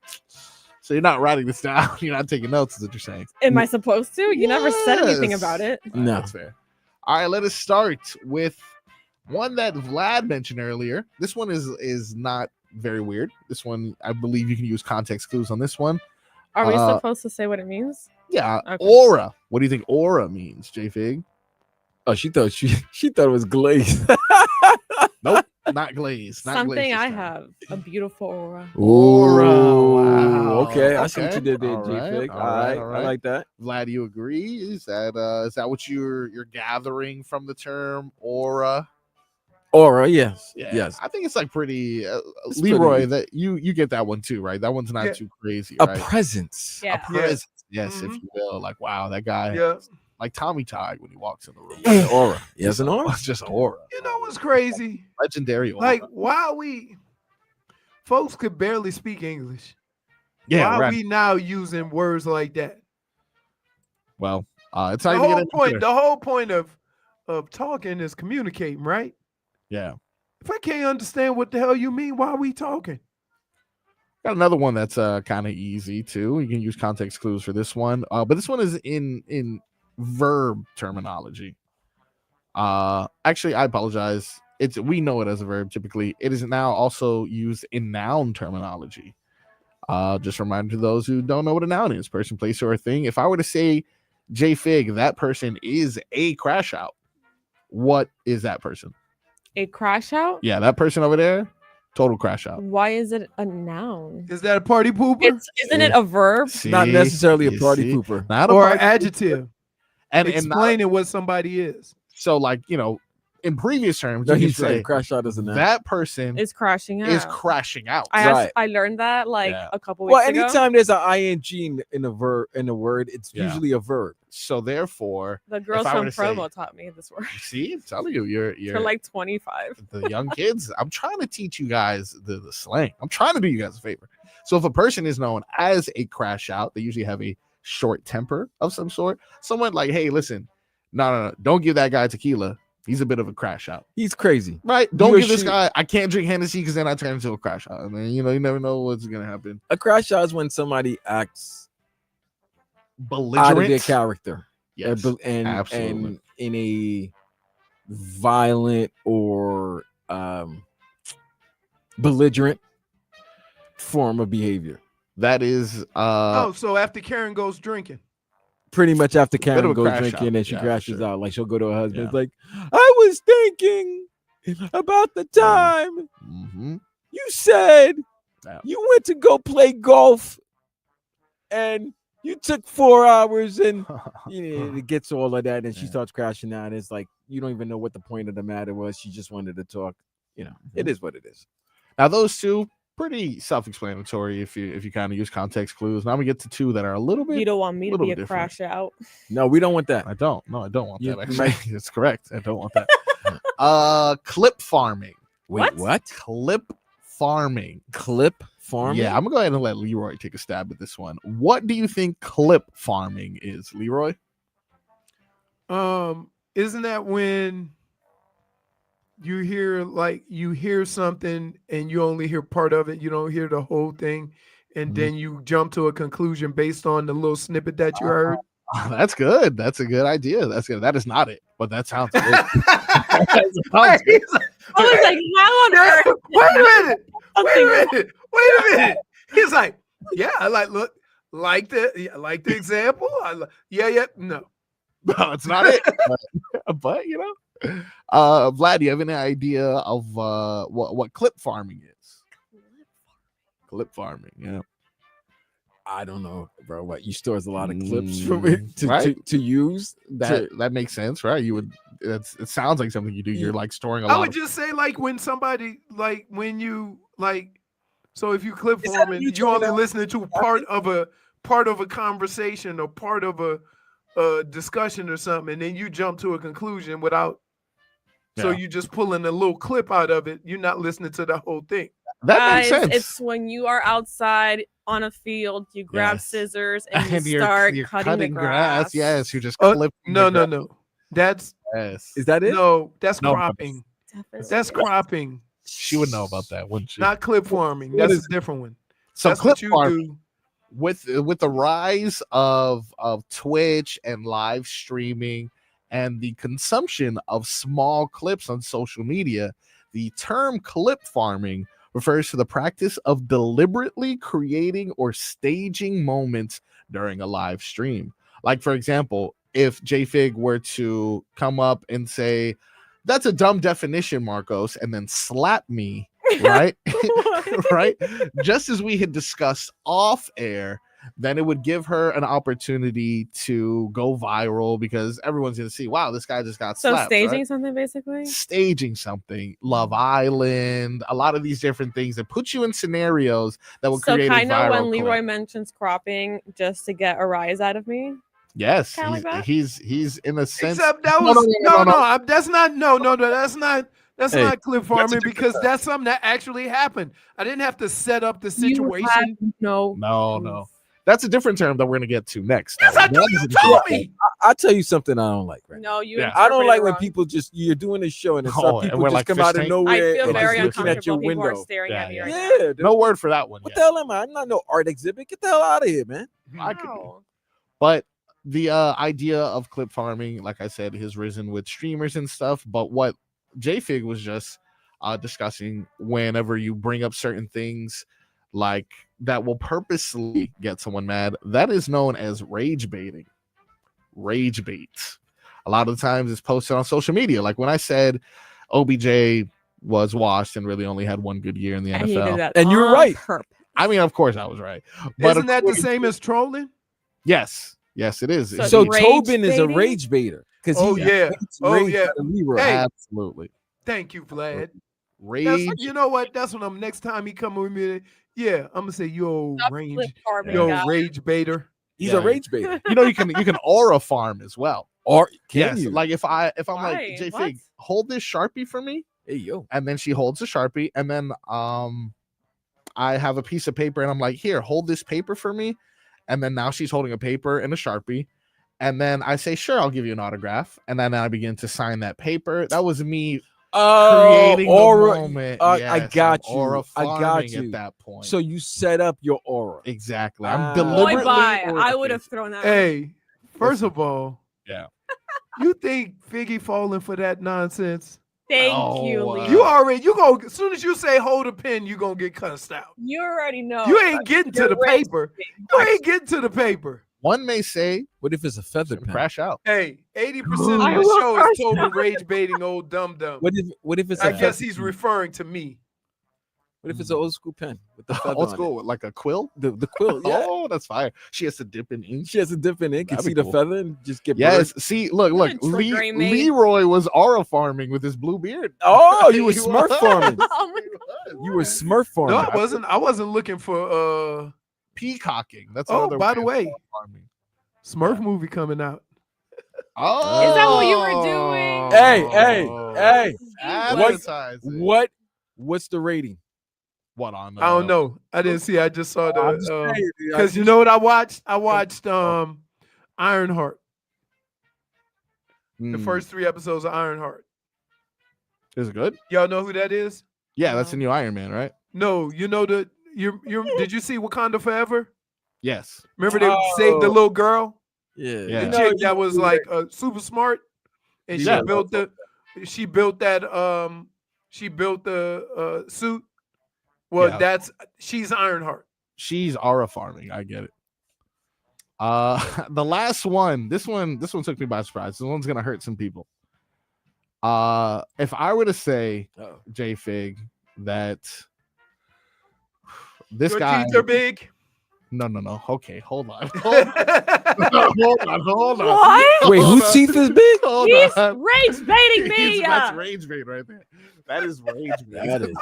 So you're not writing this down. You're not taking notes, is what you're saying. Am I supposed to? You never said anything about it. No. That's fair. All right, let us start with one that Vlad mentioned earlier. This one is not very weird. This one, I believe you can use context clues on this one. Are we supposed to say what it means? Yeah, Okay. aura. What do you think aura means, JFig? Oh, she thought it was glazed. Nope, not glazed. Not Something glazed I this time. have. A beautiful aura. Aura. Wow. Okay, I see what Okay. you did there, All right, JFig. all All right, right, all right. I like that. Vlad, you agree? Is that what you're gathering from the term aura? Aura, yes. Yeah, Yes. I think it's like pretty It's Leroy. pretty- That you get that one too, right? That one's not Yeah. too crazy, A right? presence. Yeah. A presence, yes, if Mhm. you will. Like, wow, that guy, Yeah. like Tommy Tide when he walks in the room. An aura. Yes, an aura. It's just aura. You know what's crazy? Legendary aura. Like, why folks could barely speak English. yeah, Why right. we now using words like that? Well, it's The not even whole getting point, the whole point of talking is communicating, right? yeah. If I can't understand what the hell you mean, why are we talking? Got another one that's kind of easy too. You can use context clues for this one, but this one is in verb terminology. Actually, I apologize. We know it as a verb typically. It is now also used in noun terminology. Just a reminder to those who don't know what a noun is: person, place, or a thing. If I were to say JFig, that person is a crash out. What is that person? A crash out? Yeah, that person over there, total crash out. Why is it a noun? Is that a party pooper Isn't it a verb? Not necessarily a You party see? pooper. Not a or an party adjective? and not, Explaining what somebody is. so like in previous terms, No, you he can say said crash out as a noun. that person Is crashing out. is crashing out. I learned that Yeah. a couple weeks Well, ago. anytime there's an ing in a word, it's Yeah. usually a verb. So therefore, The girls I were from to say- Provo taught me this word. see, I'm telling you, you're For like 25. the young kids. I'm trying to teach you guys the slang. I'm trying to do you guys a favor. So if a person is known as a crash out, they usually have a short temper of some sort. Someone like, hey, listen, no, don't give that guy tequila. He's a bit of a crash out. He's crazy. Right? Don't give this guy, I can't drink Hennessy because then I turn into a crash out. And then, you never know what's going to happen. A crash out is when somebody acts belligerent out of their character. Yes, and absolutely. And in a violent or belligerent form of behavior. That is so after Karen goes drinking. Pretty much after Karen goes drinking and she crashes out. Like she'll go to her husband. It's like, I was thinking about the time you said you went to go play golf and you took 4 hours and it gets all of that and she starts crashing out. And it's like, you don't even know what the point of the matter was. She just wanted to talk. It is what it is. Now those two, pretty self-explanatory if you kind of use context clues. Now we get to two that are a little bit. You don't want me to be a different. crash out. No, we don't want that. I don't. No, I don't want that. Actually, it's correct. I don't want that. Clip farming. Wait, what? Clip farming. Clip farming? Yeah, I'm gonna go ahead and let Leroy take a stab at this one. What do you think clip farming is, Leroy? Isn't that when you hear something and you only hear part of it, you don't hear the whole thing, and then you jump to a conclusion based on the little snippet that you heard? That's good. That's a good idea. That's good. That is not it, but that sounds good. I was like, how on earth? Wait a minute. He's like, yeah, I like the example. No. No, it's not it. But Vlad, do you have any idea of what clip farming is? Clip farming, yeah. I don't know, bro. What, you stores a lot of clips from it to use? That makes sense, right? You would. It sounds like something you do. You're like storing a lot. I would just say when somebody when you so if you clip farming, you're only listening to part of a conversation or part of a discussion or something, and then you jump to a conclusion without. So you just pulling a little clip out of it. You're not listening to the whole thing. That makes sense. It's when you are outside on a field, you grab scissors and you start cutting the grass. Yes, you just clip. No. That's is that it? No, that's cropping. That's cropping. She would know about that, wouldn't she? Not clip farming. That's a different one. So that's clip what you farming, do. with the rise of Twitch and live streaming and the consumption of small clips on social media, the term clip farming refers to the practice of deliberately creating or staging moments during a live stream. Like, for example, if JFig were to come up and say, "That's a dumb definition, Marcos," and then slap me, right? Right? Just as we had discussed off air, then it would give her an opportunity to go viral because everyone's going to see, wow, this guy just got slapped. So staging something, basically? Staging something. Love Island, a lot of these different things that put you in scenarios that will create a viral clip. So kind of when Leroy mentions cropping just to get a rise out of me? Yes. He's in a sense. Except that was that's not clip farming because that's something that actually happened. I didn't have to set up the situation. No. That's a different term that we're going to get to next. Yes, I know you told me. I'll tell you something I don't like. Right no, you. Yeah. I don't like when people you're doing a show and some people just come out of nowhere. I feel very and looking at your window. window. Staring at me right now. No word for that one. What the hell am I? I'm not no art exhibit. Get the hell out of here, man. But the idea of clip farming, like I said, has risen with streamers and stuff. But what JFig was just discussing, whenever you bring up certain things like that will purposely get someone mad, that is known as rage baiting. Rage bait. A lot of the times it's posted on social media. Like when I said OBJ was washed and really only had one good year in the NFL. And you were right. I mean, of course I was right. But isn't that the same as trolling? Yes, it is. So Tobin is a rage baiter. Yeah. Hey, absolutely. Thank you, Vlad. Rage. You know what? That's when next time he come with me. Yeah, I'm gonna say rage baiter. He's a rage baiter. You can aura farm as well. Or you? Like if I'm like, JFig, hold this Sharpie for me. Hey yo. And then she holds a Sharpie, and then I have a piece of paper, and I'm like, here, hold this paper for me. And then now she's holding a paper and a Sharpie. And then I say, sure, I'll give you an autograph. And then I begin to sign that paper. That was me creating aura, the moment. I got you. Aura I got farming you. at that point. So you set up your aura. Exactly. I'm Boy, deliberately. bye. I would have thrown that. Hey, first of all, yeah. You think Figgy falling for that nonsense? Thank you, Lee. You go as soon as you say hold a pen, you gonna get cussed out. You already know. You ain't getting to the paper. You ain't getting to the paper. One may say, what if it's a feather pen? Crash out. Hey, 80% of the show is Tobin rage baiting old dum dum. What if it's? I guess he's referring to me. What if it's an old school pen with the feather Old on school, like a quill? The quill, yeah. Oh, that's fire. She has to dip in ink. She has to dip in ink and That'd see be the cool. feather and just get Yes, burned. see, look. triggering me. Leroy was aura farming with his blue beard. Oh, you were He Smurf was. farming. Oh my You were Smurf farming. No, I wasn't. I wasn't looking for Peacocking. That's Oh, another by the way of way, farming. Smurf movie coming out. Oh, Is that what you were doing? Hey. Advertising. What's the rating? What on? I don't know. I didn't see. I just saw I'm just saying, the because you know what I watched? I watched Ironheart. The first 3 episodes of Ironheart. Is it good? Y'all know who that is? Yeah, that's the new Iron Man, right? No, you know the you did you see Wakanda Forever? Yes. Remember they saved the little girl? Yeah. Yeah. The chick that was like super smart, and Yeah. she built the suit. Well, Yeah. she's Ironheart. She's aura farming. I get it. The last one. This one took me by surprise. This one's gonna hurt some people. If I were to say, JFig, that this Your guy teeth are big. No. Okay, hold on. Hold on. What? Wait, whose teeth is big? He's rage baiting me. That's rage bait right there. That is rage bait. That is.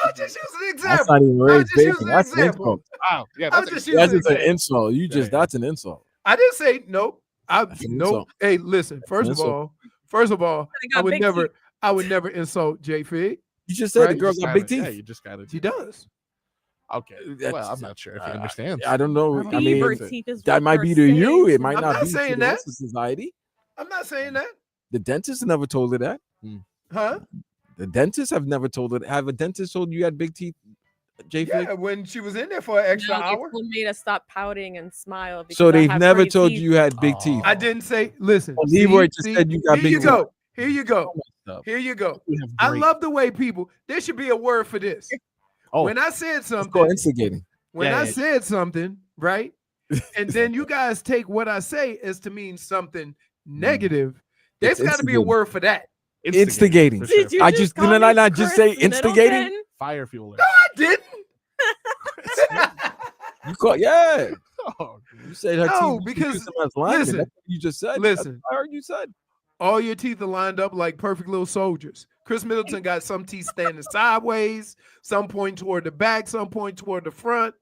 I'll just use an example. That's not even I'll rage just use baiting. an That's an example. insult. Wow. Yeah, I'll that's just a- use That's an just an example. insult. You just Yeah. that's an insult. I didn't say nope. That's an Nope. insult. Hey, listen. First of all, I got would big never. teeth. I would never insult JFig. You just said the Right? girl You got just big gotta- Yeah, teeth. you just got to. She does. Okay. Well, I'm not sure if he understands. I don't know. I Beaver mean, teeth is that what might we're be to you. saying. It might I'm not not be to saying the that. rest of society. I'm not saying that. The dentist never told her that. Huh? The dentists have never told her. Have a dentist told you had big teeth, JFig? Yeah, when she was in there for an extra No, they hour. told me to stop pouting and smile. So because I they've have never pretty told teeth. you had big teeth. I didn't say. Listen, Well, Leroy just said you got here big you teeth. go. Here you go. Stuff. Here you go. We have I great- love the way people. There should be a word for this. Oh. When I said It's called something, instigating. when Yeah, I yeah. said something, right, and then you guys take what I say as to mean something negative. There's It's got to be a instigating. word for that. Instigating. for sure. Did you I just just call didn't me I not just Chris say instigating? Middleton? Fire fueler. No, I didn't. You call yeah. Oh, You said her No, teeth because- use them as linemen. listen, That's what you just said. listen. I heard you said. All your teeth are lined up like perfect little soldiers. Chris Middleton got some teeth standing sideways, some point toward the back, some point toward the front.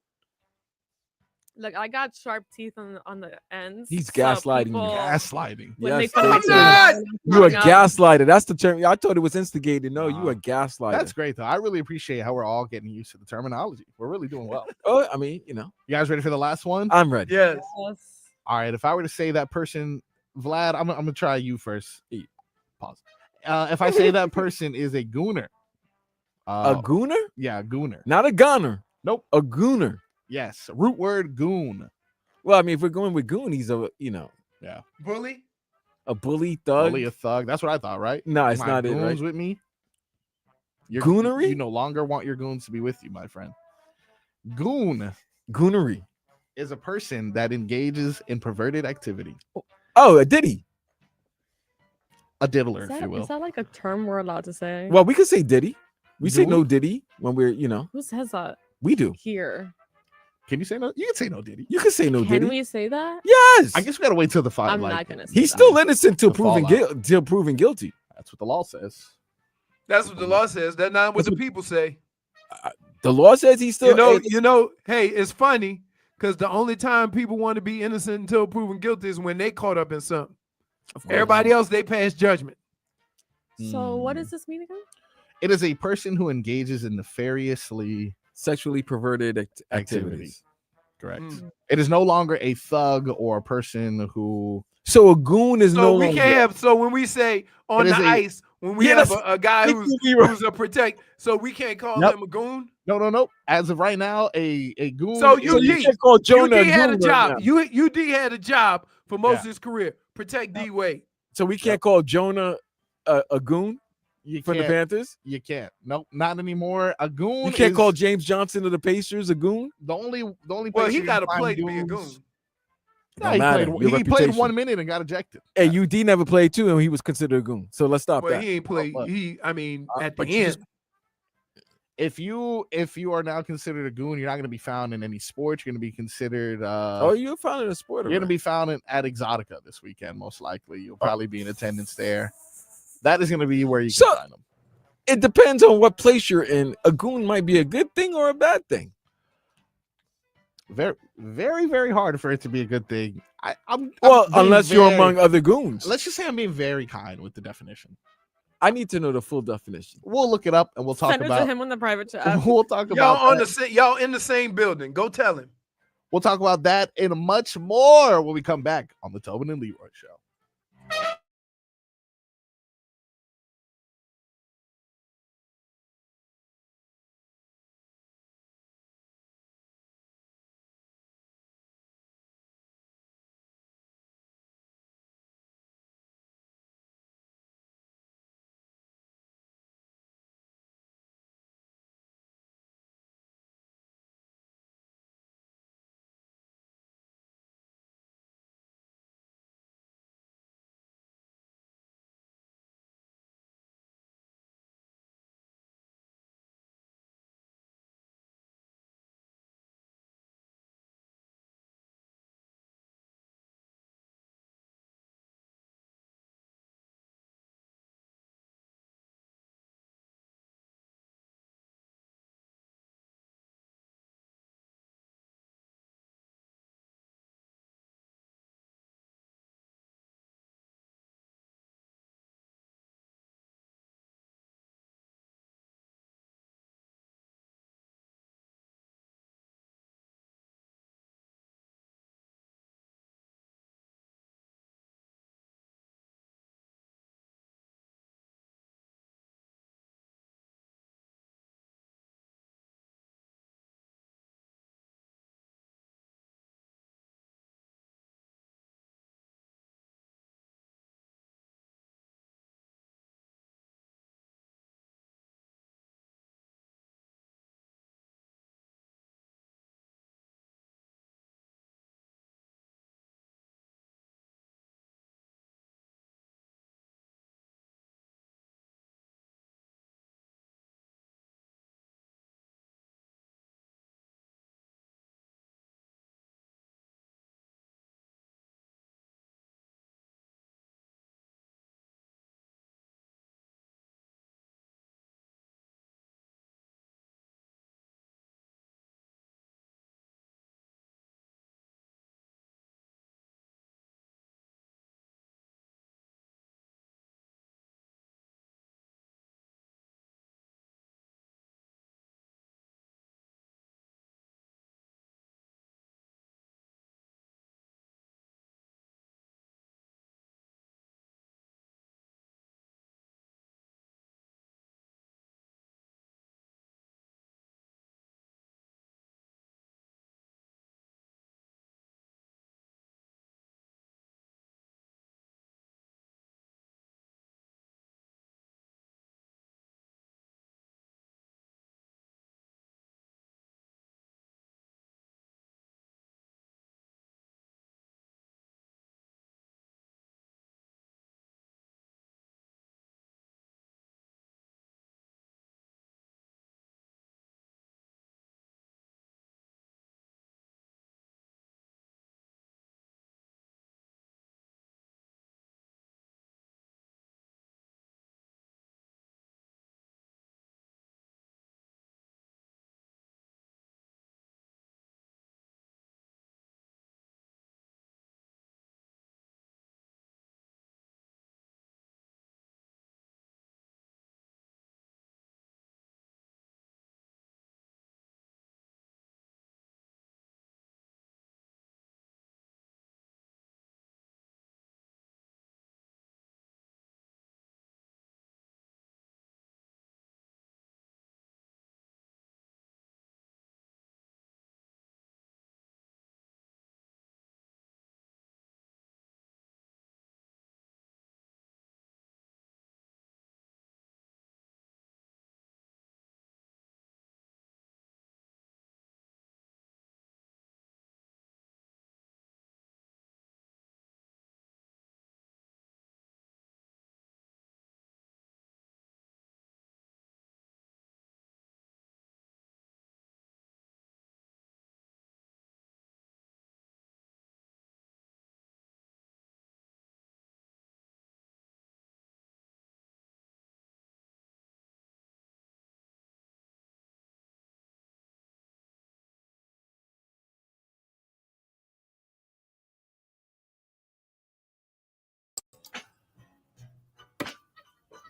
Look, I got sharp teeth on the ends. He's so gaslighting you. people, gaslighting. when they Yes, come they up to said- me, not. I'm You a coming up. gaslighter. That's the term. I thought it was instigated. No, you a gaslighter. That's great though. I really appreciate how we're all getting used to the terminology. We're really doing well. Oh, I mean, you know, You guys ready for the last one? I'm ready. Yes. Yes. All right. If I were to say that person, Vlad, I'm gonna try you first. Pause. If I say that person is a gooner, A gooner? yeah, gooner. Not a gunner. Nope. A gooner. Yes, root word goon. Well, I mean, if we're going with goon, he's a Bully? a bully thug. Only a thug. That's what I thought, right? No, it's My not it. goons Right? with me. Goonery? You no longer want your goons to be with you, my friend. Goon Goonery. is a person that engages in perverted activity. Oh, a diddy. A diddler, Is if that, you will. is that like a term we're allowed to say? Well, we could say diddy. We say Goon? no diddy when we're, Who says that we do. here? Can you say no? You can say no, Diddy. You can say no Can diddy. we say that? Yes. I guess we gotta wait till the fight. I'm like, not gonna say He's that. still innocent till The proven fallout. guilty. That's what the law says. That's what the law says. That's not what the people say. The law says he's still. Hey, it's funny because the only time people want to be innocent until proven guilty is when they caught up in something. Everybody else, they pass judgment. So what does this mean again? It is a person who engages in nefariously sexually perverted activities. Correct. Mm. It is no longer a thug or a person who So a goon is So no we longer. can't have. So when we say on the ice, when we have a guy who's a protect, so we can't call him a goon. No. As of right now, a goon. So you can't call Jonah UD had a job. Right UD had a job for most of his career. Protect D Wade. So we can't call Jonah a goon for the Panthers. You can't. Nope, not anymore. A goon. You can't call James Johnson of the Pacers a goon. The only. Well, he got to play to be a goon. No, he played 1 minute and got ejected. And UD never played too, and he was considered a goon. So let's stop that. He ain't played. At the end. If you are now considered a goon, you're not going to be found in any sports. You're going to be considered. You're found in a sport. You're going to be found at Exotica this weekend, most likely. You'll probably be in attendance there. That is going to be where you can find them. It depends on what place you're in. A goon might be a good thing or a bad thing. Very, very, very hard for it to be a good thing. Unless you're among other goons. Let's just say I'm being very kind with the definition. I need to know the full definition. We'll look it up and we'll talk Send it about to him on the private chat. We'll talk y'all about y'all in the same building. Go tell him. We'll talk about that and much more when we come back on the Tobin and Leroy Show.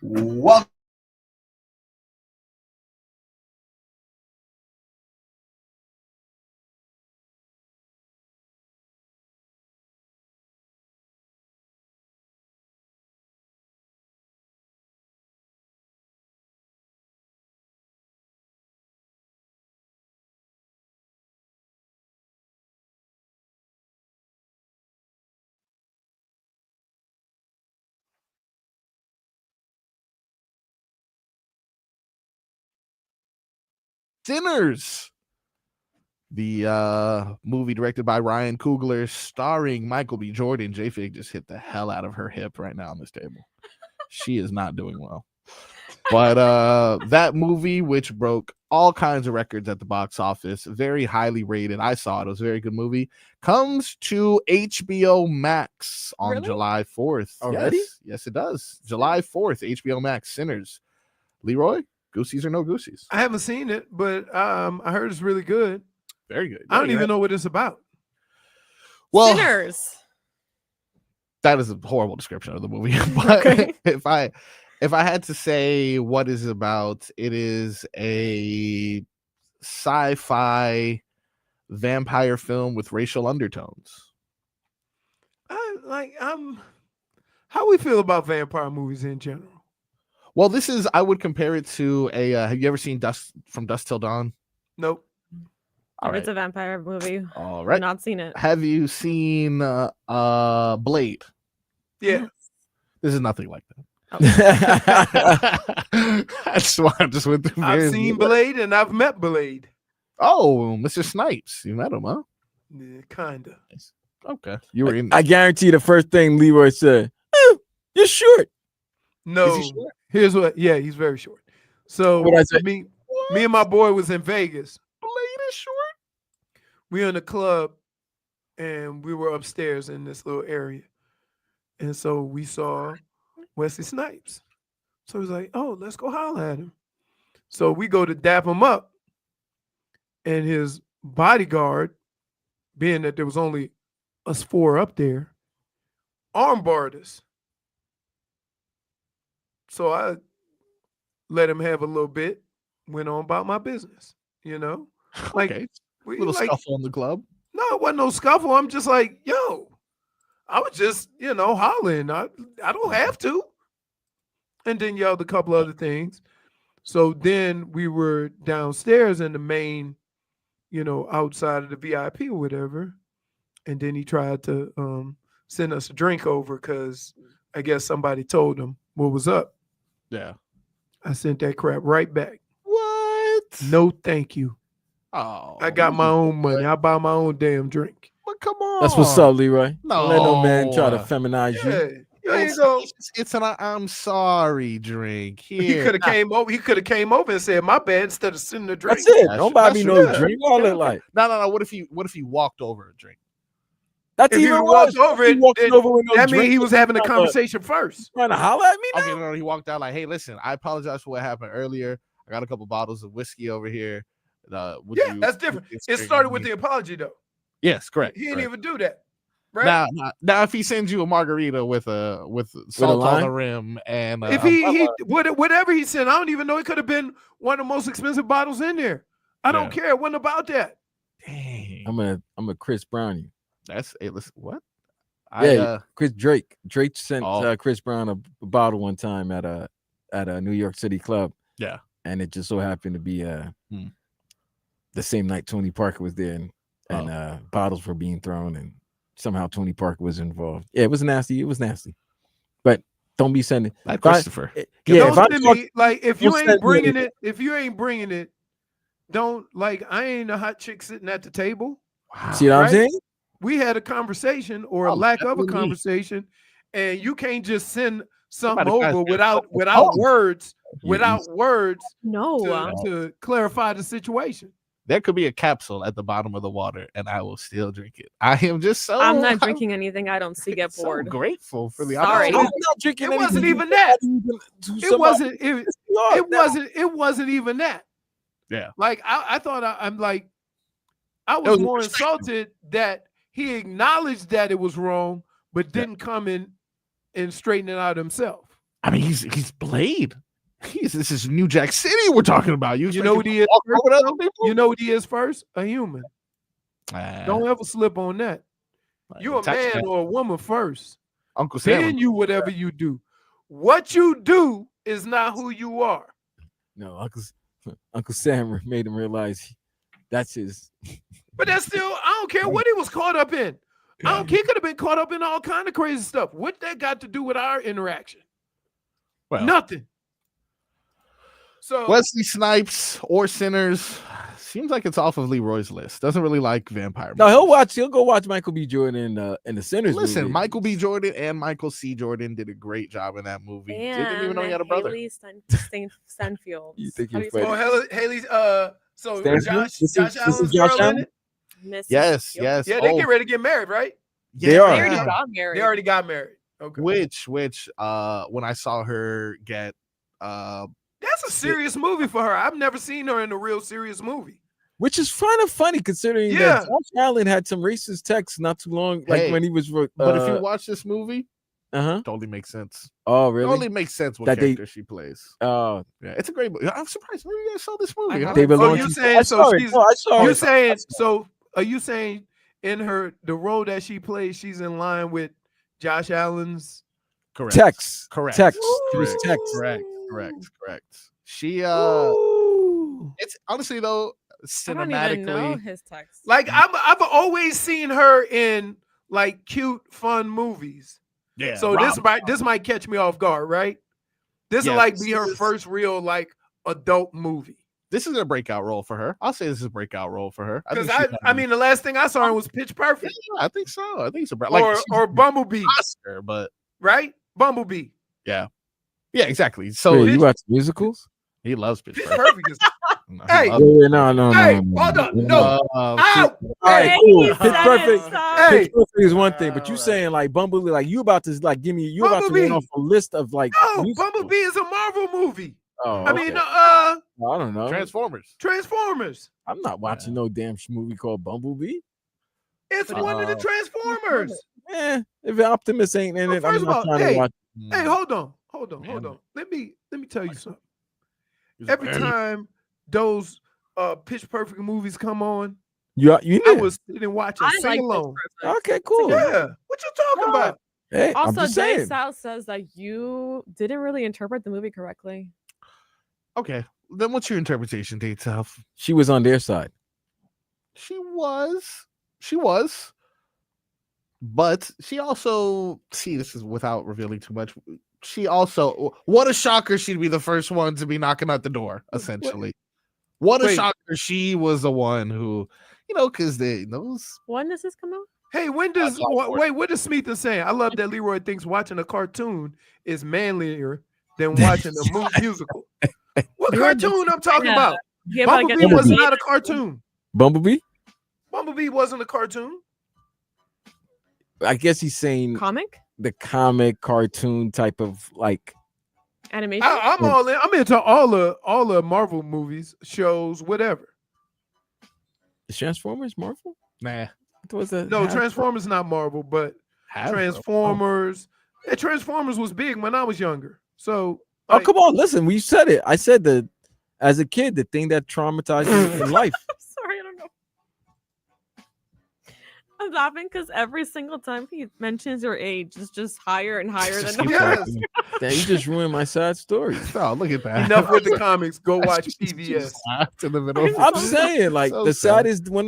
Welcome. Sinners, the movie directed by Ryan Coogler, starring Michael B. Jordan. JFig just hit the hell out of her hip right now on this table. She is not doing well. But that movie, which broke all kinds of records at the box office, very highly rated. I saw it. It was a very good movie. Comes to HBO Max on July 4th. Already? Yes, it does. July 4th, HBO Max, Sinners. Leroy, Goosies or no Goosies? I haven't seen it, but I heard it's really good. Very good. I don't even know what it's about. Well, Sinners. that is a horrible description of the movie. But if I had to say what is it about, it is a sci-fi vampire film with racial undertones. How we feel about vampire movies in general? Well, this is, I would compare it to a have you ever seen From Dusk Till Dawn? Nope. All right. It's a vampire movie. All right. I've not seen it. Have you seen Blade? Yeah. This is nothing like that. Oh. That's why I just went through. I've seen Blade and I've met Blade. Oh, Mr. Snipes. You met him, huh? Yeah, kinda. Okay. You were in. I guarantee the first thing Leroy said, you're short. No. Is he short? Here's what. Yeah, he's very short. So What'd I say? me and my boy was in Vegas. Blade is short. We were in the club and we were upstairs in this little area. And so we saw Wesley Snipes. So he was like, oh, let's go holler at him. So we go to dap him up. And his bodyguard, being that there was only us four up there, armbarred us. So I let him have a little bit, went on about my business, you know? Like, Okay. we, Little like, scuffle in the club. no, it wasn't no scuffle. I'm just like, yo, I was just, hollering. I don't have to. And then yelled a couple other things. So then we were downstairs in the main, outside of the VIP or whatever. And then he tried to send us a drink over because I guess somebody told him what was up. Yeah. I sent that crap right back. What? No, thank you. Oh. I got my own money. I buy my own damn drink. But come on. That's what's up, Leroy. No. Don't let no man try to feminize you. Yeah. You ain't go. It's an I'm sorry drink. Here. He could have came over. He could have came over and said, "My bad," instead of sending a drink. That's it. That's Don't buy me true. no drink. All it like. No. What if he walked over a drink? That's If he even walked worse. over He it, walked then over with no that means drink. he was having a Trying to- conversation first. Trying to holler at me now? Okay, no, he walked out like, hey, listen, I apologize for what happened earlier. I got a couple bottles of whiskey over here. That's different. It started with the apology, though. Yes, correct. He didn't even do that. Right? Now, if he sends you a margarita with salt on the rim and If he whatever he said, I don't even know. It could have been one of the most expensive bottles in there. I don't care. It wasn't about that. dang, I'm a Chris Brown you. that's it. Listen, what? Chris Drake. Drake sent Oh. Chris Brown a bottle one time at a New York City club. Yeah. And it just so happened to be the same night Tony Parker was there and bottles were being thrown and somehow Tony Parker was involved. Yeah, it was nasty. But don't be sending Like Christopher. If you ain't bringing it, don't I ain't a hot chick sitting at the table. Wow. See what I'm saying? We had a conversation or a lack of a conversation, and you can't just send something over without words to clarify the situation. There could be a capsule at the bottom of the water, and I will still drink it. I am just so. I'm not drinking anything I don't see get bored. So grateful for the Sorry. opportunity. I'm not drinking It wasn't anything. even that. It wasn't even that. Yeah. Like I thought I was was more respectful. insulted that he acknowledged that it was wrong, but didn't come in and straighten it out himself. I mean, he's Blade. This is New Jack City we're talking about. You know what he is first? You know what he is first? A human. Don't ever slip on that. You a man or a woman first. Uncle Sam. Then you whatever you do. What you do is not who you are. No, Uncle Sam made him realize that's his. But that's still, I don't care what he was caught up in. He could have been caught up in all kind of crazy stuff. What that got to do with our interaction? Well, nothing. So Wesley Snipes or Sinners seems like it's off of Leroy's list. Doesn't really like vampire. No, he'll go watch Michael B. Jordan in the Sinners. Listen, movie. Michael B. Jordan and Michael C. Jordan did a great job in that movie. And didn't even know he had a brother. Haley Stenfield. You think you're Haley's so Stanfield? Josh Allen's Josh girl in it? Yes. Yeah, they get ready to get married, right? They are. They already got married. They already got married. Okay. Which when I saw her get that's a serious movie for her. I've never seen her in a real serious movie. Which is kind of funny considering that Josh Allen had some racist texts not too long, like when he was. But if you watch this movie, totally makes sense. Oh, really? Totally makes sense what character she plays. Oh, yeah, it's a great movie. I'm surprised maybe I saw this movie. Huh? Are you saying in the role that she plays, she's in line with Josh Allen's text? Correct. Text. She was text. Correct. She it's honestly though cinematically. I don't even know his text. Like I've always seen her in like cute, fun movies. Yeah. So this might catch me off guard, right? This will like be her first real like adult movie. This is a breakout role for her. I'll say this is a breakout role for her. Because I mean, the last thing I saw her was Pitch Perfect. Yeah, I think so. I think it's or Bumblebee. Oscar, but right? Bumblebee. Yeah, exactly. So you watch musicals? He loves Pitch Pitch Perfect. Perfect is. Hey, no. Hey, hold on. No. All right, cool. Pitch Perfect. Pitch Perfect is one thing, but you saying like Bumblebee, like you about to like give me, you about to run off a list of like. No, Bumblebee is a Marvel movie. Oh, I mean, I don't know. Transformers. I'm not watching no damn movie called Bumblebee. It's one of the Transformers. If Optimus ain't in it, first I'm of not all, trying to watch. Hey, hold on. Let me tell you something. Every time those Pitch Perfect movies come on, you I was sitting watching sing along. Okay, cool. Yeah, what you talking about? Hey, also, Jay South says that you didn't really interpret the movie correctly. Okay, then what's your interpretation, Date South? She was on their side. She was, but she also this is without revealing too much. She also, what a shocker! She'd be the first one to be knocking at the door. Essentially, what a shocker! She was the one who, because those. When does this come out? Hey, what does Smith is saying? I love that Leroy thinks watching a cartoon is manlier than watching a musical. What cartoon I'm talking about? Bumblebee was not a cartoon. Bumblebee wasn't a cartoon. I guess he's saying comic, the comic cartoon type of like animation. I'm all in. I'm into all the Marvel movies, shows, whatever. Is Transformers Marvel? Nah. No, Transformers not Marvel, but Transformers. Transformers was big when I was younger. So come on, listen, we said it. I said that as a kid, the thing that traumatized me in life. I'm sorry, I don't know. I'm laughing because every single time he mentions your age, it's just higher and higher than the yes. Damn, you just ruined my sad story. Oh, look at that. Enough with the comics. Go watch PBS. In the middle. I'm saying, like, one of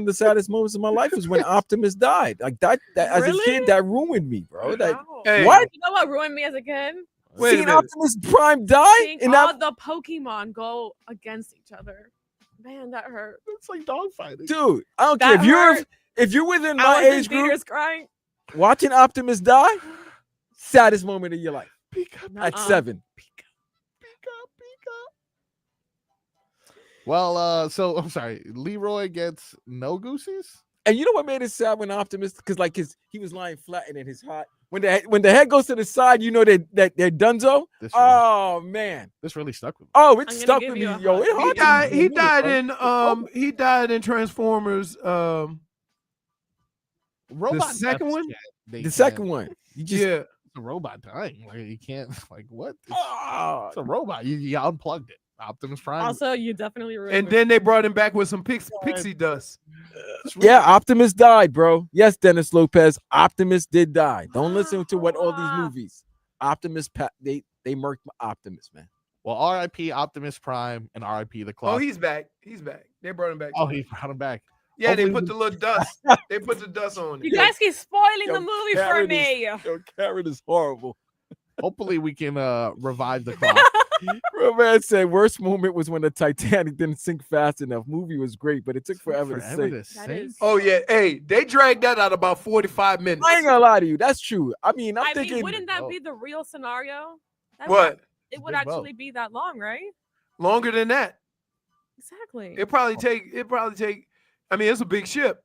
the saddest moments of my life was when Optimus died. Like that as a kid, that ruined me, bro. Hey. What? You know what ruined me as a kid? Seeing Optimus Prime die? Seeing all the Pokemon go against each other. Man, that hurt. It's like dogfighting. Dude, I don't care. If you're within my age group, crying. Watching Optimus die, saddest moment of your life. At 7. Well, so I'm sorry. Leroy gets no Goosies? And you know what made it sad when Optimus, because like he was lying flat and in his hot. When the head goes to the side, you know that they're donezo. Man, this really stuck with me. Oh, it stuck with me, yo. He died in Transformers. Robot the second one. The second one. a robot dying. Like you can't. Like what? It's a robot. You unplugged it. Optimus Prime. Also, you definitely ruined And then they brought him back with some pixie dust. Yeah, Optimus died, bro. Yes, Dennis Lopez. Optimus did die. Don't listen to what all these movies. Optimus, they murked Optimus, man. Well, R.I.P. Optimus Prime and R.I.P. the Clock. Oh, he's back. He's back. They brought him back. Oh, he brought him back. Yeah, Hopefully they put the little dust. They put the dust on it. You guys keep spoiling the movie for me. Your Karen is horrible. Hopefully, we can revive the Clock. Real man said worst moment was when the Titanic didn't sink fast enough. Movie was great, but it took forever to sink. Oh yeah, hey, they dragged that out about 45 minutes. I ain't gonna lie to you, that's true. I mean, I'm thinking, wouldn't that be the real scenario? What? It would actually be that long, right? Longer than that. Exactly. It probably take. I mean, it's a big ship.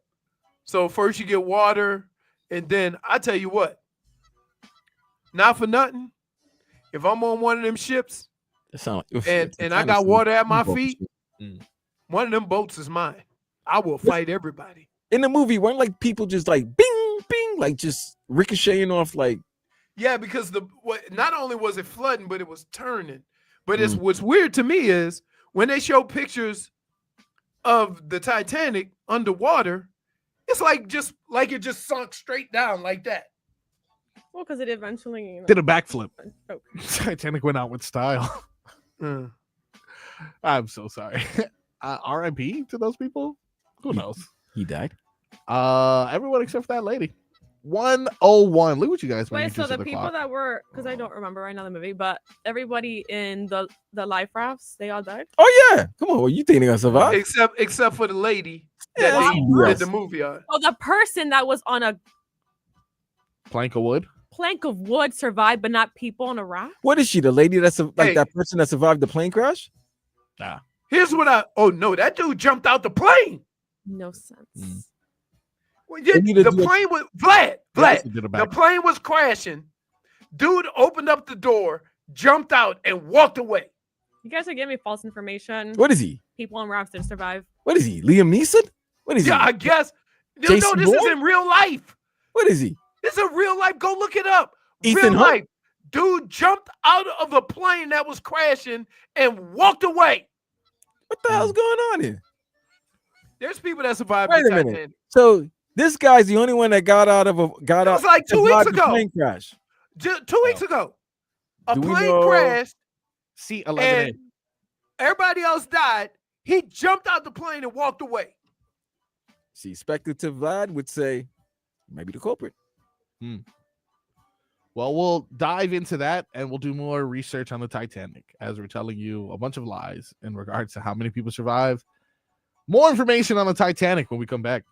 So first you get water, and then I tell you what. Not for nothing. If I'm on one of them ships, and I got water at my feet, one of them boats is mine. I will fight everybody. In the movie, weren't like people just like bing, bing, like just ricocheting off like. Yeah, because not only was it flooding, but it was turning. But what's weird to me is when they show pictures of the Titanic underwater, it's like it just sunk straight down like that. Well, because it eventually Did a backflip. Oh. Titanic went out with style. I'm so sorry. R.I.P. to those people. Who knows? He died. Everyone except for that lady. 101. Look what you guys. Wait, so the people that were, because I don't remember right now the movie, but everybody in the life rafts, they all died. Oh yeah, come on. You think they're gonna survive? Except for the lady that they did the movie on. Oh, the person that was on a plank of wood survived, but not people on a raft. What is she? The lady that's that person that survived the plane crash? Nah. Here's what that dude jumped out the plane. No sense. Well, the plane was Vlad. The plane was crashing. Dude opened up the door, jumped out, and walked away. You guys are giving me false information. What is he? People on rafts didn't survive. What is he? Liam Neeson? What is he? Yeah, I guess. No, this Bourne? is in real life. What is he? This is real life. Go look it up. Ethan real life. Dude jumped out of a plane that was crashing and walked away. What the hell's going on here? There's people that survived. Wait a minute. So this guy's the only one that got out. It was like 2 weeks ago. Plane crash. 2 weeks ago. A plane crashed. C-11A. And everybody else died. He jumped out the plane and walked away. See, Speculative Vlad would say maybe the culprit. Well, we'll dive into that and we'll do more research on the Titanic as we're telling you a bunch of lies in regards to how many people survived. More information on the Titanic when we come back.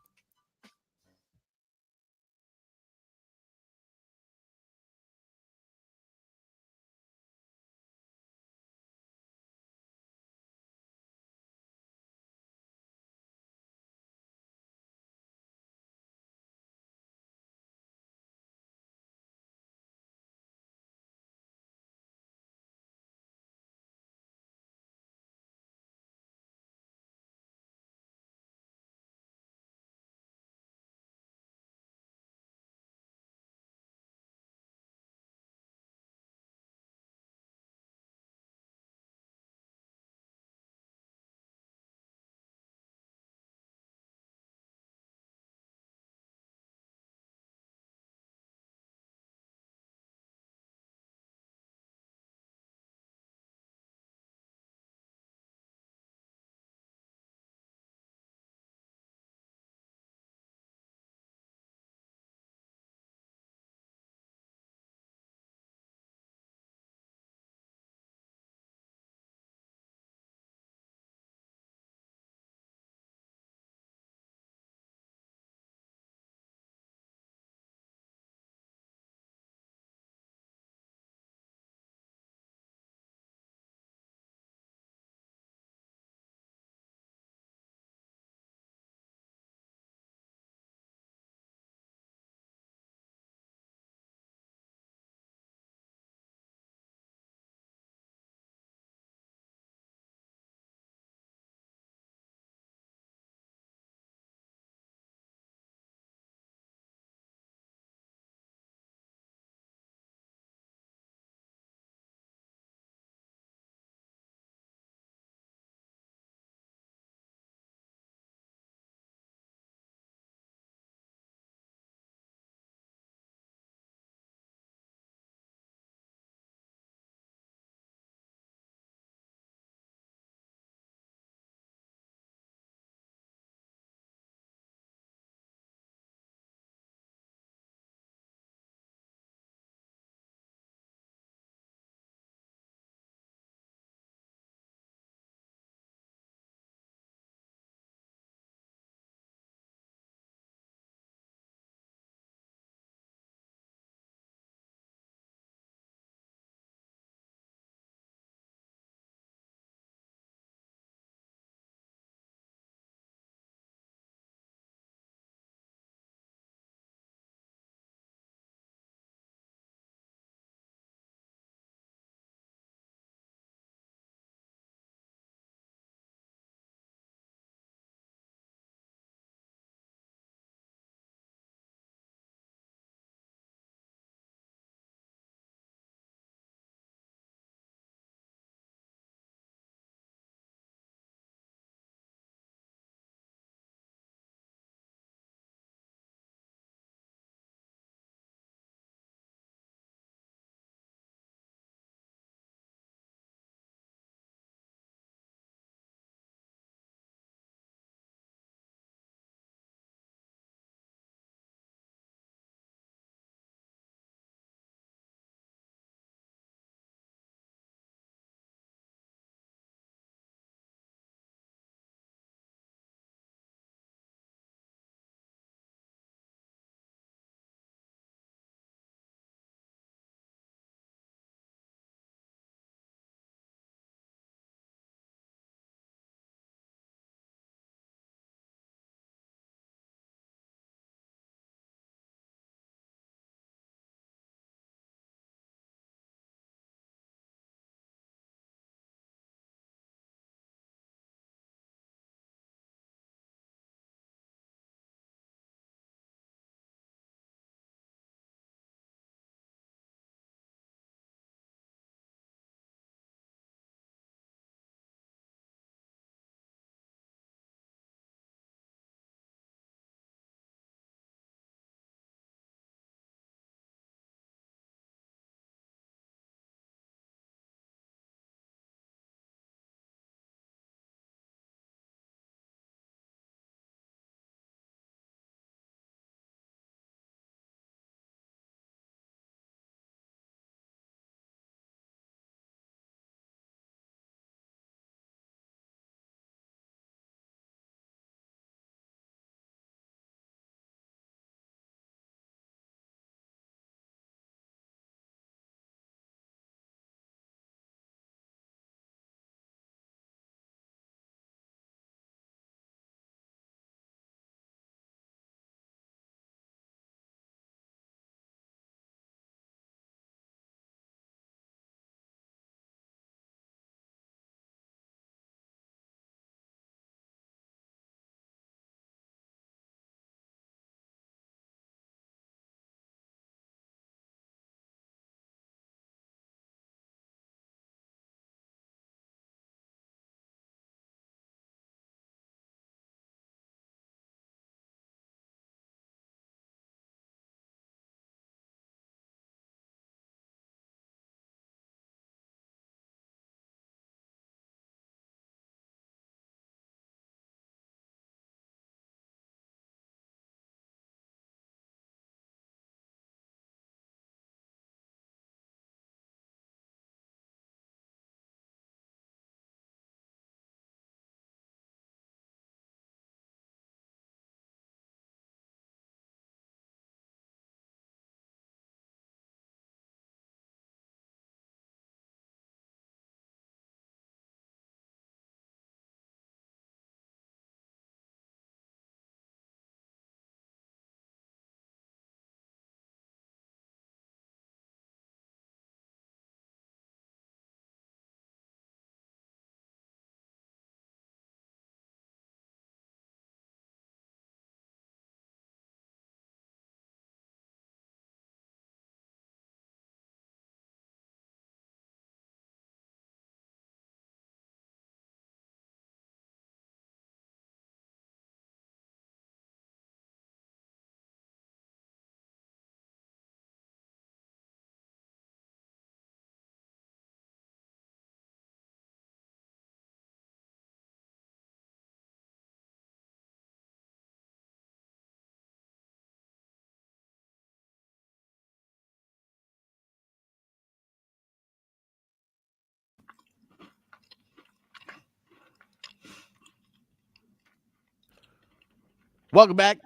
Welcome back.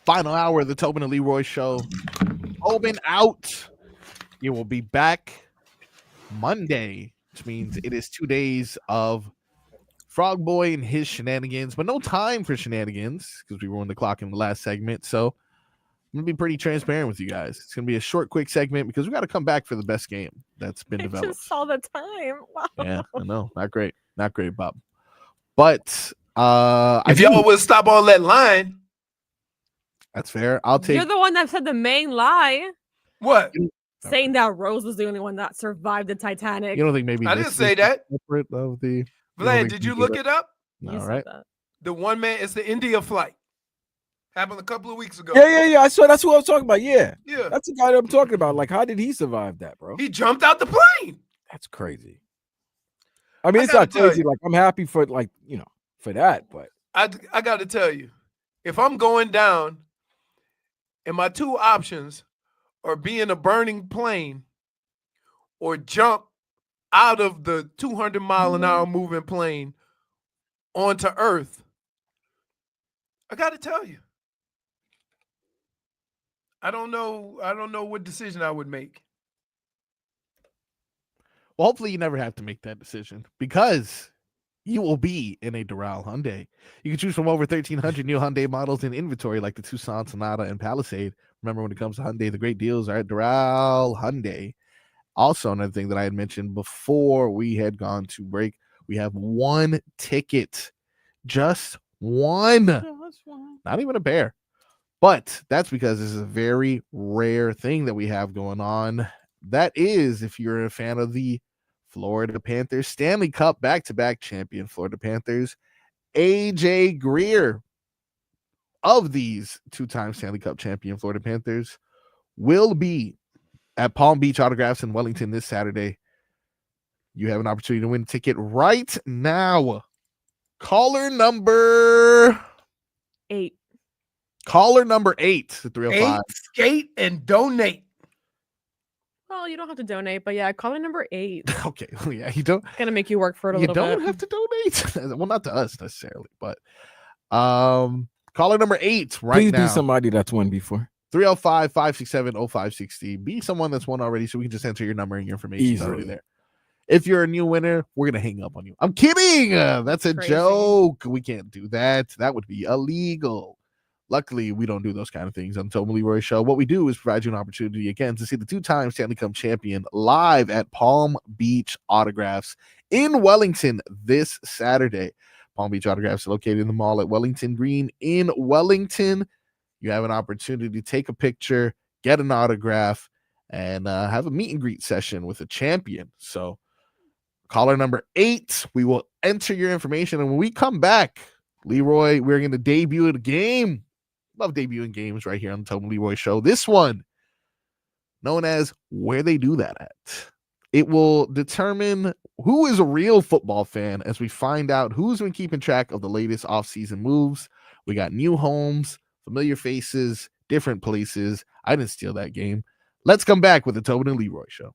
Final hour of the Tobin and Leroy show. Tobin out. You will be back Monday, which means it is 2 days of Frog Boy and his shenanigans, but no time for shenanigans because we ruined the clock in the last segment. So I'm going to be pretty transparent with you guys. It's going to be a short, quick segment because we got to come back for the best game that's been developed. Just saw the time. Wow. Yeah, I know. Not great. Not great, Bob. But if y'all would stop all that lying. That's fair. I'll take. You're the one that said the main lie. What? Saying that Rose was the only one that survived the Titanic. You don't think maybe I didn't say that. Separate of the. Vlad, did you look it up? All right. The one man, it's the India flight. Happened a couple of weeks ago. Yeah. I saw. That's what I was talking about. Yeah. Yeah. That's the guy that I'm talking about. Like, how did he survive that, bro? He jumped out the plane. That's crazy. I mean, it's not crazy. Like, I'm happy for for that, but I got to tell you, if I'm going down, and my two options are be in a burning plane or jump out of the 200-mile-an-hour moving plane onto Earth, I got to tell you, I don't know what decision I would make. Well, hopefully you never have to make that decision because you will be in a Doral Hyundai. You can choose from over 1,300 new Hyundai models in inventory like the Tucson, Sonata, and Palisade. Remember, when it comes to Hyundai, the great deals are at Doral Hyundai. Also, another thing that I had mentioned before we had gone to break, we have one ticket. Just one. Not even a pair. But that's because this is a very rare thing that we have going on. That is, if you're a fan of the Florida Panthers Stanley Cup back-to-back champion Florida Panthers, AJ Greer of these two-time Stanley Cup champion Florida Panthers will be at Palm Beach Autographs in Wellington this Saturday. You have an opportunity to win a ticket right now. Caller number 8. Caller number 8 to 305. Skate and donate. Well, you don't have to donate, but yeah, caller number 8. Okay, yeah, you don't. Gonna make you work for it a you little bit. You don't have to donate. Well, not to us necessarily, but caller number 8 right please now. Be somebody that's won before. 305-567-0560. Be someone that's won already, so we can just enter your number and your information is already there. If you're a new winner, we're gonna hang up on you. I'm kidding. That's a joke. We can't do that. That would be illegal. Luckily, we don't do those kind of things on the Tobin Leroy Show. What we do is provide you an opportunity again to see the two-time Stanley Cup champion live at Palm Beach Autographs in Wellington this Saturday. Palm Beach Autographs are located in the mall at Wellington Green in Wellington. You have an opportunity to take a picture, get an autograph, and have a meet and greet session with a champion. So caller number 8, we will enter your information. And when we come back, Leroy, we're going to debut a game. Love debuting games right here on the Tobin Leroy Show. This one, known as Where They Do That At. It will determine who is a real football fan as we find out who's been keeping track of the latest offseason moves. We got new homes, familiar faces, different places. I didn't steal that game. Let's come back with the Tobin and Leroy Show.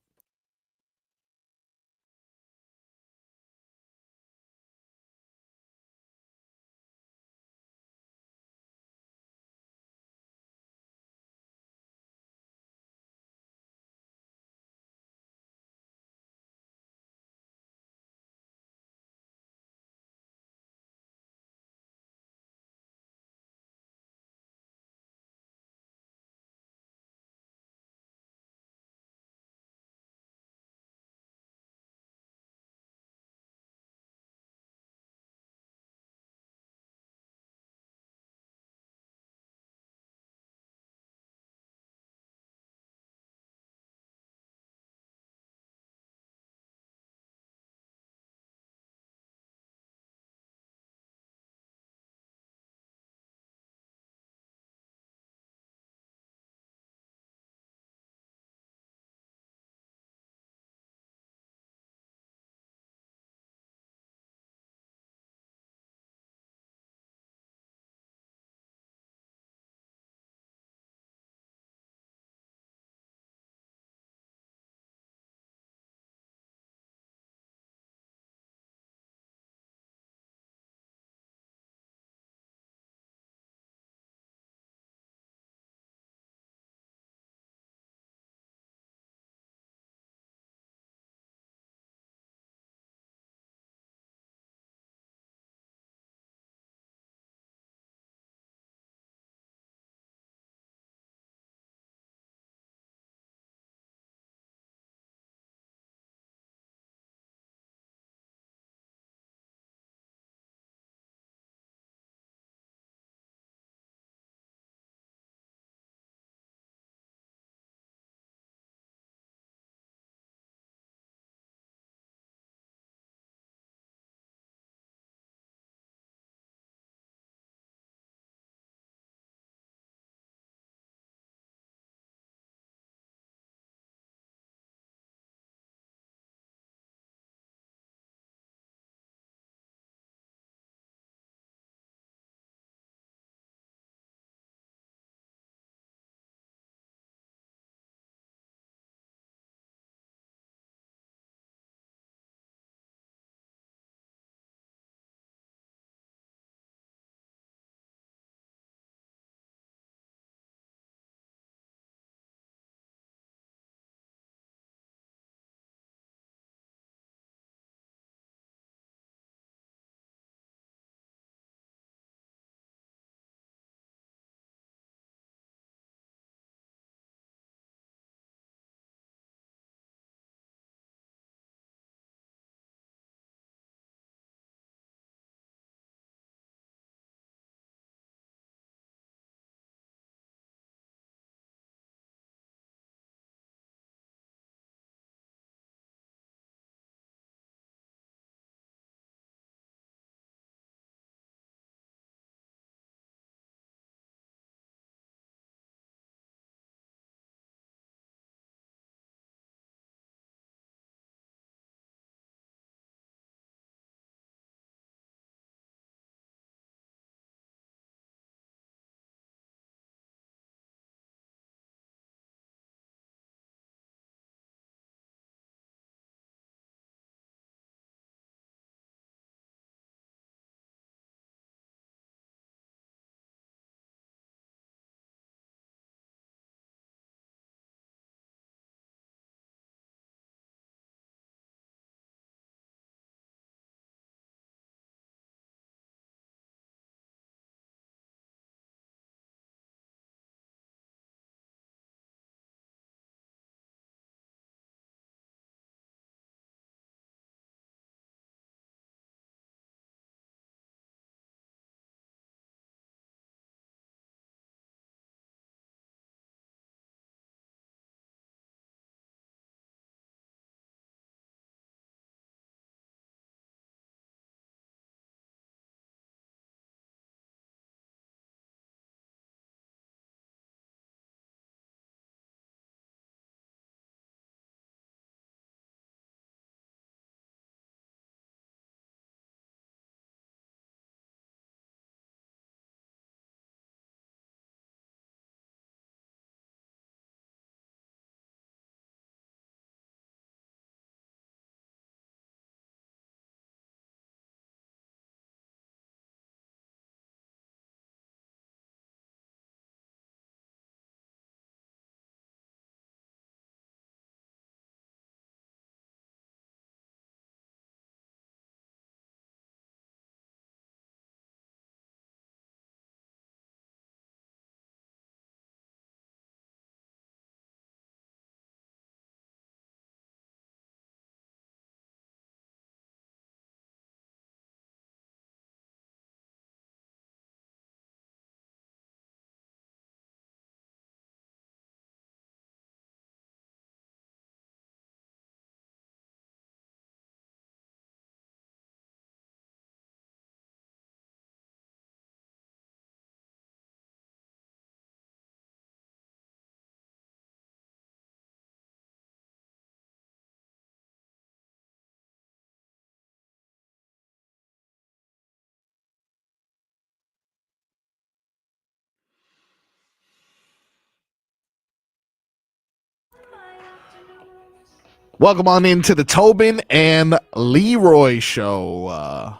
Welcome on into the Tobin and Leroy show.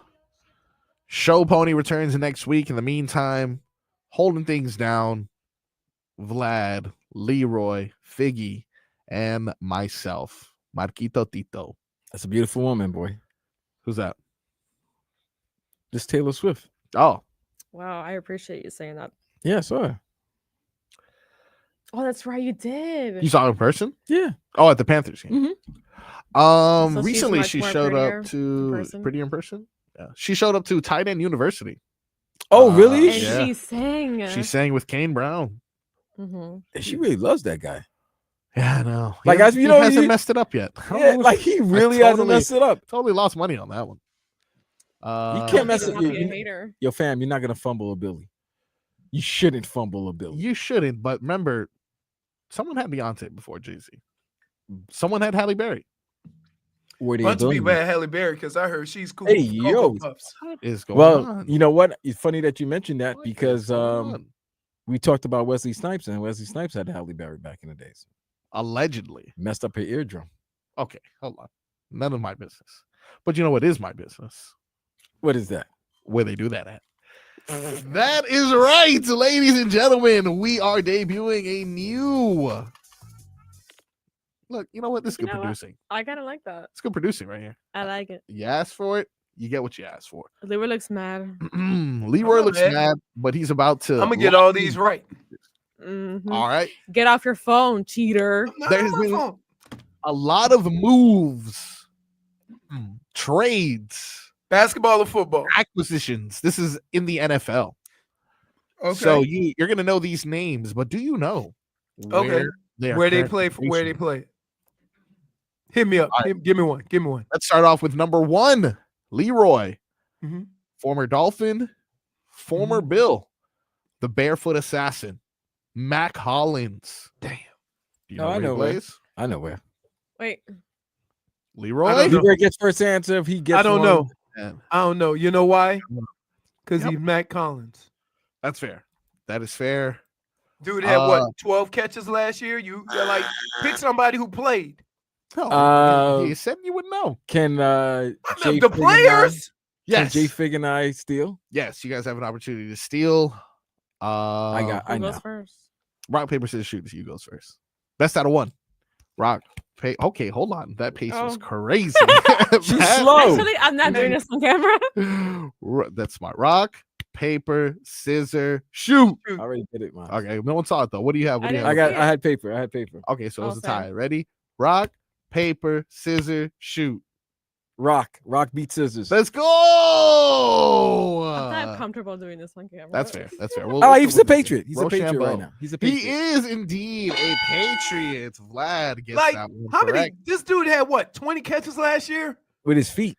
Show Pony returns next week. In the meantime, holding things down, Vlad, Leroy, Figgy, and myself, Marquito Tito. That's a beautiful woman, boy. Who's that? Just Taylor Swift. Oh. Wow, I appreciate you saying that. Yeah, I saw her. Oh, that's right, you did. You saw her in person? Yeah. Oh, at the Panthers game. So Recently she's she much showed more up to prettier in person. Yeah. She showed up to Tight End University. Oh, really? And she sang. She sang with Kane Brown. Mm-hmm. She really loves that guy. Yeah, I know. Like, he you know, hasn't messed it up yet. Yeah, like he really hasn't messed it up. Totally lost money on that one. You can't mess it. Hater. Yo, fam, you're not gonna fumble a Billy. You shouldn't fumble a Billy. You shouldn't, but remember, someone had Beyonce before Jay-Z. Someone had Halle Berry. Bunch of people had Halle Berry because I heard she's cool. Hey, yo. What is going on? You know what? It's funny that you mentioned that because we talked about Wesley Snipes, and Wesley Snipes had Halle Berry back in the days. Allegedly. Messed up her eardrum. Okay, hold on. None of my business. But you know what is my business? What is that? Where they do that at. That is right, ladies and gentlemen. We are debuting a new. Look, you know what? This is good producing. I kind of like that. It's good producing right here. I like it. You asked for it, you get what you asked for. Leroy looks mad. Leroy looks mad, but he's about to. I'm gonna get all these right. Mm-hmm. All right. Get off your phone, cheater. There's been a lot of moves, trades, basketball or football, acquisitions. This is in the NFL. Okay. So you're gonna know these names, but do you know where they play? Where they play? Hit me up. Right. Give me one. Give me one. Let's start off with number 1, Leroy, Mm-hmm. former Dolphin, former Bill, the Barefoot Assassin, Mac Hollins. Damn. Do you know where he plays? I know where. Wait. Leroy? Leroy gets first answer if he gets I don't one. know. Man. I don't know. You know why? Because he's Matt Collins. That's fair. That is fair. Dude had what, 12 catches last year? You're like, pick somebody who played. No, you said you would know. Can the players? Yes. Can JFig and I steal? Yes, you guys have an opportunity to steal. I Who know. goes first? Rock, paper, scissors, shoot. You goes first. Best out of 1. Rock, paper. Okay, hold on. That pace was crazy. She's slow. Actually, I'm not doing this on camera. That's smart. Rock, paper, scissors, shoot. I already did it, man. Okay, no one saw it though. What do you have? What do you have? I had paper. Okay, so it's a tie. Ready? Rock, paper, scissors, shoot. Rock beat scissors. Let's go. I'm not comfortable doing this on camera. That's fair. That's fair. He's a Patriot. He's a Patriot right now. He's a Patriot. He is indeed a Patriot. Vlad gets Like, that one how correct. many? This dude had what, 20 catches last year? With his feet.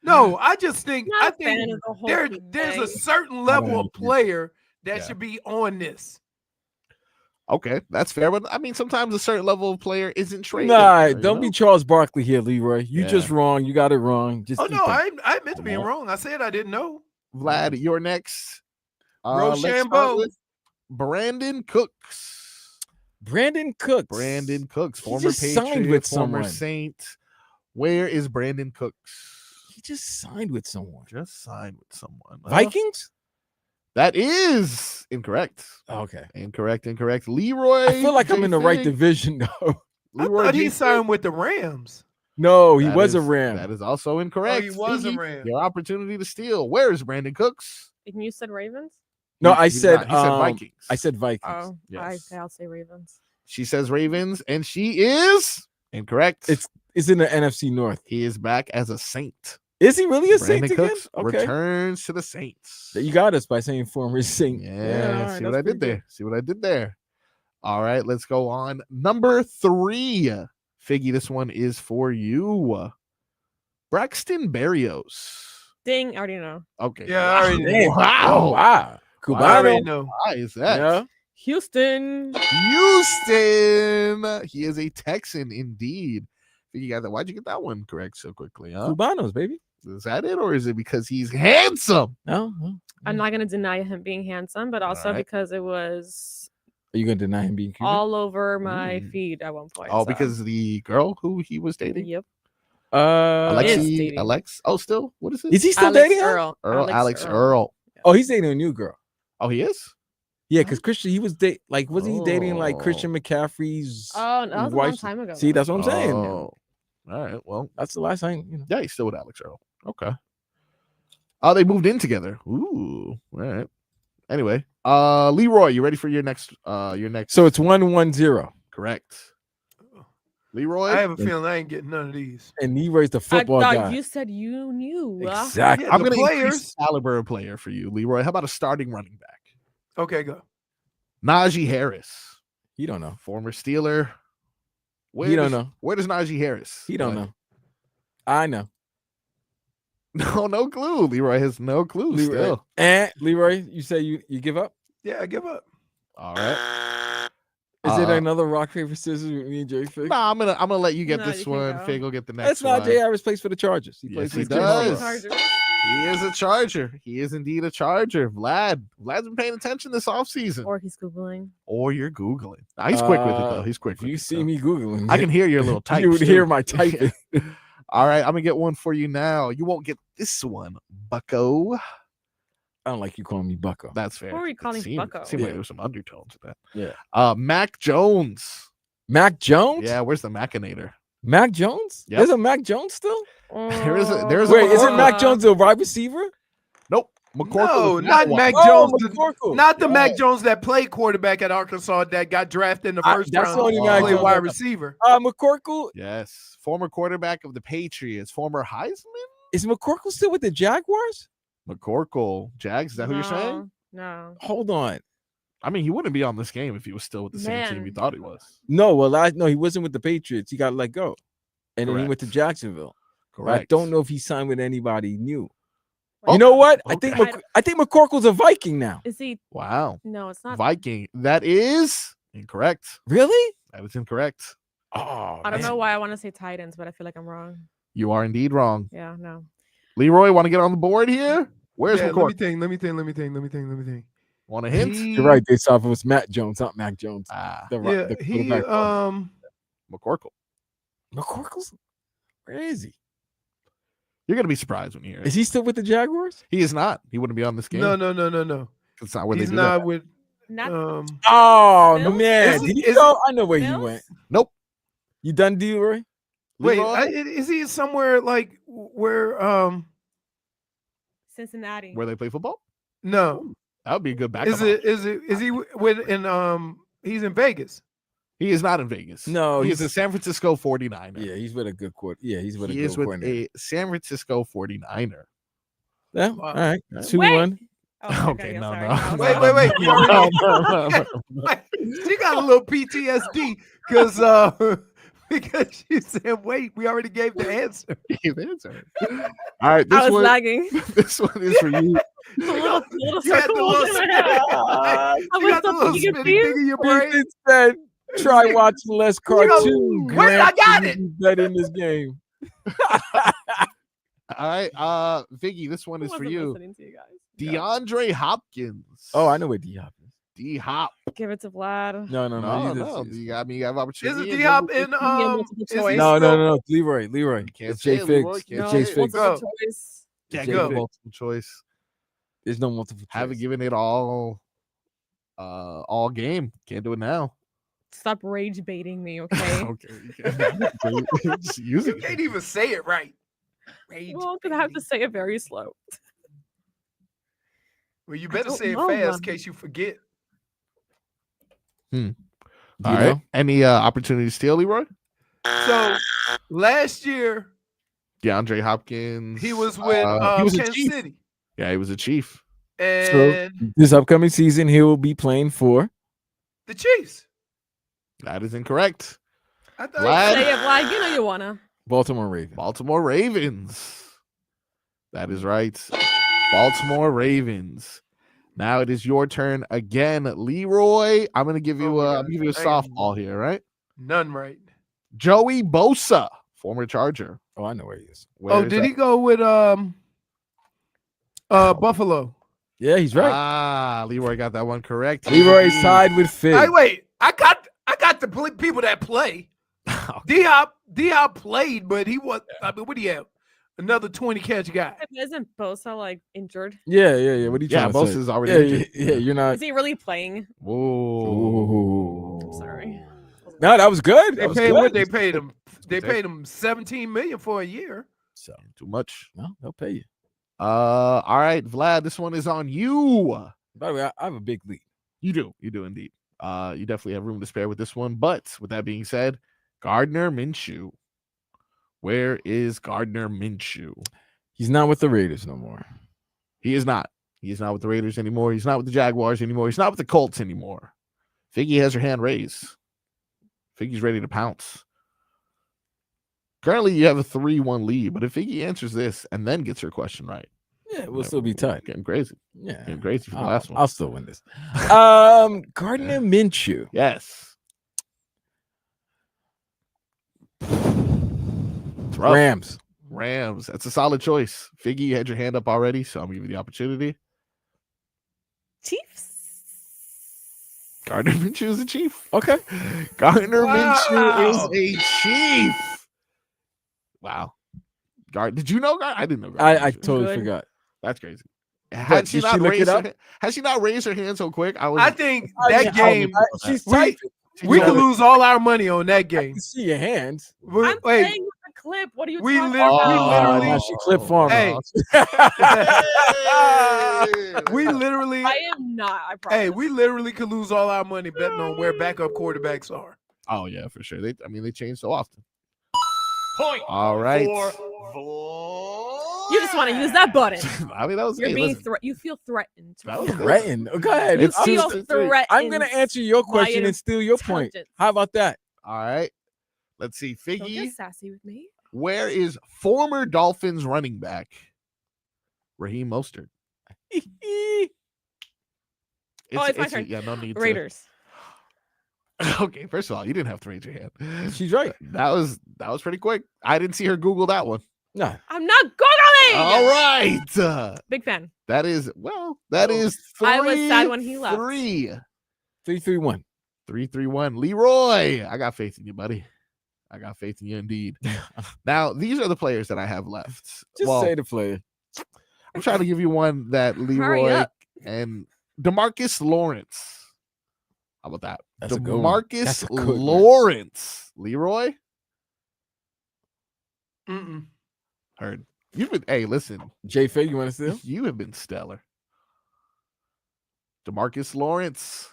No, I just think Not a fan of the whole there's a thing. certain level of player that should be on this. Okay, that's fair. But I mean, sometimes a certain level of player isn't traded. Nah, don't be Charles Barkley here, Leroy. You just wrong. You got it wrong. Just Oh no, I admit to being wrong. I said I didn't know. Vlad, you're next. Let's start Rochambeau. with Brandon Cooks. Brandon Cooks. Former just Patriot, signed with former someone. Saint. Where is Brandon Cooks? He just signed with someone. Vikings? That is incorrect. Okay. Incorrect. Leroy. I feel like I'm in the right JFig. division though. Leroy I thought he JFig. signed with the Rams. No, he That was a is- Ram. That is also incorrect. he was a Figgy, Ram. Your opportunity to steal. Where is Brandon Cooks? And you said Ravens? No, He I did said not. He said Vikings. I said Vikings. Oh, Yes. I'll say Ravens. She says Ravens, and she is incorrect. It's in the NFC North. He is back as a Saint. Is he really a Saint Brandon again? Cooks Okay. returns to the Saints. You got us by saying former Saint. Yeah, see what that's I did pretty there. good. See what I did there. All right, let's go on. Number 3. Figgy, this one is for you. Braxton Berrios. Ding, I already know. Okay. Yeah, I already know. Wow. Oh, wow. I already Cubano. know. Why is that? Yeah. Houston. Houston. He is a Texan indeed. You got that. Why'd you get that one correct so quickly? Huh? Cubanos, baby. Is that it, or is it because he's handsome? No. I'm not going to deny him being handsome, but also Alright. because it was Are you gonna deny him being Cuban? all over my feed at one point. Oh, so. because the girl who he was dating? Yep. Alex. Oh, still? What is it? Is he still Alex dating her? Earl. Alex Earl. Oh, he's dating a new girl. Oh, he is? Yeah, because Christian, he was wasn't he dating like Christian McCaffrey's Oh, that was a wife? long time ago. See, that's what I'm saying. Oh. All right. Well, that's the last time. You know. Yeah, he's still with Alex Earl. Okay. Oh, they moved in together. Ooh. All right. Anyway, Leroy, you ready for your next? So it's 1-1-0. Correct. Leroy, I have a feeling I ain't getting none of these. And Leroy's the football I guy. thought you said you knew. Exactly. Yeah, I'm going to players. increase the caliber of player for you, Leroy. How about a starting running back? Okay, go. Najee Harris. You don't know. Former Steeler. You don't know. Where does Najee Harris? He don't know. I know. No clue. Leroy has no clue still. And Leroy, you say you give up? Yeah, I give up. All right. Is it another rock paper scissors with me and JFig? No, I'm gonna let you get No, this you one. can't go. Fig will get the next That's not one. J. Harris plays for the Chargers. He Yes, plays he for the does. Chargers. He is a Charger. He is indeed a Charger. Vlad's been paying attention this offseason. Or he's Googling. Or you're Googling. Nah, he's quick with it, though. He's quick If with you it. see me Googling, I can hear your little type. you would hear my typing. All right, I'm going to get one for you now. You won't get this one, bucko. I don't like you calling me bucko. That's fair. Who are you calling bucko? Seemed like there was some undertones to that. Yeah. Mac Jones. Mac Jones? Yeah, where's the Machinator? Mac Jones? Yep. There's a Mac Jones still? There's a Wait, isn't Mac Jones a wide receiver? Nope. McCorkle No, is not one. Mac Oh, Jones. McCorkle. Not the Mac Jones that played quarterback at Arkansas that got drafted in the first that's round. the only to Mac play Jones I wide know. receiver. McCorkle? Yes. Former quarterback of the Patriots. Former Heisman? Is McCorkle still with the Jaguars? McCorkle. Jags, is that who you're saying? No. Hold on. I mean, he wouldn't be on this game if he was still with the same team he thought he was. No, he wasn't with the Patriots. He got let go. And then he went to Jacksonville. Correct. I don't know if he signed with anybody new. Oh, you know what? okay. I think McCorkle's a Viking now. Is he? Wow. No, it's not. Viking. That is incorrect. Really? That is incorrect. Oh, I don't know why I want to say Titans, but I feel like I'm wrong. You are indeed wrong. Yeah, no. Leroy, want to get on the board here? Where's Yeah, McCorkle? let me think. Want a hint? You're right. They saw if it was Matt Jones, not Mac Jones. The he quarterback. McCorkle. McCorkle's? Where is he? You're gonna be surprised when you hear it. Is he still with the Jaguars? He is not. He wouldn't be on this game. No. It's not where He's they do not that. with. Oh Mills? man, did he go? I know where he Mills? went. Nope. You done, Leroy? Wait, Leroy? is he somewhere like where? Cincinnati. Where they play football? No. That would be a good backup. Is he with in he's in Vegas? He is not in Vegas. No, he's a San Francisco 49er. Yeah, he's with a good court. Yeah, he's with He a is good with coordinator. a San Francisco 49er. Yeah, all right. 2-1. Wait. Oh, Okay, I'm no, sorry. no. I'm Wait, sorry. wait. No. She got a little PTSD because she said, "Wait, we already gave the answer." All right, this I was one, lagging. This one is for you. little You had the circle little in my spinning, head. I was got the little so spinning confused. thing in your brain. It said, try watching less cartoon. Wait, I got it. Bet in this game. All right, Viggy, this one is for wasn't you. listening to you guys. DeAndre Hopkins. Oh, I know where D Hop is. D Hop. Give it to Vlad. No. No. You got me. You have opportunity. Is it D-Hop in multiple is he choice. No, still- Leroy. Can't It's say J it, Leroy. Figs. Can't It's say J it. Figs. Multiple choice. Yeah, J go. Figs. Multiple choice. There's no multiple choice. Haven't given it all game. Can't do it now. Stop rage baiting me, okay? Okay. Just use You it. can't even say it right. Well, because I have to say it very slow. Well, you better don't say it know fast in them. case you forget. All You right. know? Any opportunity to steal, Leroy? So last year DeAndre Hopkins. he was with he was a Kansas Chief. City, Yeah, he was a Chief. and This upcoming season, he will be playing for. the Chiefs. That is incorrect. I thought Vlad. Say it, Vlad. You know you wanna. Baltimore Ravens. Baltimore Ravens. That is right. Baltimore Ravens. Now it is your turn again, Leroy. I'm gonna give you Oh my a God. give you a I am- softball here, right? none right. Joey Bosa, former Charger. Oh, I know where he is. Where Oh, is did that? he go with Buffalo? Yeah, he's right. Leroy got that one correct. Leroy side with Fig. Hey, wait. I got the people that play. D-Hop played, but he was. I mean, what do you have? Another 20 catch guy. Isn't Bosa like injured? Yeah. What are you trying to say? Bosa's already injured. Yeah, you're not. Is he really playing? Whoa. I'm sorry. No, that was good. They paid what they paid him. They paid him $17 million for a year. So too much. No, they'll pay you. All right, Vlad, this one is on you. By the way, I have a big lead. You do indeed. You definitely have room to spare with this one. But with that being said, Gardner Minshew. Where is Gardner Minshew? He's not with the Raiders no more. He is not. He is not with the Raiders anymore. He's not with the Jaguars anymore. He's not with the Colts anymore. Figgy has her hand raised. Figgy's ready to pounce. Currently, you have a 3-1 lead, but if Figgy answers this and then gets her question right, we'll still be tight. Getting crazy. Yeah, getting crazy for the last one. I'll still win this. Gardner Minshew. Yes. Rams. That's a solid choice. Figgy, you had your hand up already, so I'm gonna give you the opportunity. Chiefs. Gardner Minshew is a Chief. Okay. Gardner Minshew is a Chief. Wow. Did you know Gardner? I didn't know Gardner. I totally forgot. That's crazy. Has she not raised her hand so quick? I think that game. She's we could lose all our money on that game. I can see your hands. I'm playing with the clip. What are you talking about? Now she clip farm. Hey. We literally. I am not. I promise. Hey, we literally could lose all our money betting on where backup quarterbacks are. Oh yeah, for sure. They change so often. Point. All right. You just want to use that button. I mean, that was. You're being you feel threatened. Threatened. Go ahead. You feel threatened. I'm gonna answer your question and steal your point. How about that? All right. Let's see, Don't Figgy. get sassy with me. Where is former Dolphins running back Raheem Mostert? It's my turn. Yeah, no need. Raiders. Okay, first of all, you didn't have to raise your hand. She's right. That was pretty quick. I didn't see her Google that one. No, I'm not Googling. All right. Big fan. That is 3. I was sad when he left. 3-3-1. 3-3-1. Leroy, I got faith in you, buddy. I got faith in you indeed. Now, these are the players that I have left. Just say the player. I'm trying to give you one that Leroy and DeMarcus Lawrence. How about that? That's DeMarcus Lawrence. Leroy? Heard. You've been, hey, listen. JFig, you want to steal? You have been stellar. DeMarcus Lawrence.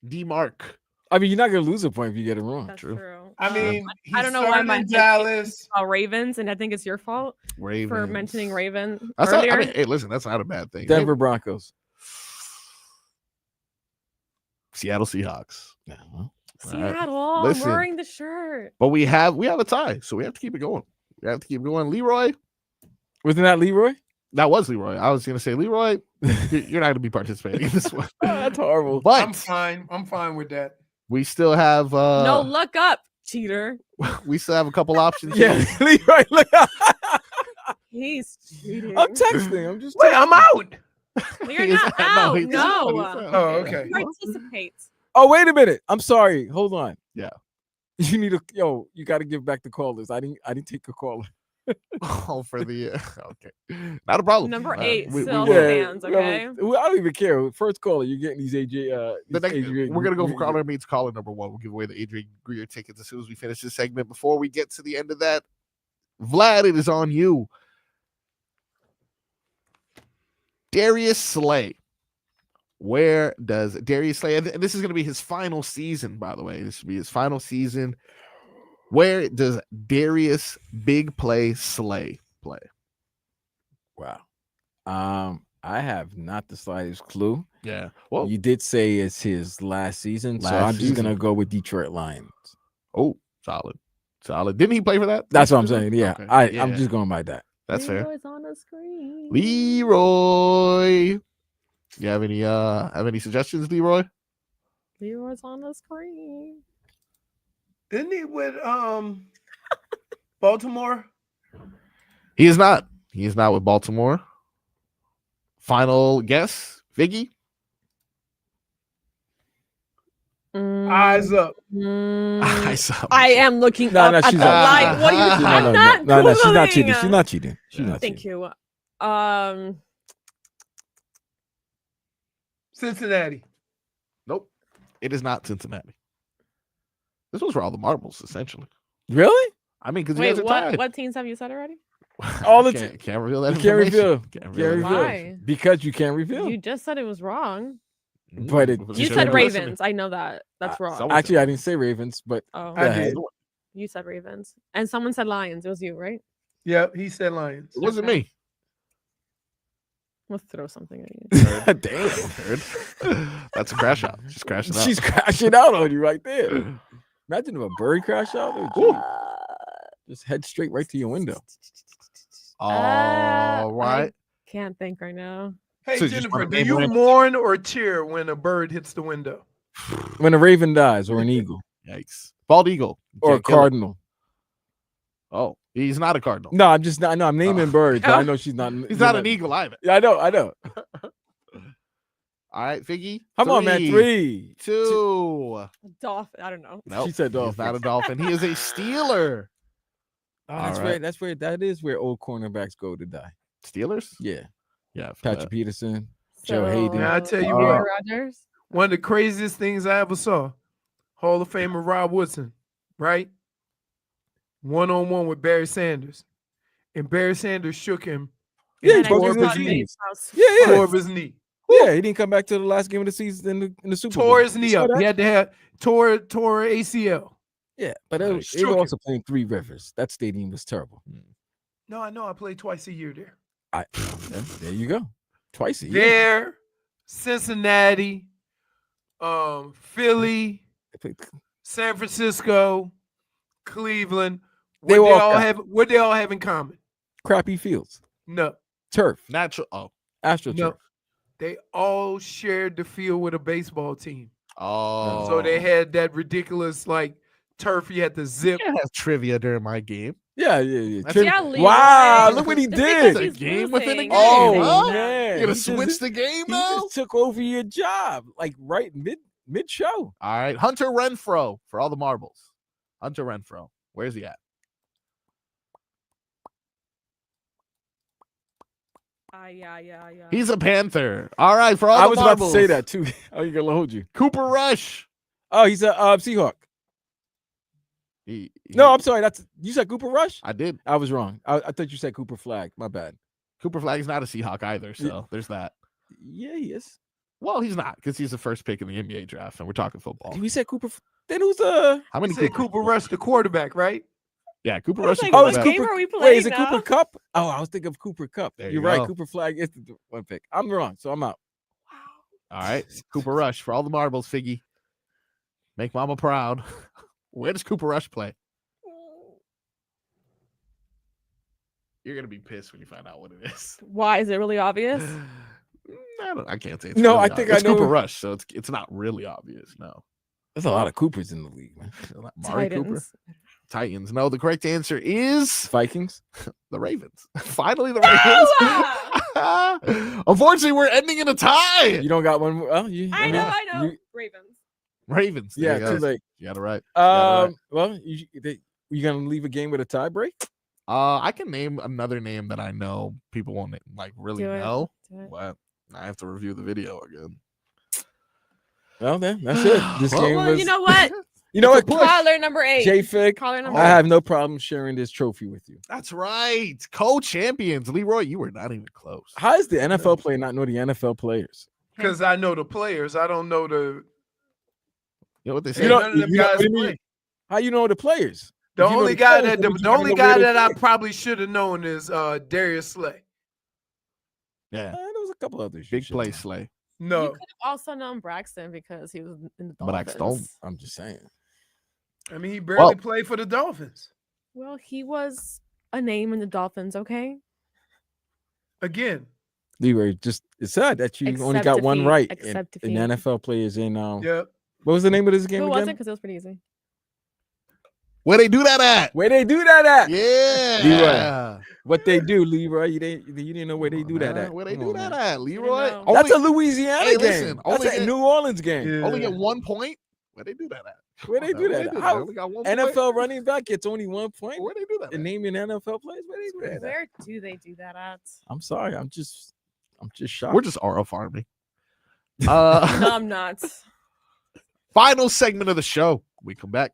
D-Mark. I mean, you're not going to lose a point if you get it wrong. That's true. I mean, I don't know why my Dallas Ravens, and I think it's your fault for mentioning Raven earlier. earlier. Hey, listen, that's not a bad thing. Denver Broncos. Seattle Seahawks. Seattle. Listen, I'm wearing the shirt. But we have a tie, so we have to keep it going. Leroy. Wasn't that Leroy? That was Leroy. I was going to say, Leroy, you're not going to be participating in this one. That's horrible. But I'm fine. I'm fine with that. We still have no, look up, cheater. We still have a couple options. Yeah, Leroy, look up. He's cheating. I'm texting. I'm just wait. I'm out. You're not out. No. Oh, okay. Participate. Oh, wait a minute. I'm sorry. Hold on. Yeah. You need you got to give back the callers. I didn't take a caller. Oh, for the okay, not a problem. Number 8 we still stands. Okay. I don't even care. First caller, you're getting these AJ. We're gonna go for caller meets caller number 1. We'll give away the Adrian Greer tickets as soon as we finish this segment. Before we get to the end of that, Vlad, it is on you. Darius Slay. Where does Darius Slay? And this is going to be his final season, by the way. This will be his final season. Where does Darius Big Play Slay play? Wow. I have not the slightest clue. Yeah. Well, you did say it's his last season, so I'm just gonna go with Detroit Lions. Oh, solid. Didn't he play for that? That's what I'm saying. Yeah. Okay. I'm just going by that. That's fair. Leroy's on the screen. Leroy. You have any suggestions, Leroy? Leroy's on the screen. Isn't he with Baltimore? He is not. He is not with Baltimore. Final guess, Figgy? Eyes up. Eyes up. I am looking No, up no, at she's the not. light. What are you? I'm not. No, she's not Googling. cheating. She's not cheating. She's not Thank cheating. you. Cincinnati. Nope. It is not Cincinnati. This was for all the marbles, essentially. Really? I mean, because you guys Wait, are tied. what teams have you said already? All the can't reveal that. You can't reveal. Can't Can't reveal. reveal. Why? Because you can't reveal. You just said it was wrong. But it You said Ravens. I know that. That's wrong. Actually, I didn't say Ravens, but Oh, I did. you said Ravens, and someone said Lions. It was you, right? Yep, he said Lions. It wasn't me. Let's throw something at you. Damn. That's a crash out. She's crashing out. She's crashing out on you right there. Imagine if a bird crashed out. Just head straight right to your window. All right. I can't think right now. Hey, So you just Jennifer, wanna do name you one? mourn or cheer when a bird hits the window? When a raven dies or an eagle Yikes. Bald eagle. or a Can't kill it. cardinal. Oh, he's not a cardinal. No, I'm just not. No, I'm naming birds. But I know she's not. He's not an eagle either. Yeah, I know. I know. All right, Figgy. Come on, man. 3, 2. Dolphin. I don't know. Nope. She said He's dolphin. not a dolphin. He is a Steeler. Oh, that's All right. right. That's where that is where old cornerbacks go to die. Steelers? Yeah. Yeah. for Patrick that. Peterson, Joe So, Hayden. Man, I tell you Aaron what, Rodgers. one of the craziest things I ever saw, Hall of Famer Rob Woodson, right? One-on-one with Barry Sanders. And Barry Sanders shook him. Yeah, he And I broke just his got knees. House. Yeah, Tore yeah. up his knee. Yeah, he didn't come back to the last game of the season in the Super Bowl. Tore his knee You saw up. that? He had to have tore ACL. Yeah, but Right. they were Shook also playing Three Rivers. That stadium was terrible. No, I know. I played twice a year there. There you go. Twice a year. There, Cincinnati, Philly, They played- San Francisco, Cleveland. They What were they all all crap. have? What they all have in common? Crappy fields. No, Turf. Natural. Oh. AstroTurf. no. They all shared the field with a baseball team. Oh. So they had that ridiculous like turf. You had to zip. can't have trivia during my game. Yeah. That's- Yeah, Leroy. Wow, look what he It's because did. he's Game within a losing. game. Oh, huh? man. You're gonna He switch just- the game He now? just took over your job, like right mid show. All right. Hunter Renfro for all the marbles. Hunter Renfro. Where's he at? Yeah. He's a Panther. All right. For all I the was marbles. about to say that too. Oh, you gonna hold you? Cooper Rush. Oh, he's a Seahawk. No, I'm sorry. That's you said Cooper Rush. I did. I was wrong. I thought you said Cooper Flag. My bad. Cooper Flag's not a Seahawk either. So there's that. Yeah, he is. Well, he's not because he's the first pick in the NBA draft, and we're talking football. We said Cooper. Then who's How many You said Cooper Rush, the quarterback, right? Yeah, Cooper I was Rush. like, Oh, what it's game Cooper. are we Wait, playing is it now? Cooper Cup? Oh, I was thinking of Cooper Cup. There You're you right. go. Cooper Flag is the one pick. I'm wrong, so I'm out. All right, Cooper Rush for all the marbles, Figgy. Make Mama proud. Where does Cooper Rush play? You're gonna be pissed when you find out what it is. Why is it really obvious? I can't say. It's No, really I think obvious. It's I know- Cooper Rush, so it's not really obvious. No, There's a lot of Coopers in the league, man. Mari Cooper. Titans. Titans. No, the correct answer is Vikings. the Ravens. Finally, the Ravens. Unfortunately, we're ending in a tie. You don't got one. Well, I know. you- Ravens. Ravens. There yeah, you go. too late. You got it right. You got it right. Well, you gonna leave a game with a tie break? I can name another name that I know people won't like really Do it. know, Do it. but I have to review the video again. Well, then that's it. This game Well, was. you know what? You know what? Caller number 8. JFig. Caller number I 8. have no problem sharing this trophy with you. That's right. Co-champions. Leroy, you were not even close. How does the NFL player not know the NFL players? Because I know the players. I don't know the. You know what they say? You know- None of them you know guys what I mean? play. How you know the players? The If you know only the guy players, that then the you gotta only know guy where they that I play. probably should have known is Darius Slay. Yeah. There was a couple others. Big play, Slay. You No, could have also known Braxton because he was in the Braxton. Dolphins. I'm just saying. I mean he barely Well- played for the Dolphins. Well, he was a name in the Dolphins, okay? Again, Leroy, just it's sad that you only Except got if one he- right except if in he- NFL players in. yep. What was the name of this game Who again? wasn't? Because it was pretty easy. Where they do that at? Where they do that at? Yeah. Leroy. What they do, Leroy? You didn't know where they do that at. Where they Come do on, that man. at, Leroy? know. That's a Louisiana Hey, game. listen, That's only a get- New Orleans game. Yeah. Only get 1 point. Where they do that at? Where they do Where that? They How? only got 1 NFL point. running back gets only 1 point. Where they do that? And At? name your NFL players. Where they do that at? Where do they do that at? I'm sorry. I'm just shocked. We're just RL farming. No, I'm not. Final segment of the show. We come back.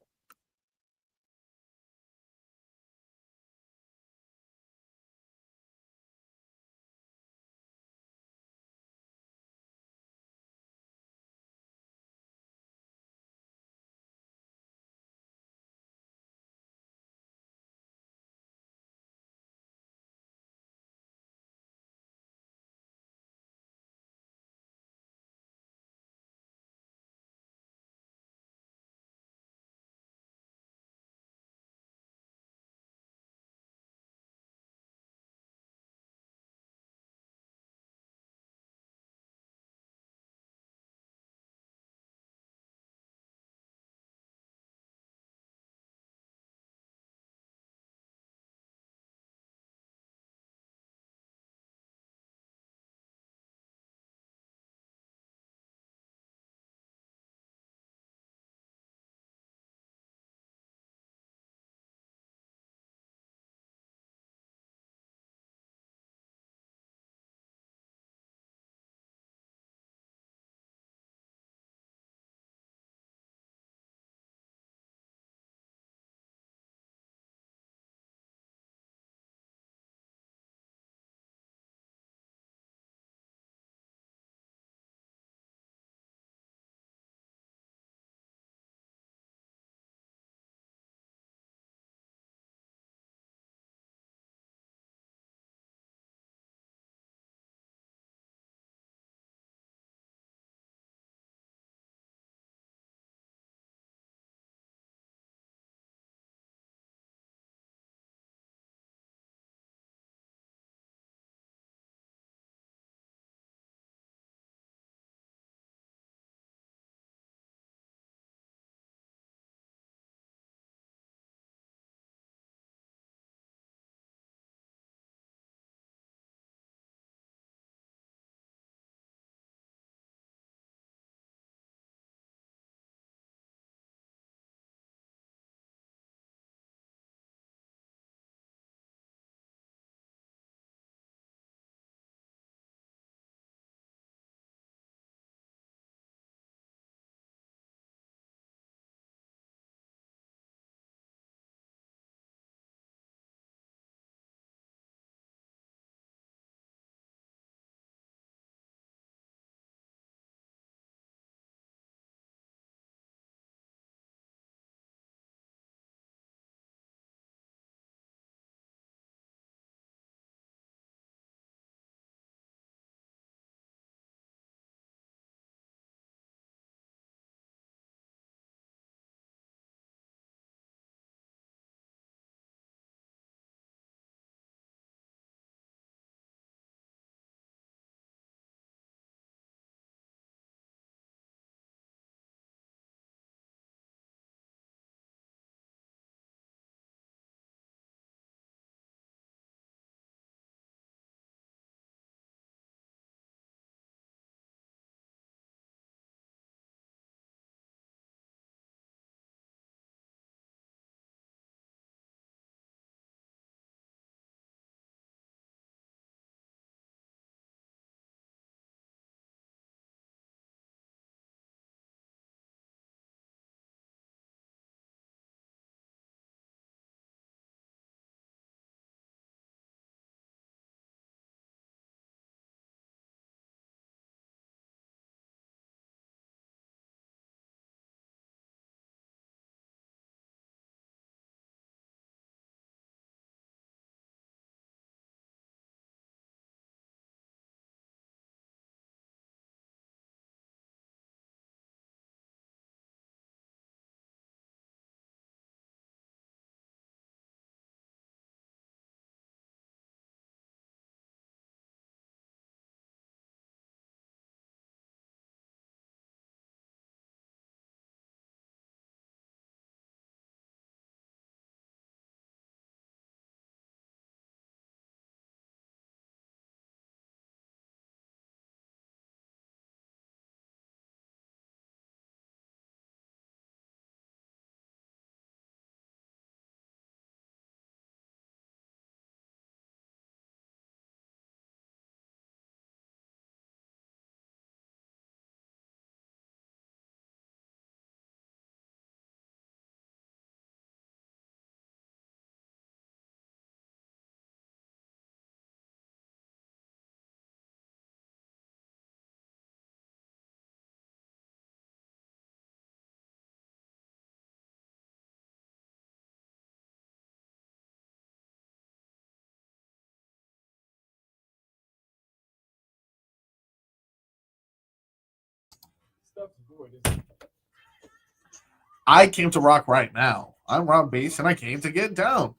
I came to rock right now. I'm Rob Bass, and I came to get down.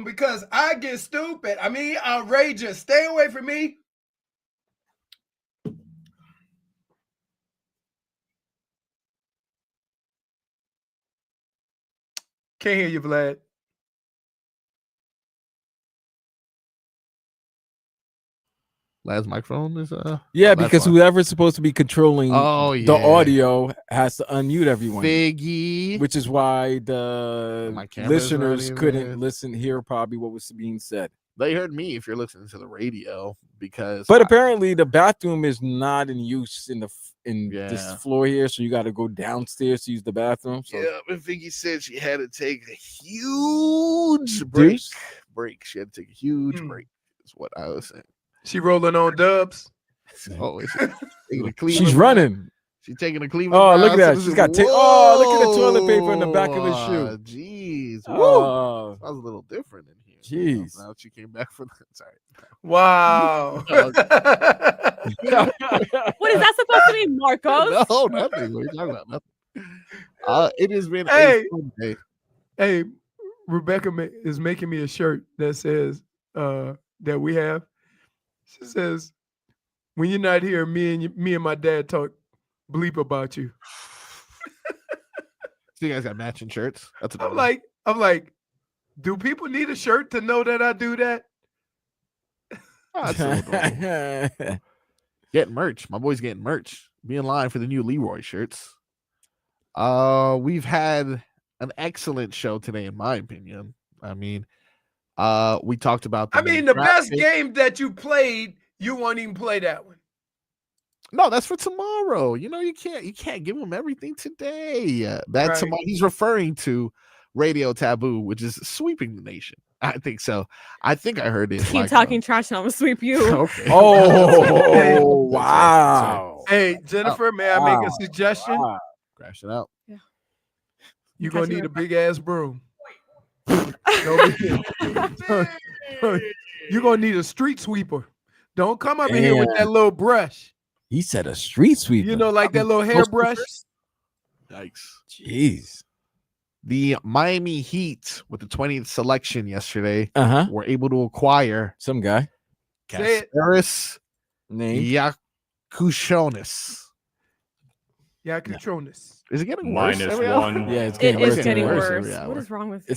Because I get stupid. I mean, outrageous. Stay away from me. Can't hear you, Vlad. Vlad's microphone is yeah, oh, because fine. whoever's supposed to be controlling the audio has to unmute everyone. Figgy. Which is why the listeners couldn't hear probably what was being said. They heard me if you're listening to the radio because apparently the bathroom is not in use in this floor here, so you got to go downstairs to use the bathroom. So. Yeah, but Figgy said she had to take a huge break. She had to take a huge break. Is what I was saying. She rolling on dubs. Oh, she's running. She's taking a Cleveland. Oh, look at that. She's got look at the toilet paper in the back of his shoe. Jeez. Oh, that was a little different in here. Jeez. Now she came back from that. Sorry. Wow. What is that supposed to mean, Marcos? No, nothing. What are you talking about? Nothing. It has been a fun day. Hey, Rebecca is making me a shirt that says that we have. She says, "When you're not here, me and my dad talk bleep about you." So you guys got matching shirts? That's I'm like, do people need a shirt to know that I do that? Getting merch. My boy's getting merch. Be in line for the new Leroy shirts. We've had an excellent show today, in my opinion. I mean, we talked about the best game that you played, you won't even play that one. No, that's for tomorrow. You know, you can't give him everything today. That's tomorrow. He's referring to Radio Taboo, which is sweeping the nation. I think so. I think I heard it. Keep talking trash and I'm gonna sweep you. Okay. Oh, wow. Hey, Jennifer, may I make a suggestion? Crash it out. Yeah. You're gonna need a big ass broom. You're gonna need a street sweeper. Don't come up in here with that little brush. He said a street sweeper. You know, like that little hairbrush. Yikes. Jeez. The Miami Heat with the 20th selection yesterday were able to acquire some guy. Kasparas Jakučionis. Jakučionis. Is it getting worse? -1. Yeah, it's getting worse. What is wrong with it?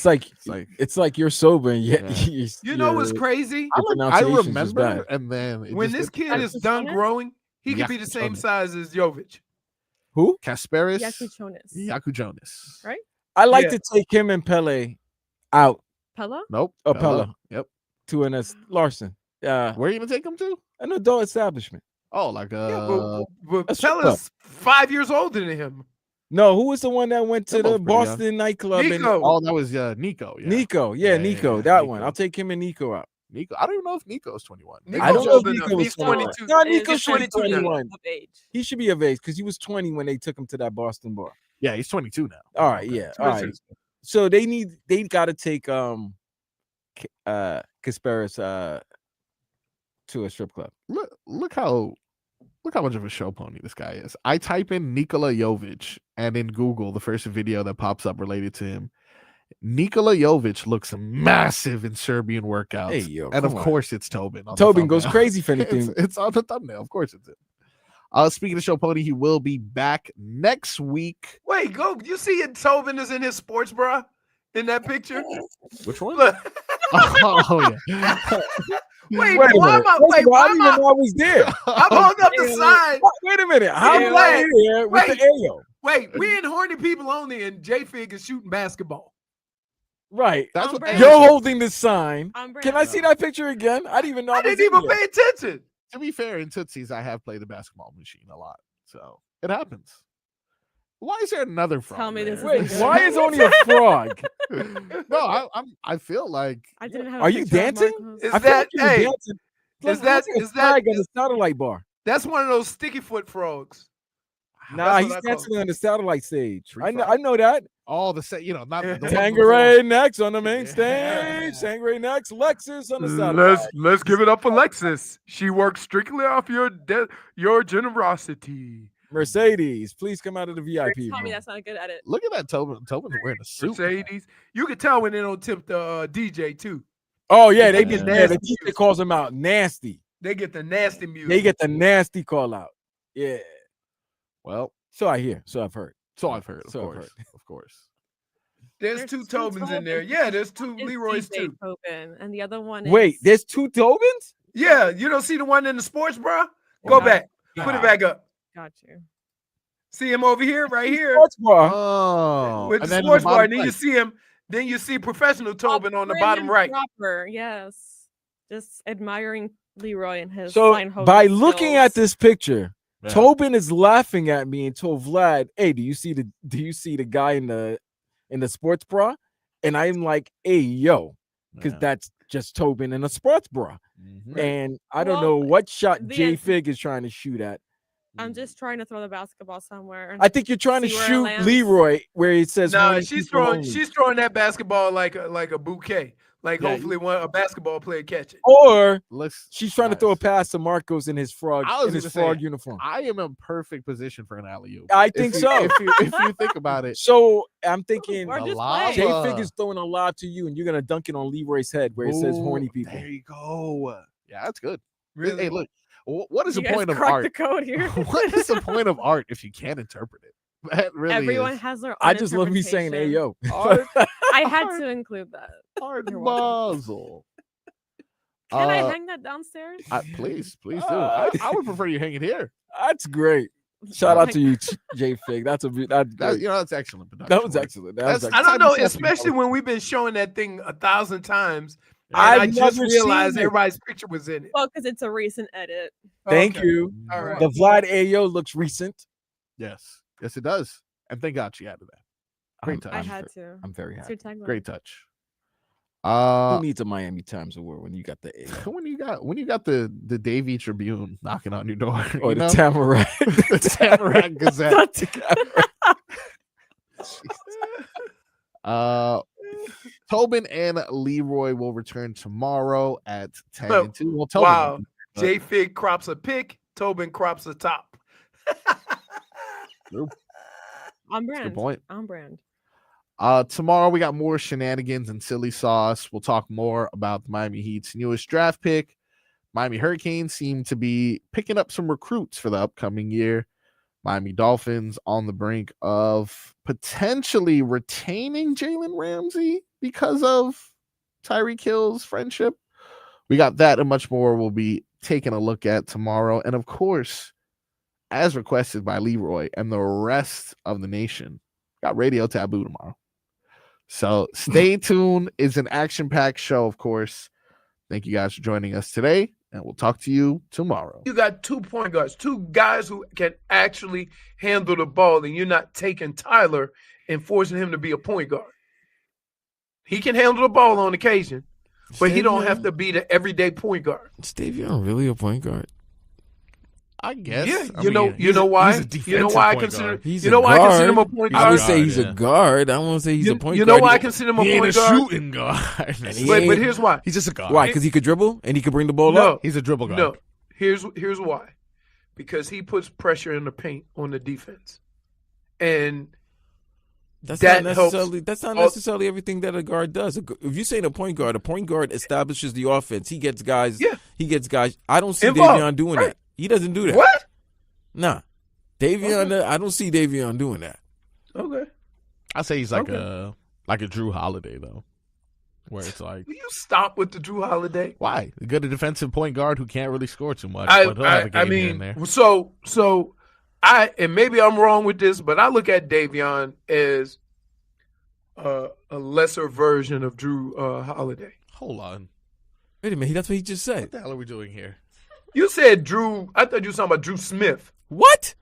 It's like you're sober and yet you know what's crazy? I remember, and then when this kid is done growing, he could be the same size as Jovic. Who? Kasparas Jakučionis. Right? I like to take him and Pele out. Pella? Nope. Pella. Yep. To an Larson. Where are you gonna take him to? An adult establishment. Oh, like but Pella's 5 years older than him. No, who was the one that went to the Boston nightclub? Oh, that was Nico. Yeah. Nico. Yeah, Nico. That one. I'll take him and Nico out. Nico. I don't even know if Nico's 21. I don't know if Nico was 22. No, Nico should be 21. He should be of age because he was 20 when they took him to that Boston bar. Yeah, he's 22 now. All right, yeah. All right. So they got to take Kasparas to a strip club. Look how much of a show pony this guy is. I type in Nikola Jovic, and in Google, the first video that pops up related to him, Nikola Jovic looks massive in Serbian workouts. Hey, yo, and of course it's Tobin. Tobin goes crazy for anything. It's on the thumbnail. Of course it's it. Speaking of show pony, he will be back next week. Wait, go. You see it? Tobin is in his sports bra in that picture. Which one? Oh yeah. Wait, why am I? Wait, why am I? Was there? I'm holding up the sign. Wait a minute. How am I here with the AO? Wait, we in horny people only, and JFig is shooting basketball. Right. That's what you're holding the sign. Can I see that picture again? I didn't even know. I didn't even pay attention. To be fair, in Tootsies, I have played the basketball machine a lot, so it happens. Why is there another frog? Tell me this. Wait, why is only a frog? No, I feel like. I didn't have. Are you dancing? Is that hey? Is that a satellite bar? That's one of those sticky foot frogs. Nah, he's dancing on the satellite stage. I know that. All the set, not the one Tangeray next on the main stage. Tangeray next. Lexus on the side. Let's give it up for Lexus. She works strictly off your generosity. Mercedes, please come out of the VIP Tell me room. that's not a good edit. Look at that Tobin wearing a suit. Mercedes. You can tell when they don't tip the DJ too. Oh yeah, they get get nasty. the DJ calls them out nasty. They get the nasty music. They get the nasty call out. Yeah. Well, so I hear. So I've heard. Of course. There's two Tobins in there. Yeah, there's two Leroy's DJ too. Tobin, and the other one is... Wait, there's two Tobins? Yeah, you don't see the one in the sports bra? Go back. Put it back up. Got you. See him over here, right here. Sports bra. Oh. With the sports bar. Then you see him. Then you see professional Tobin on the bottom right. Proper, yes. Just admiring Leroy and his So fine host by skills. looking at this picture, Tobin is laughing at me and told Vlad, "Hey, do you see the guy in the sports bra?" And I'm like, "Hey, yo," because that's just Tobin in a sports bra. Mm-hmm. And I don't know what shot the- JFig is trying to shoot at. I'm just trying to throw the basketball somewhere. I think you're trying to See where it shoot lands. Leroy where it says. No, horny she's people throwing. only. She's throwing that basketball like a bouquet. Like hopefully a basketball player catch it. Or Let's, she's trying to throw a pass to Marcos in his frog uniform. I am in perfect position for an alley-oop. I think so. If you think about it. So I'm thinking Or just JFig is throwing a lob to you, and you're gonna dunk it on Leroy's head where it says "horny people." There you go. Yeah, that's good. Really? Hey, look. What is You the guys point of cracked art? the code here. What is the point of art if you can't interpret it? That really Everyone is. has their own I just love me saying "Hey yo." Art, I had to include that. art You're welcome. muzzle. Can I hang that downstairs? Please do. I would prefer you hang it here. That's great. Shout out to you, JFig. That's That's excellent. That was excellent. That was That's- I excellent. don't know, That's- especially when we've been showing that thing 1,000 times. And I've I just never realized seen it. everybody's picture was in it. Well, because it's a recent edit. Thank Okay. you. All right. The Vlad Ayo looks recent. Yes, it does. And thank God she added that. Great touch. I had to. I'm very It's happy. your tagline. Great touch. Who needs a Miami Times award when you got the A when you got the Davie Tribune knocking on your door, or you the know? Tamarack? The Tamarack Gazette. Tobin and Leroy will return tomorrow at 10 and 2. Well, Tobin, Wow. JFig crops a pick, Tobin crops a top. On brand. good point. On brand. Tomorrow we got more shenanigans and silly sauce. We'll talk more about the Miami Heat's newest draft pick. Miami Hurricanes seem to be picking up some recruits for the upcoming year. Miami Dolphins on the brink of potentially retaining Jalen Ramsey because of Tyreek Hill's friendship. We got that and much more we'll be taking a look at tomorrow. And of course, as requested by Leroy and the rest of the nation, got Radio Taboo tomorrow. So stay tuned. It's an action-packed show, of course. Thank you guys for joining us today, and we'll talk to you tomorrow. You got 2 point guards, 2 guys who can actually handle the ball, and you're not taking Tyler and forcing him to be a point guard. He can handle the ball on occasion, but he don't have to be the everyday point guard. Is Davion really a point guard? I guess. Yeah, I you know mean, why? he's a You know why I defensive consider point guard. He's you a know why I consider him a guard. point I guard? would say he's Yeah. a guard. I won't say he's a point You guard. know why I consider him a He ain't a point guard? shooting guard. And he But ain't- here's why. He's just a guard. Why? Because he could dribble and he could bring the ball No, up. He's a dribble guard. no. Here's why. Because he puts pressure in the paint on the defense, and That's that not helps necessarily. That's not all- necessarily everything that a guard does. If you're saying a point guard establishes the offense. He gets guys. Yeah. He gets guys. I don't see Involved, Davion doing right. that. He doesn't do that. What? Nah. Davion. I don't see Davion doing that. Okay. I say he's like a Drew Holiday though, where it's like, Will you stop with the Drew Holiday? why? A good defensive point guard who can't really score too much, but he'll have a game here and there. So and maybe I'm wrong with this, but I look at Davion as a lesser version of Drew Holiday. Hold on. Wait a minute. That's what he just said. What the hell are we doing here? You said Drew. I thought you were talking about Drew Smith. What?